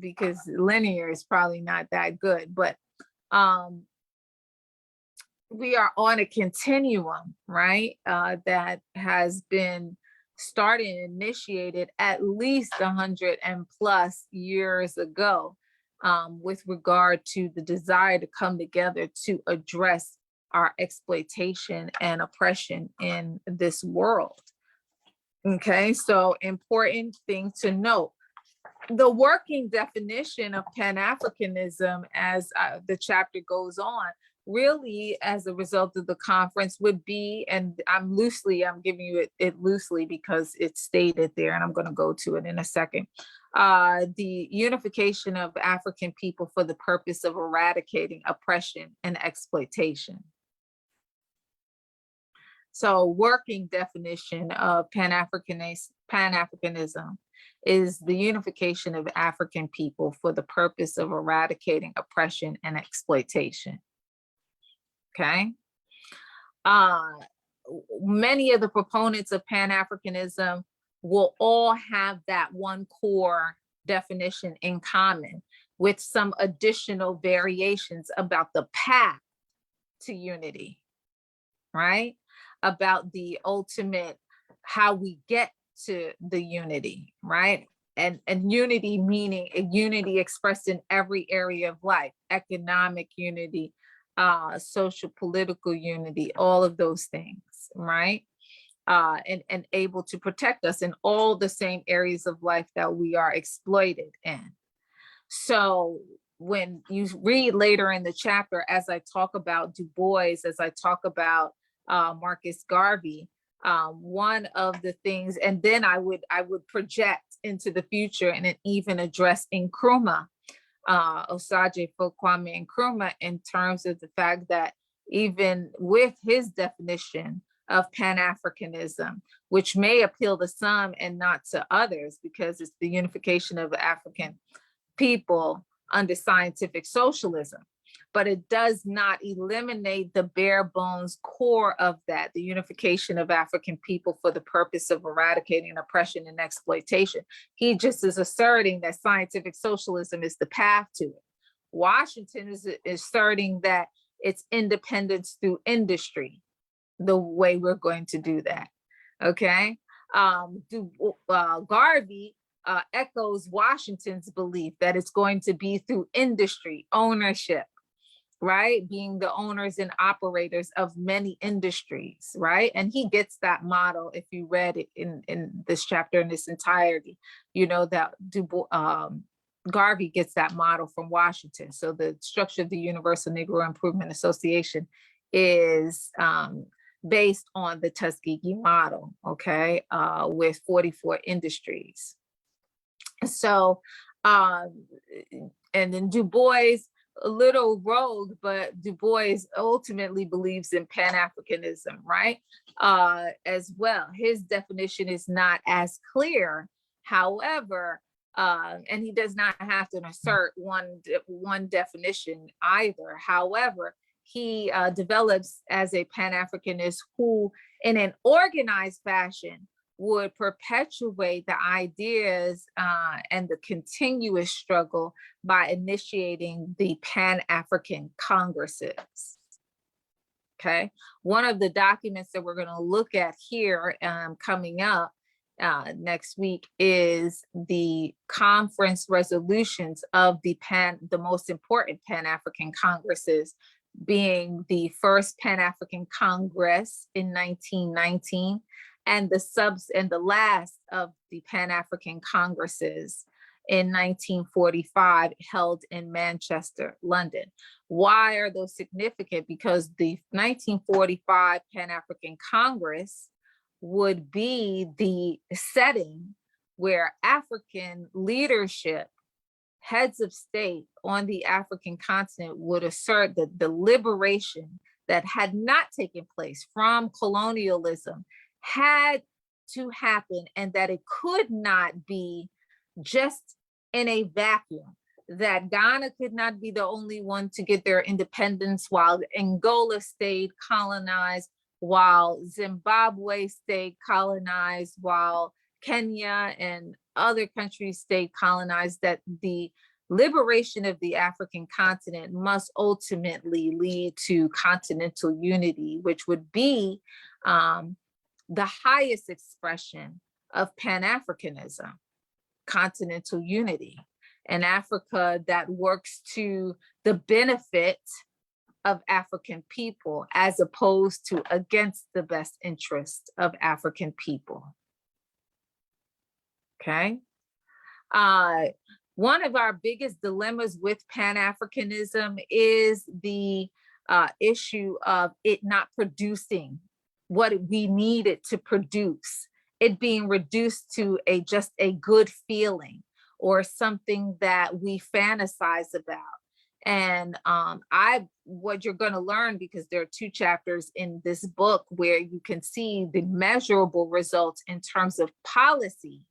because linear is probably not that good, but we are on a continuum, right? That has been started and initiated at least 100+ years ago, with regard to the desire to come together to address our exploitation and oppression in this world. Okay, so important thing to note. The working definition of Pan-Africanism, as the chapter goes on, really as a result of the conference would be, and I'm giving you it loosely because it's stated there, and I'm going to go to it in a second, the unification of African people for the purpose of eradicating oppression and exploitation. So working definition of Pan-Africanism is the unification of African people for the purpose of eradicating oppression and exploitation. Okay. Many of the proponents of Pan-Africanism will all have that one core definition in common, with some additional variations about the path to unity, right? About the ultimate, how we get to the unity, right? And unity meaning a unity expressed in every area of life, economic unity, social, political unity, all of those things, right? And able to protect us in all the same areas of life that we are exploited in. So when you read later in the chapter, as I talk about Du Bois, as I talk about Marcus Garvey, one of the things, and then I would project into the future and even address Nkrumah, Osagyefo Kwame Nkrumah, in terms of the fact that even with his definition of Pan-Africanism, which may appeal to some and not to others, because it's the unification of African people under scientific socialism, but it does not eliminate the bare bones core of that, the unification of African people for the purpose of eradicating oppression and exploitation. He just is asserting that scientific socialism is the path to it. Washington is asserting that it's independence through industry, the way we're going to do that, okay? Garvey echoes Washington's belief that it's going to be through industry, ownership, right? Being the owners and operators of many industries, right? And he gets that model, if you read it in this chapter in its entirety, you know that Garvey gets that model from Washington. So the structure of the Universal Negro Improvement Association is based on the Tuskegee model, okay, with 44 industries. So, and then Du Bois, a little rogue, but Du Bois ultimately believes in Pan-Africanism, right? As well. His definition is not as clear. However, and he does not have to assert one definition either. However, he develops as a Pan-Africanist who, in an organized fashion, would perpetuate the ideas and the continuous struggle by initiating the Pan-African Congresses. Okay, one of the documents that we're going to look at here coming up next week is the conference resolutions of the most important Pan-African Congresses, being the first Pan-African Congress in 1919 and the last of the Pan-African Congresses in 1945 held in Manchester, London. Why are those significant? Because the 1945 Pan-African Congress would be the setting where African leadership, heads of state on the African continent, would assert that the liberation that had not taken place from colonialism had to happen, and that it could not be just in a vacuum, that Ghana could not be the only one to get their independence while Angola stayed colonized, while Zimbabwe stayed colonized, while Kenya and other countries stayed colonized, that the liberation of the African continent must ultimately lead to continental unity, which would be the highest expression of Pan-Africanism, continental unity, an Africa that works to the benefit of African people as opposed to against the best interest of African people. Okay. One of our biggest dilemmas with Pan-Africanism is the issue of it not producing what we need it to produce, it being reduced to just a good feeling or something that we fantasize about. And what you're going to learn, because there are 2 chapters in this book where you can see the measurable results in terms of policy,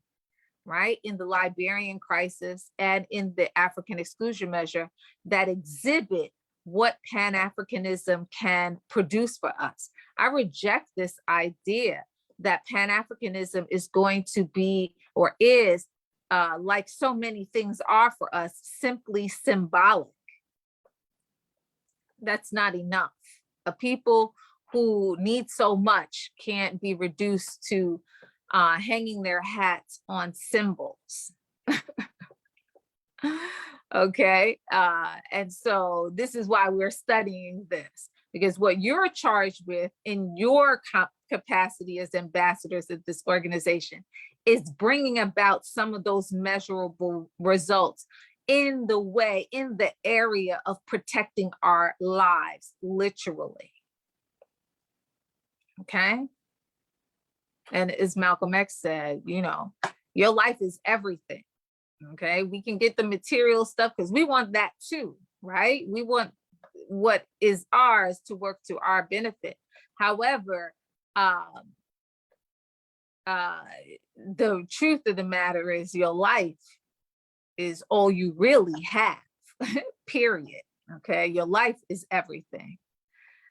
right, in the Liberian crisis and in the African exclusion measure, that exhibit what Pan-Africanism can produce for us. I reject this idea that Pan-Africanism is going to be, or is, like so many things are for us, simply symbolic. That's not enough. A people who need so much can't be reduced to hanging their hats on symbols. Okay, and so this is why we're studying this, because what you're charged with in your capacity as ambassadors of this organization is bringing about some of those measurable results in the area of protecting our lives, literally. Okay. And as Malcolm X said, you know, your life is everything. Okay, we can get the material stuff because we want that too, right? We want what is ours to work to our benefit. However, the truth of the matter is your life is all you really have, period. Okay, your life is everything.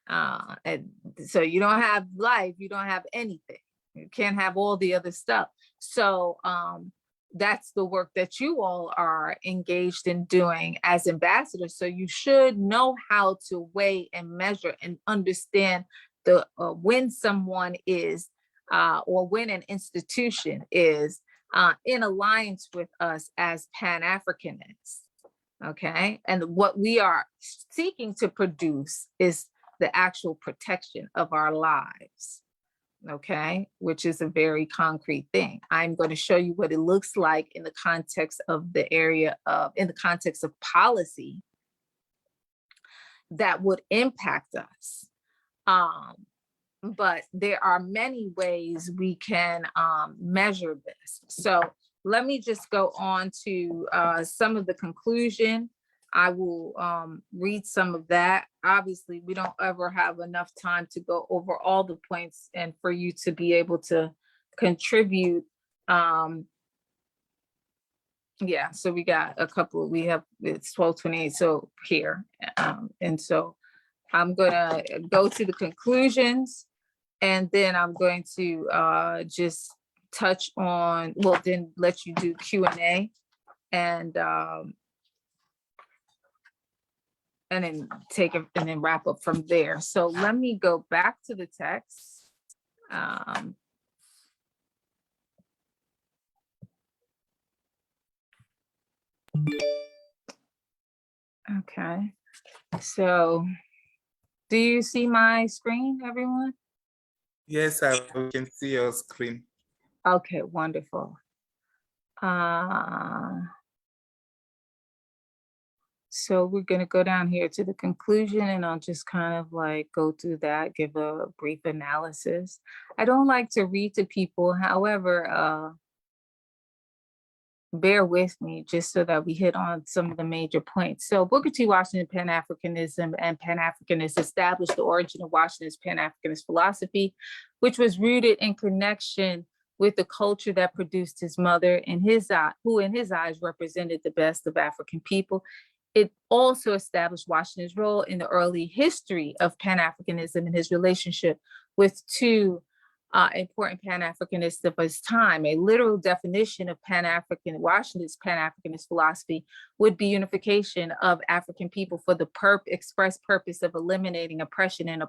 And so you don't have life, you don't have anything. You can't have all the other stuff. So that's the work that you all are engaged in doing as ambassadors. So you should know how to weigh and measure and understand the when someone is or when an institution is in alliance with us as Pan-Africanists. Okay, and what we are seeking to produce is the actual protection of our lives. Okay, which is a very concrete thing. I'm going to show you what it looks like in the context of in the context of policy that would impact us. But there are many ways we can measure this. So let me just go on to some of the conclusion. I will read some of that. Obviously, we don't ever have enough time to go over all the points and for you to be able to contribute. Yeah, so we got a couple, it's 12:28, so here. And so I'm gonna go to the conclusions, and then I'm going to just touch on, well, then let you do Q&A and then take it and then wrap up from there. So let me go back to the text. Okay, so do you see my screen, everyone? Yes, we can see your screen. Okay, wonderful. So we're going to go down here to the conclusion, and I'll just kind of like go through that, give a brief analysis. I don't like to read to people, however, bear with me just so that we hit on some of the major points. So Booker T. Washington, Pan-Africanism and Pan-Africanists established the origin of Washington's Pan-Africanist philosophy, which was rooted in connection with the culture that produced his mother and who in his eyes represented the best of African people. It also established Washington's role in the early history of Pan-Africanism and his relationship with two important Pan-Africanists of his time. A literal definition of Washington's Pan-Africanist philosophy would be unification of African people for the express purpose of eliminating oppression and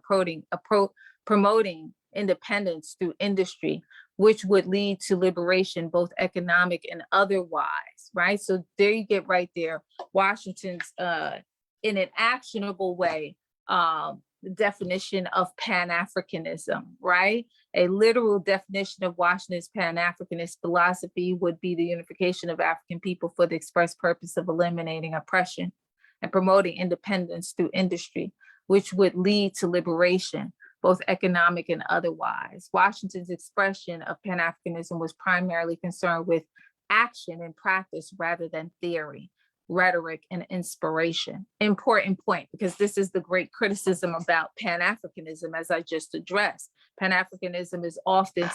promoting independence through industry, which would lead to liberation, both economic and otherwise, right? So there you get right there, Washington's, in an actionable way, the definition of Pan-Africanism, right? A literal definition of Washington's Pan-Africanist philosophy would be the unification of African people for the express purpose of eliminating oppression and promoting independence through industry, which would lead to liberation, both economic and otherwise. Washington's expression of Pan-Africanism was primarily concerned with action and practice rather than theory, rhetoric, and inspiration. Important point, because this is the great criticism about Pan-Africanism, as I just addressed. Pan-Africanism is often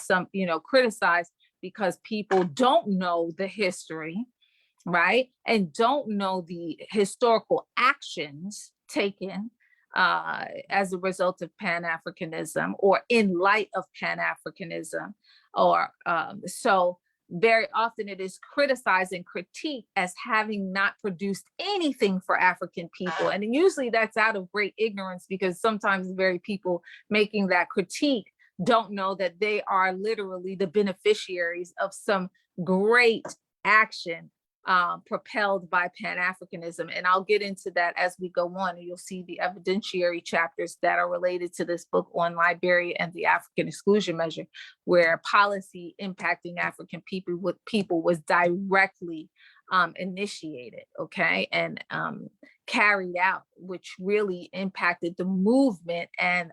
criticized because people don't know the history, right? And don't know the historical actions taken as a result of Pan-Africanism or in light of Pan-Africanism. So very often it is criticized and critiqued as having not produced anything for African people. And usually that's out of great ignorance, because sometimes the very people making that critique don't know that they are literally the beneficiaries of some great action propelled by Pan-Africanism. And I'll get into that as we go on, and you'll see the evidentiary chapters that are related to this book on Liberia and the African exclusion measure, where policy impacting African people was directly initiated, okay, and carried out, which really impacted the movement and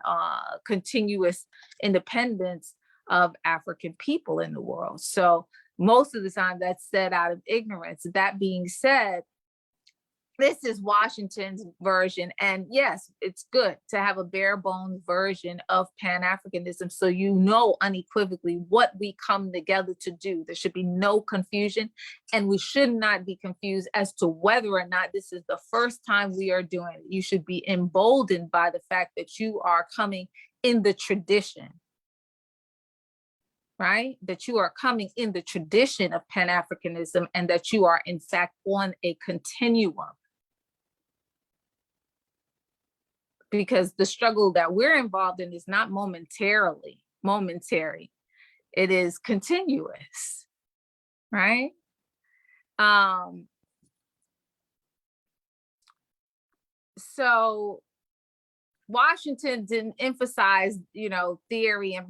continuous independence of African people in the world. So most of the time that's said out of ignorance. That being said, this is Washington's version. And yes, it's good to have a bare bones version of Pan-Africanism, so you know unequivocally what we come together to do. There should be no confusion, and we should not be confused as to whether or not this is the first time we are doing it. You should be emboldened by the fact that you are coming in the tradition, right? That you are coming in the tradition of Pan-Africanism, and that you are in fact on a continuum. Because the struggle that we're involved in is not momentary. It is continuous, right? So Washington didn't emphasize, theory and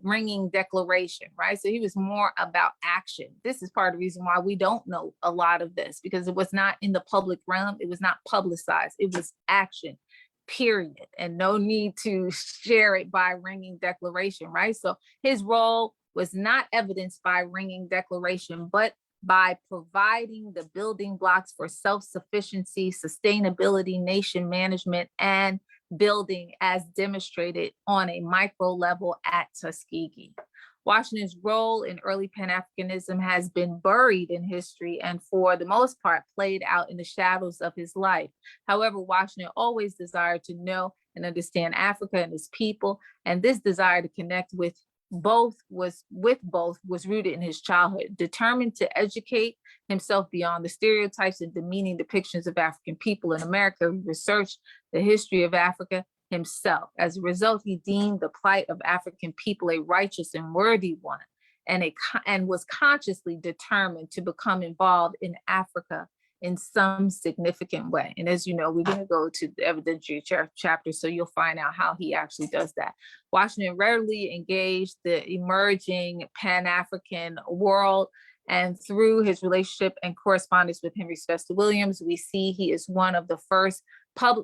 ringing declaration, right? So he was more about action. This is part of the reason why we don't know a lot of this, because it was not in the public realm. It was not publicized. It was action, period. And no need to share it by ringing declaration, right? So his role was not evidenced by ringing declaration, but by providing the building blocks for self-sufficiency, sustainability, nation management, and building as demonstrated on a micro level at Tuskegee. Washington's role in early Pan-Africanism has been buried in history and for the most part played out in the shadows of his life. However, Washington always desired to know and understand Africa and its people, and this desire to connect with both was rooted in his childhood. Determined to educate himself beyond the stereotypes and demeaning depictions of African people in America, he researched the history of Africa himself. As a result, he deemed the plight of African people a righteous and worthy one, and was consciously determined to become involved in Africa in some significant way. And as you know, we're going to go to the evidentiary chapter, so you'll find out how he actually does that. Washington rarely engaged the emerging Pan-African world, and through his relationship and correspondence with Henry Sylvester Williams, we see he is one of the first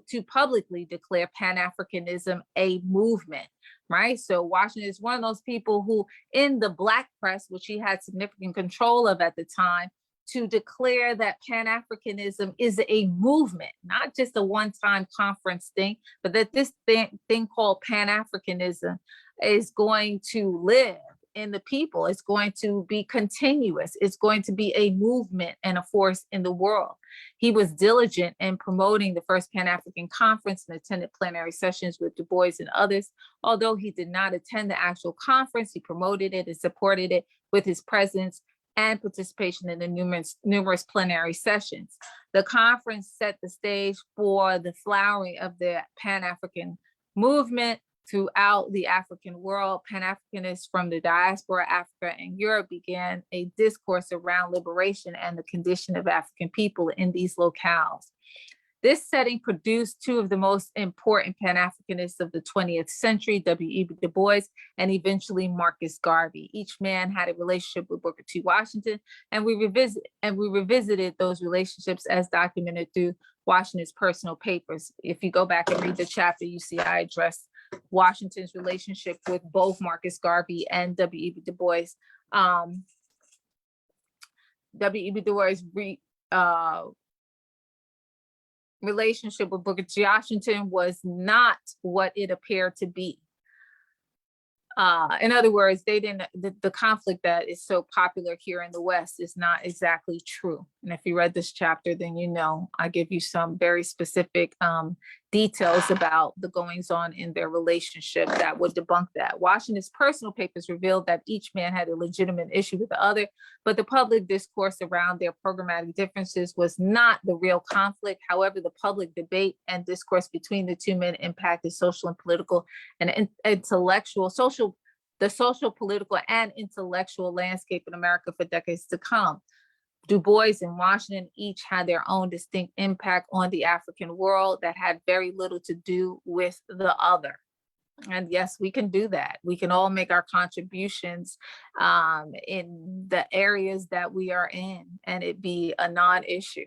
to publicly declare Pan-Africanism a movement, right? So Washington is one of those people who, in the Black press, which he had significant control of at the time, to declare that Pan-Africanism is a movement, not just a one-time conference thing, but that this thing called Pan-Africanism is going to live in the people. It's going to be continuous. It's going to be a movement and a force in the world. He was diligent in promoting the first Pan-African Conference and attended plenary sessions with Du Bois and others. Although he did not attend the actual conference, he promoted it and supported it with his presence and participation in the numerous plenary sessions. The conference set the stage for the flowering of the Pan-African movement throughout the African world. Pan-Africanists from the diaspora, Africa and Europe began a discourse around liberation and the condition of African people in these locales. This setting produced two of the most important Pan-Africanists of the 20th century, W.E.B. Du Bois and eventually Marcus Garvey. Each man had a relationship with Booker T. Washington, and we revisited those relationships as documented through Washington's personal papers. If you go back and read the chapter, you see I address Washington's relationship with both Marcus Garvey and W.E.B. Du Bois. W.E.B. Du Bois' relationship with Booker T. Washington was not what it appeared to be. In other words, the conflict that is so popular here in the West is not exactly true. And if you read this chapter, then you know I give you some very specific details about the goings on in their relationship that would debunk that. Washington's personal papers revealed that each man had a legitimate issue with the other, but the public discourse around their programmatic differences was not the real conflict. However, the public debate and discourse between the two men impacted social and political and intellectual, the social, political, and intellectual landscape in America for decades to come. Du Bois and Washington each had their own distinct impact on the African world that had very little to do with the other. And yes, we can do that. We can all make our contributions in the areas that we are in, and it be a non-issue.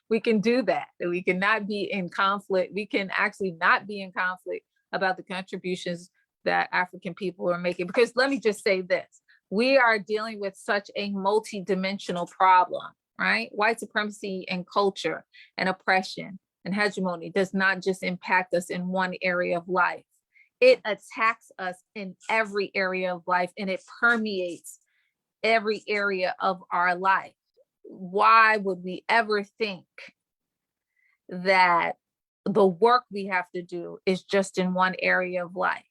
We can do that. We cannot be in conflict. We can actually not be in conflict about the contributions that African people are making. Because let me just say this. We are dealing with such a multi-dimensional problem, right? White supremacy and culture and oppression and hegemony does not just impact us in one area of life. It attacks us in every area of life, and it permeates every area of our life. Why would we ever think that the work we have to do is just in one area of life?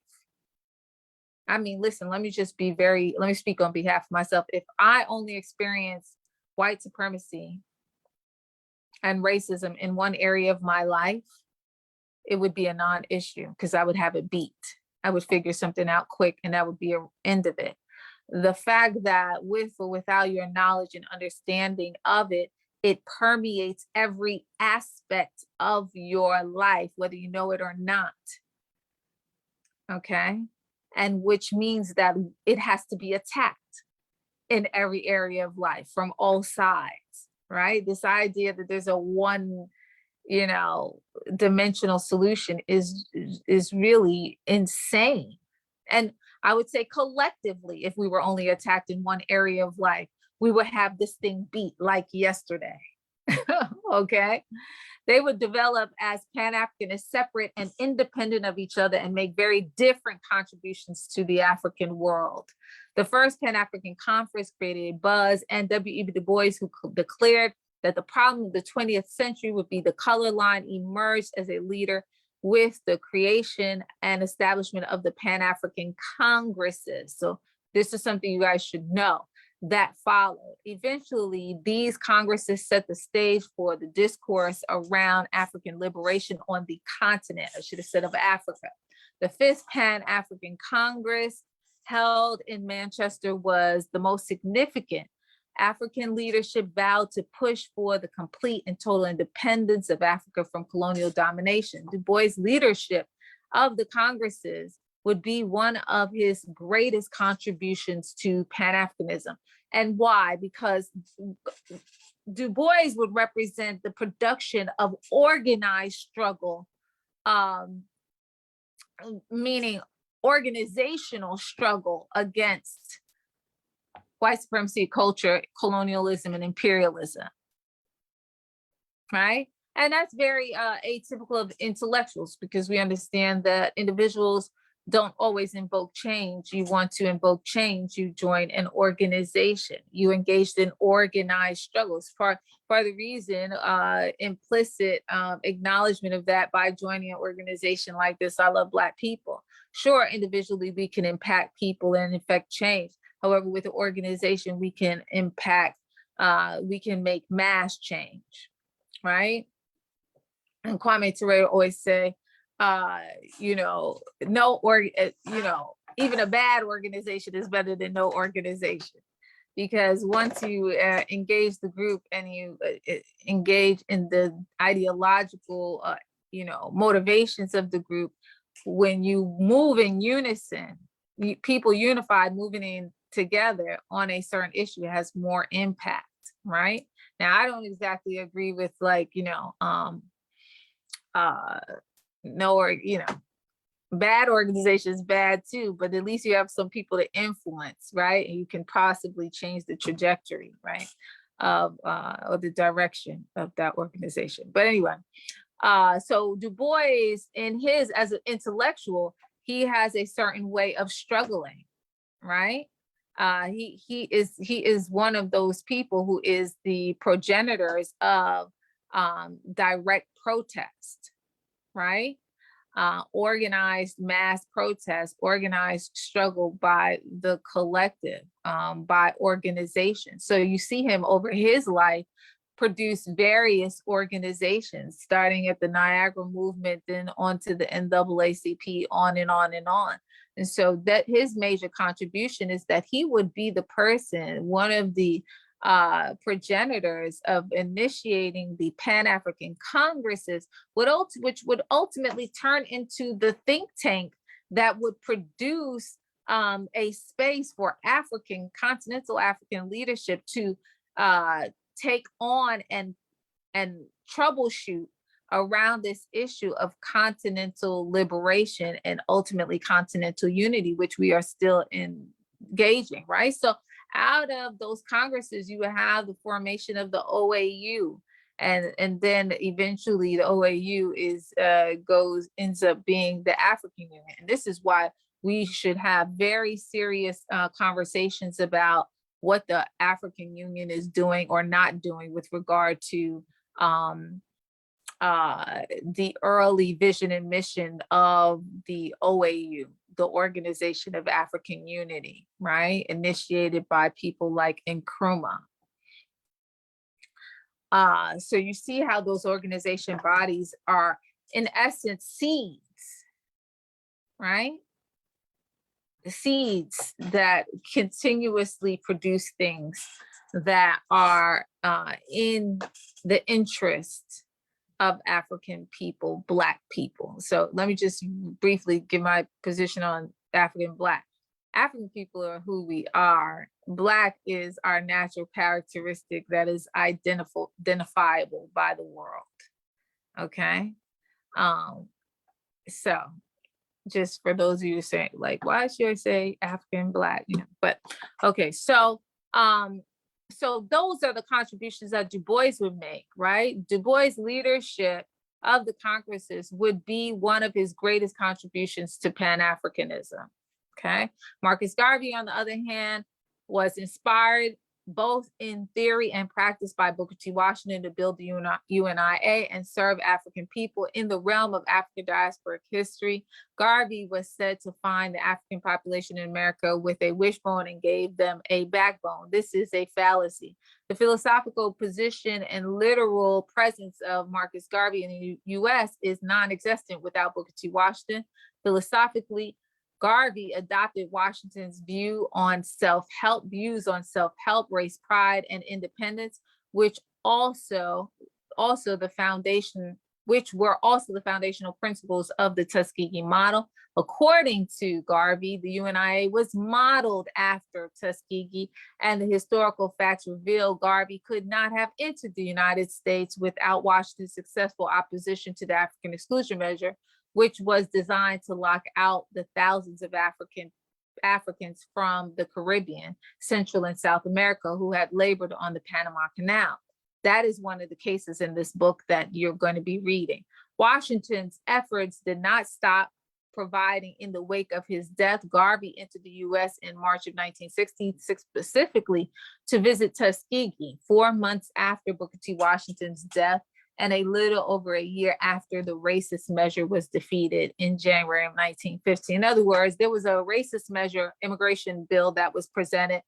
I mean, listen, let me speak on behalf of myself. If I only experience white supremacy and racism in one area of my life, it would be a non-issue because I would have it beat. I would figure something out quick and that would be an end of it. The fact that with or without your knowledge and understanding of it, it permeates every aspect of your life, whether you know it or not. Okay? And which means that it has to be attacked in every area of life from all sides, right? This idea that there's a one, dimensional solution is really insane. And I would say collectively, if we were only attacked in one area of life, we would have this thing beat like yesterday. Okay? They would develop as Pan-Africanists separate and independent of each other and make very different contributions to the African world. The first Pan-African Conference created a buzz, and W.E.B. Du Bois, who declared that the problem of the 20th century would be the color line, emerged as a leader with the creation and establishment of the Pan-African Congresses. So this is something you guys should know. That followed. Eventually, these congresses set the stage for the discourse around African liberation on the continent. I should have said of Africa. The fifth Pan-African Congress held in Manchester was the most significant African leadership vowed to push for the complete and total independence of Africa from colonial domination. Du Bois' leadership of the Congresses would be one of his greatest contributions to Pan-Africanism. And why? Because Du Bois would represent the production of organized struggle, meaning organizational struggle against white supremacy, culture, colonialism, and imperialism, right? And that's very atypical of intellectuals, because we understand that individuals don't always invoke change. You want to invoke change, you join an organization. You engaged in organized struggles. For the reason, implicit acknowledgement of that by joining an organization like this, I Love Black People. Sure, individually we can impact people and affect change. However, with the organization, we can impact, we can make mass change, right? And Kwame Ture always say, even a bad organization is better than no organization, because once you engage the group and you engage in the ideological, motivations of the group, when you move in unison, people unified moving in together on a certain issue has more impact, right? Now, I don't exactly agree with bad organizations bad too, but at least you have some people to influence, right? And you can possibly change the trajectory, right, of or the direction of that organization. But anyway, so Du Bois, as an intellectual, he has a certain way of struggling, right? He is one of those people who is the progenitors of direct protest, right? Organized mass protest, organized struggle by the collective, by organization. So you see him over his life produce various organizations, starting at the Niagara Movement, then onto the NAACP, on and on and on. And so that his major contribution is that he would be the person, one of the progenitors of initiating the Pan-African Congresses, which would ultimately turn into the think tank that would produce a space for continental African leadership to take on and troubleshoot around this issue of continental liberation and ultimately continental unity, which we are still engaging, right? So out of those Congresses, you have the formation of the OAU, and then eventually the OAU ends up being the African Union. And this is why we should have very serious conversations about what the African Union is doing or not doing with regard to the early vision and mission of the OAU, the Organization of African Unity, right? Initiated by people like Nkrumah. So you see how those organization bodies are, in essence, seeds, right? The seeds that continuously produce things that are in the interest of African people, Black people. So let me just briefly give my position on African Black. African people are who we are. Black is our natural characteristic that is identifiable by the world. Okay. So just for those of you saying, like, why should I say African Black? But okay, so those are the contributions that Du Bois would make, right? Du Bois' leadership of the Congresses would be one of his greatest contributions to Pan-Africanism, okay? Marcus Garvey, on the other hand, was inspired both in theory and practice by Booker T. Washington to build the UNIA and serve African people in the realm of African diasporic history. Garvey was said to find the African population in America with a wishbone and gave them a backbone. This is a fallacy. The philosophical position and literal presence of Marcus Garvey in the US is non-existent without Booker T. Washington. Philosophically, Garvey adopted Washington's views on self-help, race pride, and independence, which were also the foundational principles of the Tuskegee model. According to Garvey, the UNIA was modeled after Tuskegee, and the historical facts reveal Garvey could not have entered the United States without Washington's successful opposition to the African exclusion measure, which was designed to lock out the thousands of Africans from the Caribbean, Central and South America who had labored on the Panama Canal. That is one of the cases in this book that you're going to be reading. Washington's efforts did not stop providing in the wake of his death. Garvey entered the US in March of 1960, specifically to visit Tuskegee 4 months after Booker T. Washington's death, and a little over a year after the racist measure was defeated in January of 1950. In other words, there was a racist measure immigration bill that was presented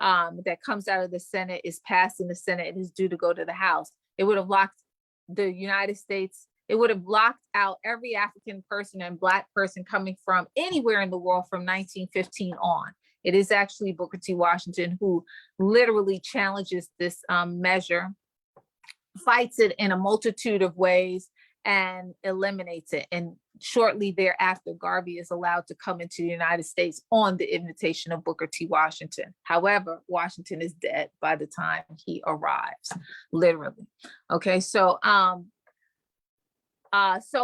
that comes out of the Senate, is passed in the Senate, and is due to go to the House. It would have locked the United States, it would have locked out every African person and Black person coming from anywhere in the world from 1915 on. It is actually Booker T. Washington who literally challenges this measure, fights it in a multitude of ways, and eliminates it. And shortly thereafter, Garvey is allowed to come into the United States on the invitation of Booker T. Washington. However, Washington is dead by the time he arrives, literally. Okay, so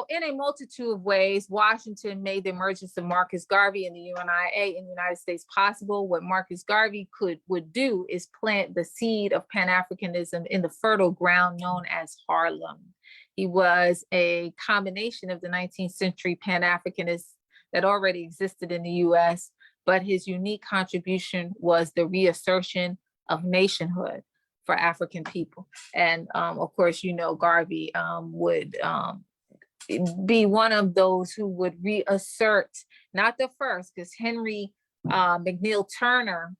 in a multitude of ways, Washington made the emergence of Marcus Garvey and the UNIA in the United States possible. What Marcus Garvey would do is plant the seed of Pan-Africanism in the fertile ground known as Harlem. He was a combination of the 19th century Pan-Africanists that already existed in the US, but his unique contribution was the reassertion of nationhood for African people. And of course, you know, Garvey would be one of those who would reassert, not the first, because Henry McNeil Turner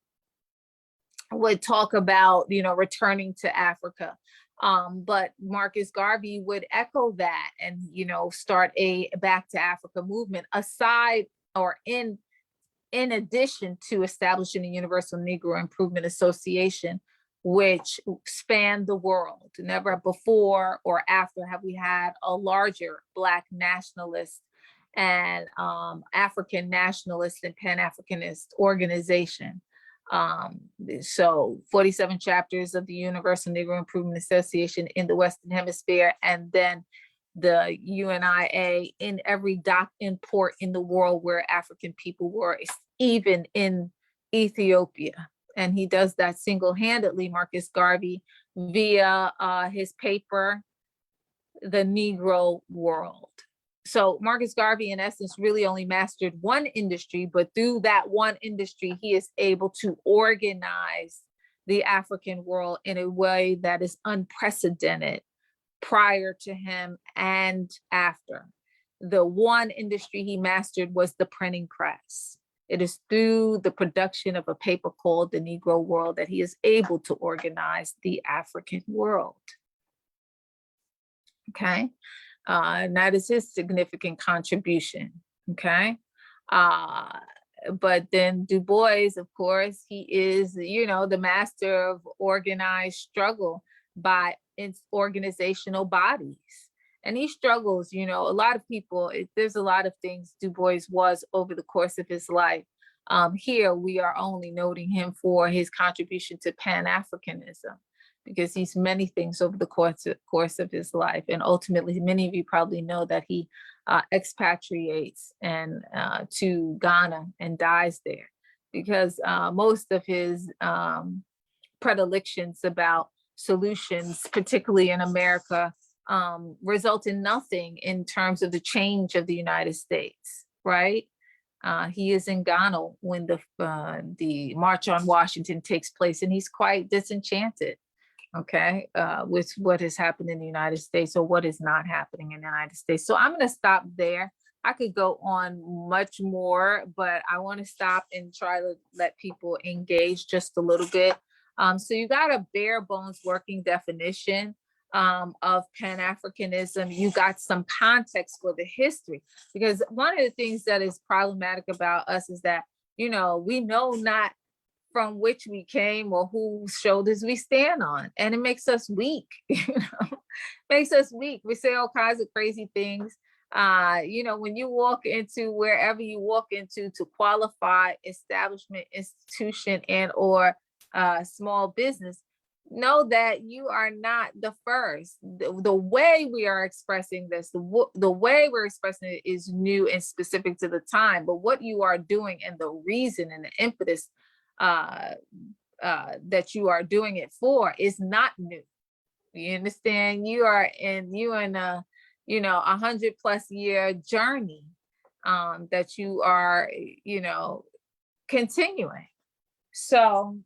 would talk about, you know, returning to Africa. But Marcus Garvey would echo that and, you know, start a Back to Africa movement aside or in addition to establishing the Universal Negro Improvement Association, which spanned the world. Never before or after have we had a larger Black nationalist and African nationalist and Pan-Africanist organization. So 47 chapters of the Universal Negro Improvement Association in the Western Hemisphere, and then the UNIA in every dock and port in the world where African people were, even in Ethiopia. And he does that single-handedly, Marcus Garvey, via his paper, The Negro World. So Marcus Garvey, in essence, really only mastered one industry, but through that one industry, he is able to organize the African world in a way that is unprecedented prior to him and after. The one industry he mastered was the printing press. It is through the production of a paper called The Negro World that he is able to organize the African world. Okay. And that is his significant contribution, okay? But then Du Bois, of course, he is, you know, the master of organized struggle by its organizational bodies. And he struggles, you know, a lot of people, there's a lot of things Du Bois was over the course of his life. Here, we are only noting him for his contribution to Pan-Africanism, because he's many things over the course of his life. And ultimately, many of you probably know that he expatriates and to Ghana and dies there, because most of his predilections about solutions, particularly in America, result in nothing in terms of the change of the United States, right? He is in Ghana when the March on Washington takes place, and he's quite disenchanted, okay, with what has happened in the United States or what is not happening in the United States. So I'm going to stop there. I could go on much more, but I want to stop and try to let people engage just a little bit. So you got a bare bones working definition of Pan-Africanism. You got some context for the history, because one of the things that is problematic about us is that, we know not from which we came or whose shoulders we stand on. And it makes us weak, makes us weak. We say all kinds of crazy things. When you walk into wherever you walk into to qualify establishment, institution, and or small business, know that you are not the first. The way we are expressing this, the way we're expressing it is new and specific to the time, but what you are doing and the reason and the impetus that you are doing it for is not new. You understand? You are in a 100+ year journey that you are continuing. So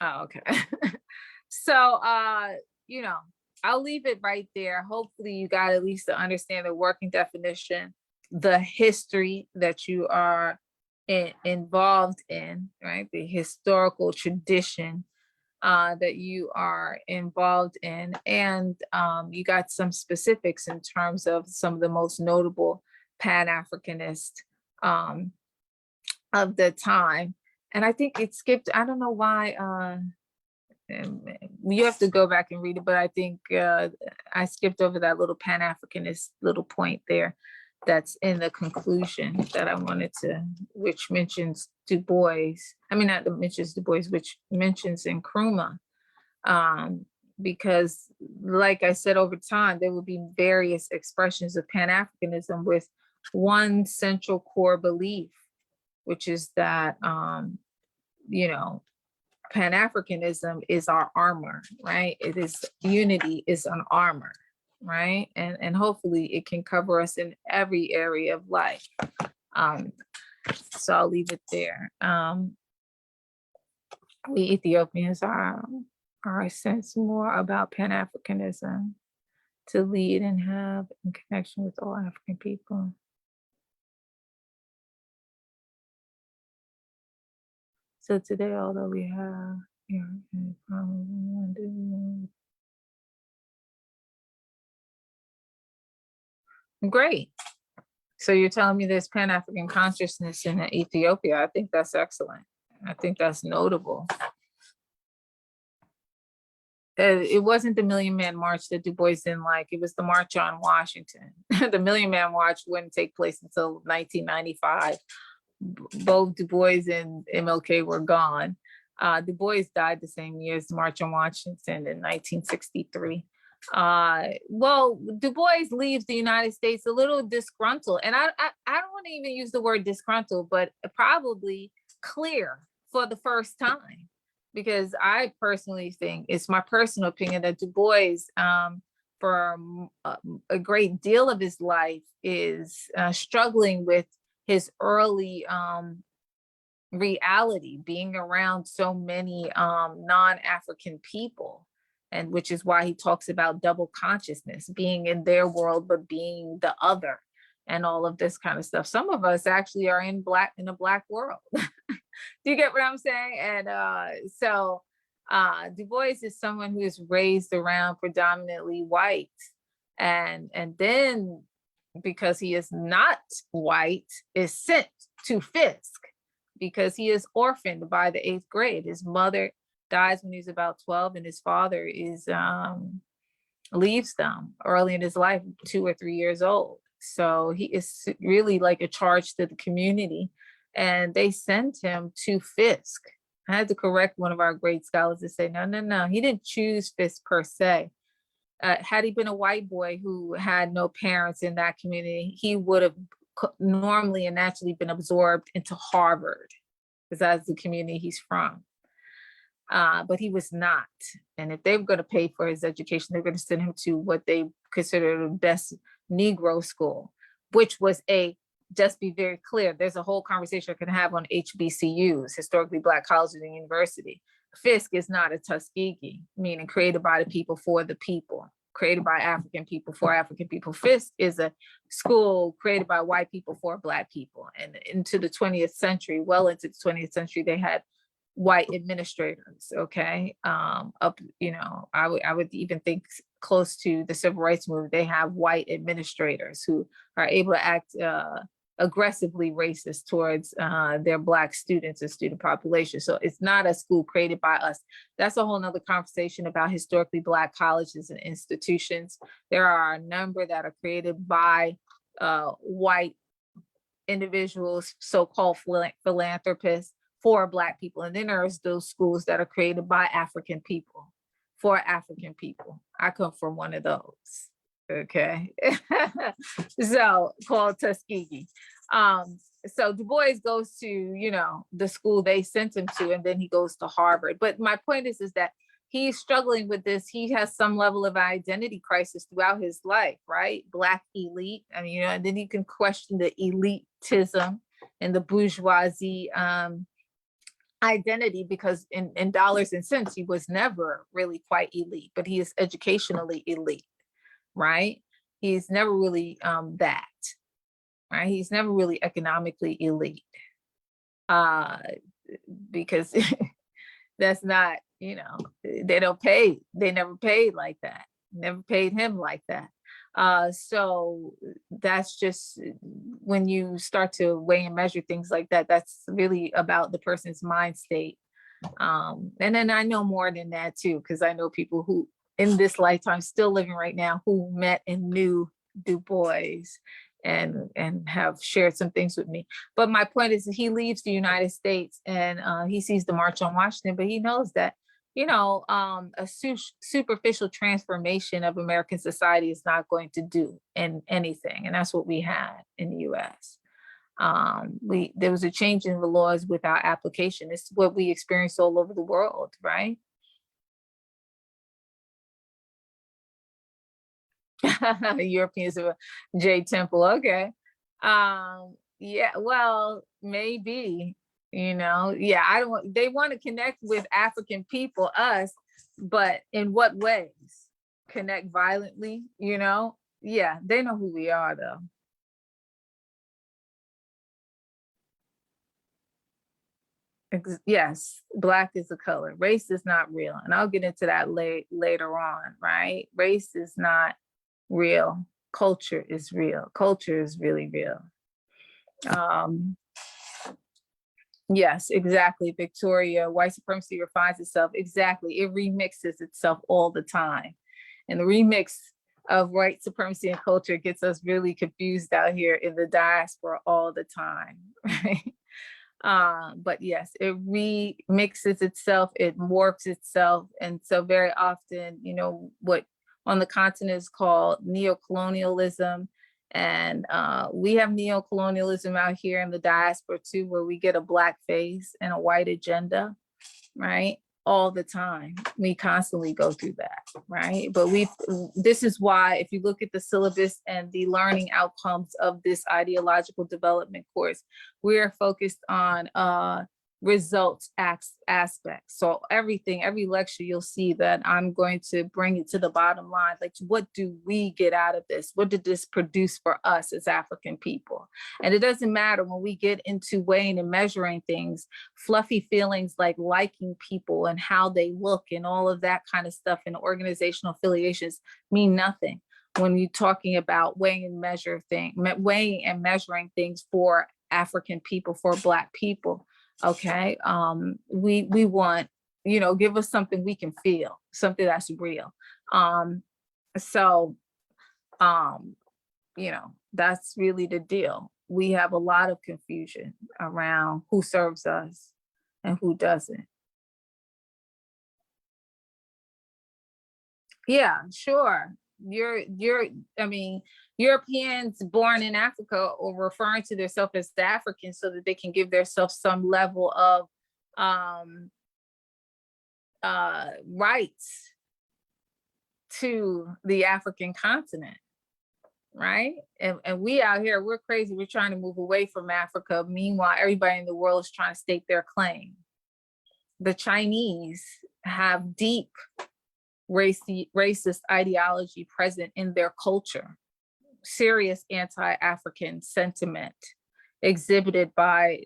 okay. So I'll leave it right there. Hopefully you got at least to understand the working definition, the history that you are involved in, right? The historical tradition that you are involved in. And you got some specifics in terms of some of the most notable Pan-Africanist of the time. And I think it skipped, I don't know why, you have to go back and read it, but I think I skipped over that little Pan-Africanist little point there that's in the conclusion that I wanted to, which mentions Du Bois. I mean, not mentions Du Bois, which mentions Nkrumah. Because like I said, over time, there will be various expressions of Pan-Africanism with one central core belief, which is that, Pan-Africanism is our armor, right? It is unity is an armor, right? And hopefully it can cover us in every area of life. So I'll leave it there. We Ethiopians are sense more about Pan-Africanism to lead and have in connection with all African people. So today, although we have great. So you're telling me there's Pan-African consciousness in Ethiopia. I think that's excellent. I think that's notable. It wasn't the Million Man March that Du Bois didn't like. It was the March on Washington. The Million Man March wouldn't take place until 1995. Both Du Bois and MLK were gone. Du Bois died the same year as the March on Washington in 1963. Well, Du Bois leaves the United States a little disgruntled, and I don't want to even use the word disgruntled, but probably clear for the first time, because I personally think, it's my personal opinion, that Du Bois, for a great deal of his life, is struggling with his early reality, being around so many non-African people, and which is why he talks about double consciousness, being in their world but being the other, and all of this kind of stuff. Some of us actually are in a black world. Do you get what I'm saying? And so Du Bois is someone who is raised around predominantly white, and then, because he is not white, is sent to Fisk because he is orphaned by the 8th grade. His mother dies when he's about 12, and his father leaves them early in his life, 2 or 3 years old. So he is really like a charge to the community, and they sent him to Fisk. I had to correct one of our great scholars to say, no, he didn't choose Fisk per se. Had he been a white boy who had no parents in that community, he would have normally and naturally been absorbed into Harvard, because that's the community he's from. But he was not. And if they were going to pay for his education, they're going to send him to what they consider the best Negro school, which was just be very clear, there's a whole conversation I can have on HBCUs, historically Black colleges and university. Fisk is not a Tuskegee, meaning created by the people for the people, created by African people for African people. Fisk is a school created by white people for Black people. And into the 20th century, well into the 20th century, they had white administrators, okay? Up, you know, I would even think close to the civil rights movement, they have white administrators who are able to act aggressively racist towards their Black students and student population. So it's not a school created by us. That's a whole nother conversation about historically Black colleges and institutions. There are a number that are created by white individuals, so-called philanthropists for Black people. And then there's those schools that are created by African people, for African people. I come from one of those, okay? So, called Tuskegee. So Du Bois goes to, you know, the school they sent him to, and then he goes to Harvard. But my point is that he's struggling with this. He has some level of identity crisis throughout his life, right? Black elite, I mean, you know, and then you can question the elitism and the bourgeoisie identity, because in dollars and cents, he was never really quite elite, but he is educationally elite, right? He's never really that, right? He's never really economically elite, because that's not, you know, they never paid like that, never paid him like that. So that's just, when you start to weigh and measure things like that, that's really about the person's mind state. And then I know more than that too, because I know people who in this lifetime still living right now who met and knew Du Bois and have shared some things with me. But my point is, he leaves the United States and he sees the March on Washington, but he knows that, you know, a superficial transformation of American society is not going to do anything. And that's what we had in the US. There was a change in the laws without application. It's what we experience all over the world, right? Europeans of J Temple, okay. Yeah, well, maybe, you know, yeah, they want to connect with African people, us, but in what ways? Connect violently, you know? Yeah, they know who we are though. Yes, Black is a color. Race is not real. And I'll get into that later on, right? Race is not real. Culture is real. Culture is really real. Yes, exactly. Victoria, white supremacy refines itself. Exactly. It remixes itself all the time. And the remix of white supremacy and culture gets us really confused out here in the diaspora all the time, right? But yes, it remixes itself, it morphs itself. And so very often, you know, what on the continent is called neocolonialism. And we have neocolonialism out here in the diaspora too, where we get a Black face and a white agenda, right? All the time. We constantly go through that, right? But this is why, if you look at the syllabus and the learning outcomes of this ideological development course, we're focused on results aspects. So every lecture you'll see that I'm going to bring it to the bottom line. Like, what do we get out of this? What did this produce for us as African people? And it doesn't matter when we get into weighing and measuring things, fluffy feelings like liking people and how they look and all of that kind of stuff and organizational affiliations mean nothing when you're talking about weighing and measuring things for African people, for Black people. Okay, we want, you know, give us something we can feel, something that's real. You know, that's really the deal. We have a lot of confusion around who serves us and who doesn't. Yeah, sure. I mean, Europeans born in Africa are referring to themselves as the Africans so that they can give themselves some level of rights to the African continent, right? And we out here, we're crazy. We're trying to move away from Africa. Meanwhile, everybody in the world is trying to stake their claim. The Chinese have deep racist ideology present in their culture, serious anti-African sentiment exhibited by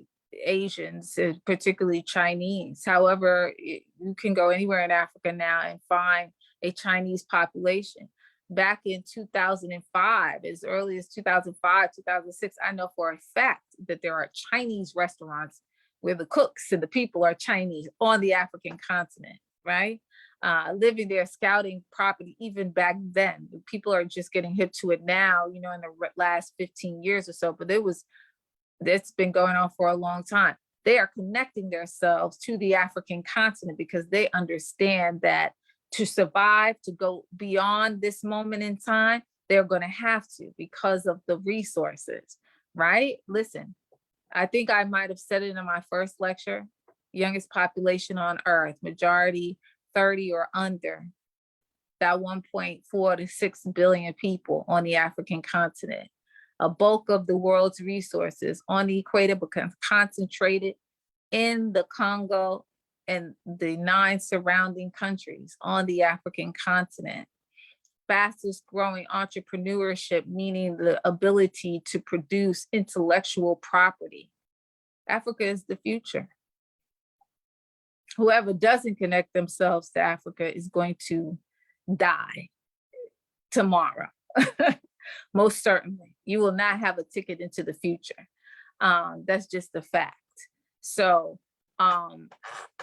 Asians, particularly Chinese. However, you can go anywhere in Africa now and find a Chinese population. Back in 2005, as early as 2005, 2006, I know for a fact that there are Chinese restaurants where the cooks and the people are Chinese on the African continent, right? Living there, scouting property, even back then. People are just getting hip to it now, in the last 15 years or so, but it's been going on for a long time. They are connecting themselves to the African continent because they understand that to survive, to go beyond this moment in time, they're going to have to because of the resources, right? Listen, I think I might have said it in my first lecture, youngest population on earth, majority 30 or under, that 1.4 to 6 billion people on the African continent. A bulk of the world's resources on the equator becomes concentrated in the Congo and the 9 surrounding countries on the African continent. Fastest growing entrepreneurship, meaning the ability to produce intellectual property. Africa is the future. Whoever doesn't connect themselves to Africa is going to die tomorrow. Most certainly. You will not have a ticket into the future. That's just a fact. So,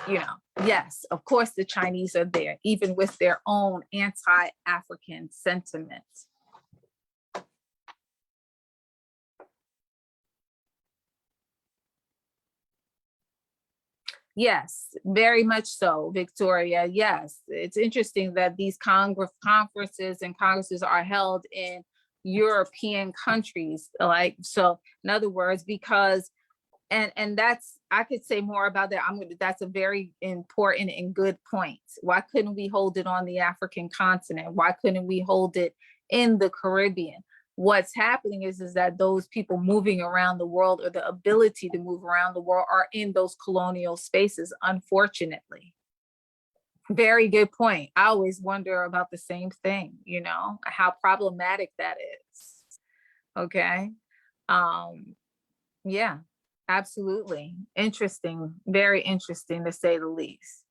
yes, of course the Chinese are there, even with their own anti-African sentiments. Yes, very much so, Victoria. Yes, it's interesting that these conferences and congresses are held in European countries. Like, so in other words, because, and that's, I could say more about that. That's a very important and good point. Why couldn't we hold it on the African continent? Why couldn't we hold it in the Caribbean? What's happening is that those people moving around the world, or the ability to move around the world, are in those colonial spaces, unfortunately. Very good point. I always wonder about the same thing, how problematic that is. Okay. Yeah, absolutely. Interesting. Very interesting, to say the least.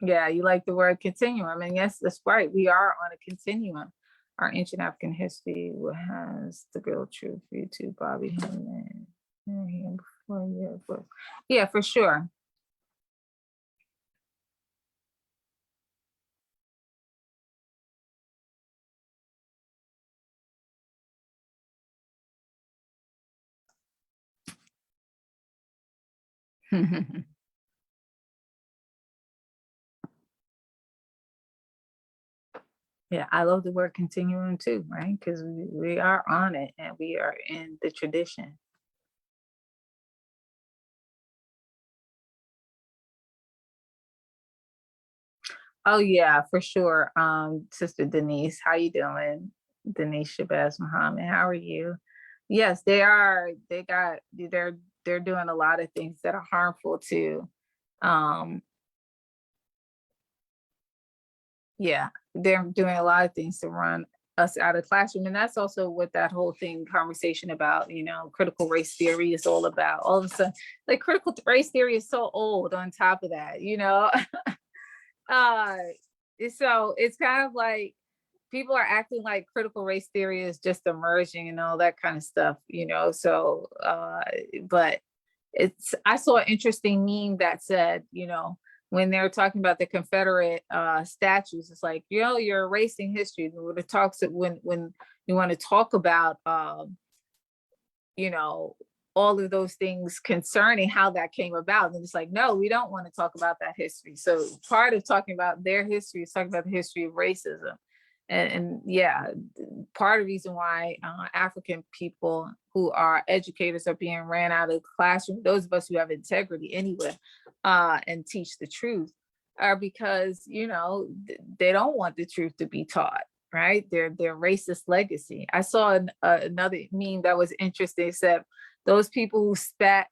Yeah, you like the word continuum, and yes, that's right. We are on a continuum. Our ancient African history has the real truth. You too, Bobby. Yeah, for sure. Yeah, I love the word continuum too, right? Because we are on it and we are in the tradition. Oh yeah, for sure. Sister Denise, how you doing? Denise Shabazz Muhammad, how are you? Yes, they are. They're doing a lot of things that are harmful to yeah, they're doing a lot of things to run us out of classroom. And that's also what that whole conversation about, critical race theory is all about. All of a sudden, like, critical race theory is so old on top of that, so it's kind of like people are acting like critical race theory is just emerging and all that kind of stuff, so but I saw an interesting meme that said, when they're talking about the Confederate statues, it's like, you're erasing history. When it talks, when you want to talk about, all of those things concerning how that came about, and it's like, no, we don't want to talk about that history. So part of talking about their history is talking about the history of racism. And yeah, part of the reason why African people who are educators are being ran out of the classroom, those of us who have integrity anyway, and teach the truth, are because, they don't want the truth to be taught, right? Their racist legacy. I saw another meme that was interesting. It said, those people who spat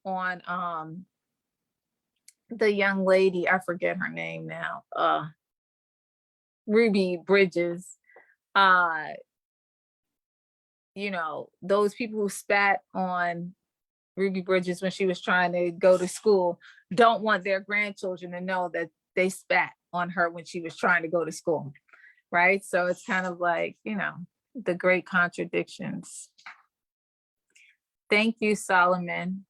on the young lady, I forget her name now, Ruby Bridges, you know, those people who spat on Ruby Bridges when she was trying to go to school don't want their grandchildren to know that they spat on her when she was trying to go to school, right? So it's kind of like, you know, the great contradictions. Thank you, Solomon.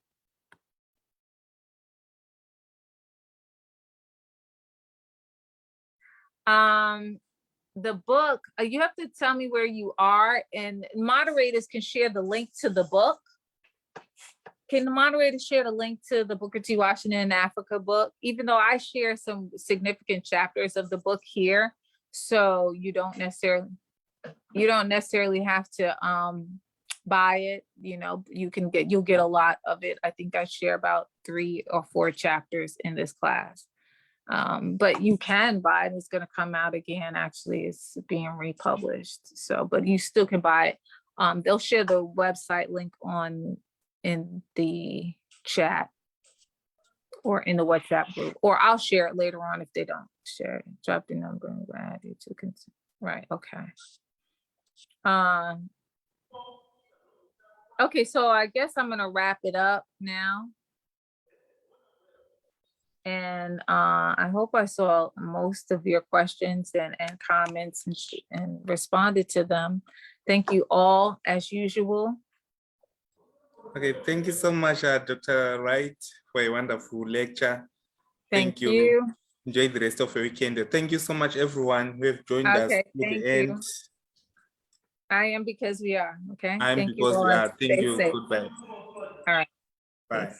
The book, you have to tell me where you are, and moderators can share the link to the book. Can the moderator share the link to the Booker T. Washington in Africa book? Even though I share some significant chapters of the book here, so you don't necessarily have to buy it. You know, you'll get a lot of it. I think I share about 3 or 4 chapters in this class. But you can buy it. It's going to come out again. Actually, it's being republished. So, but you still can buy it. They'll share the website link in the chat or in the WhatsApp group, or I'll share it later on if they don't share it. Drop the number and add it to consent. Right. Okay. Okay. So I guess I'm going to wrap it up now. And I hope I saw most of your questions and comments and responded to them. Thank you all as usual. Okay, thank you so much, Dr. Wright, for a wonderful lecture. Thank you. Enjoy the rest of your weekend. Thank you so much, everyone who have joined us to the end. I am because we are. Okay. I'm Thank because you. we are. Thank Stay you. safe. Goodbye. All right. Bye.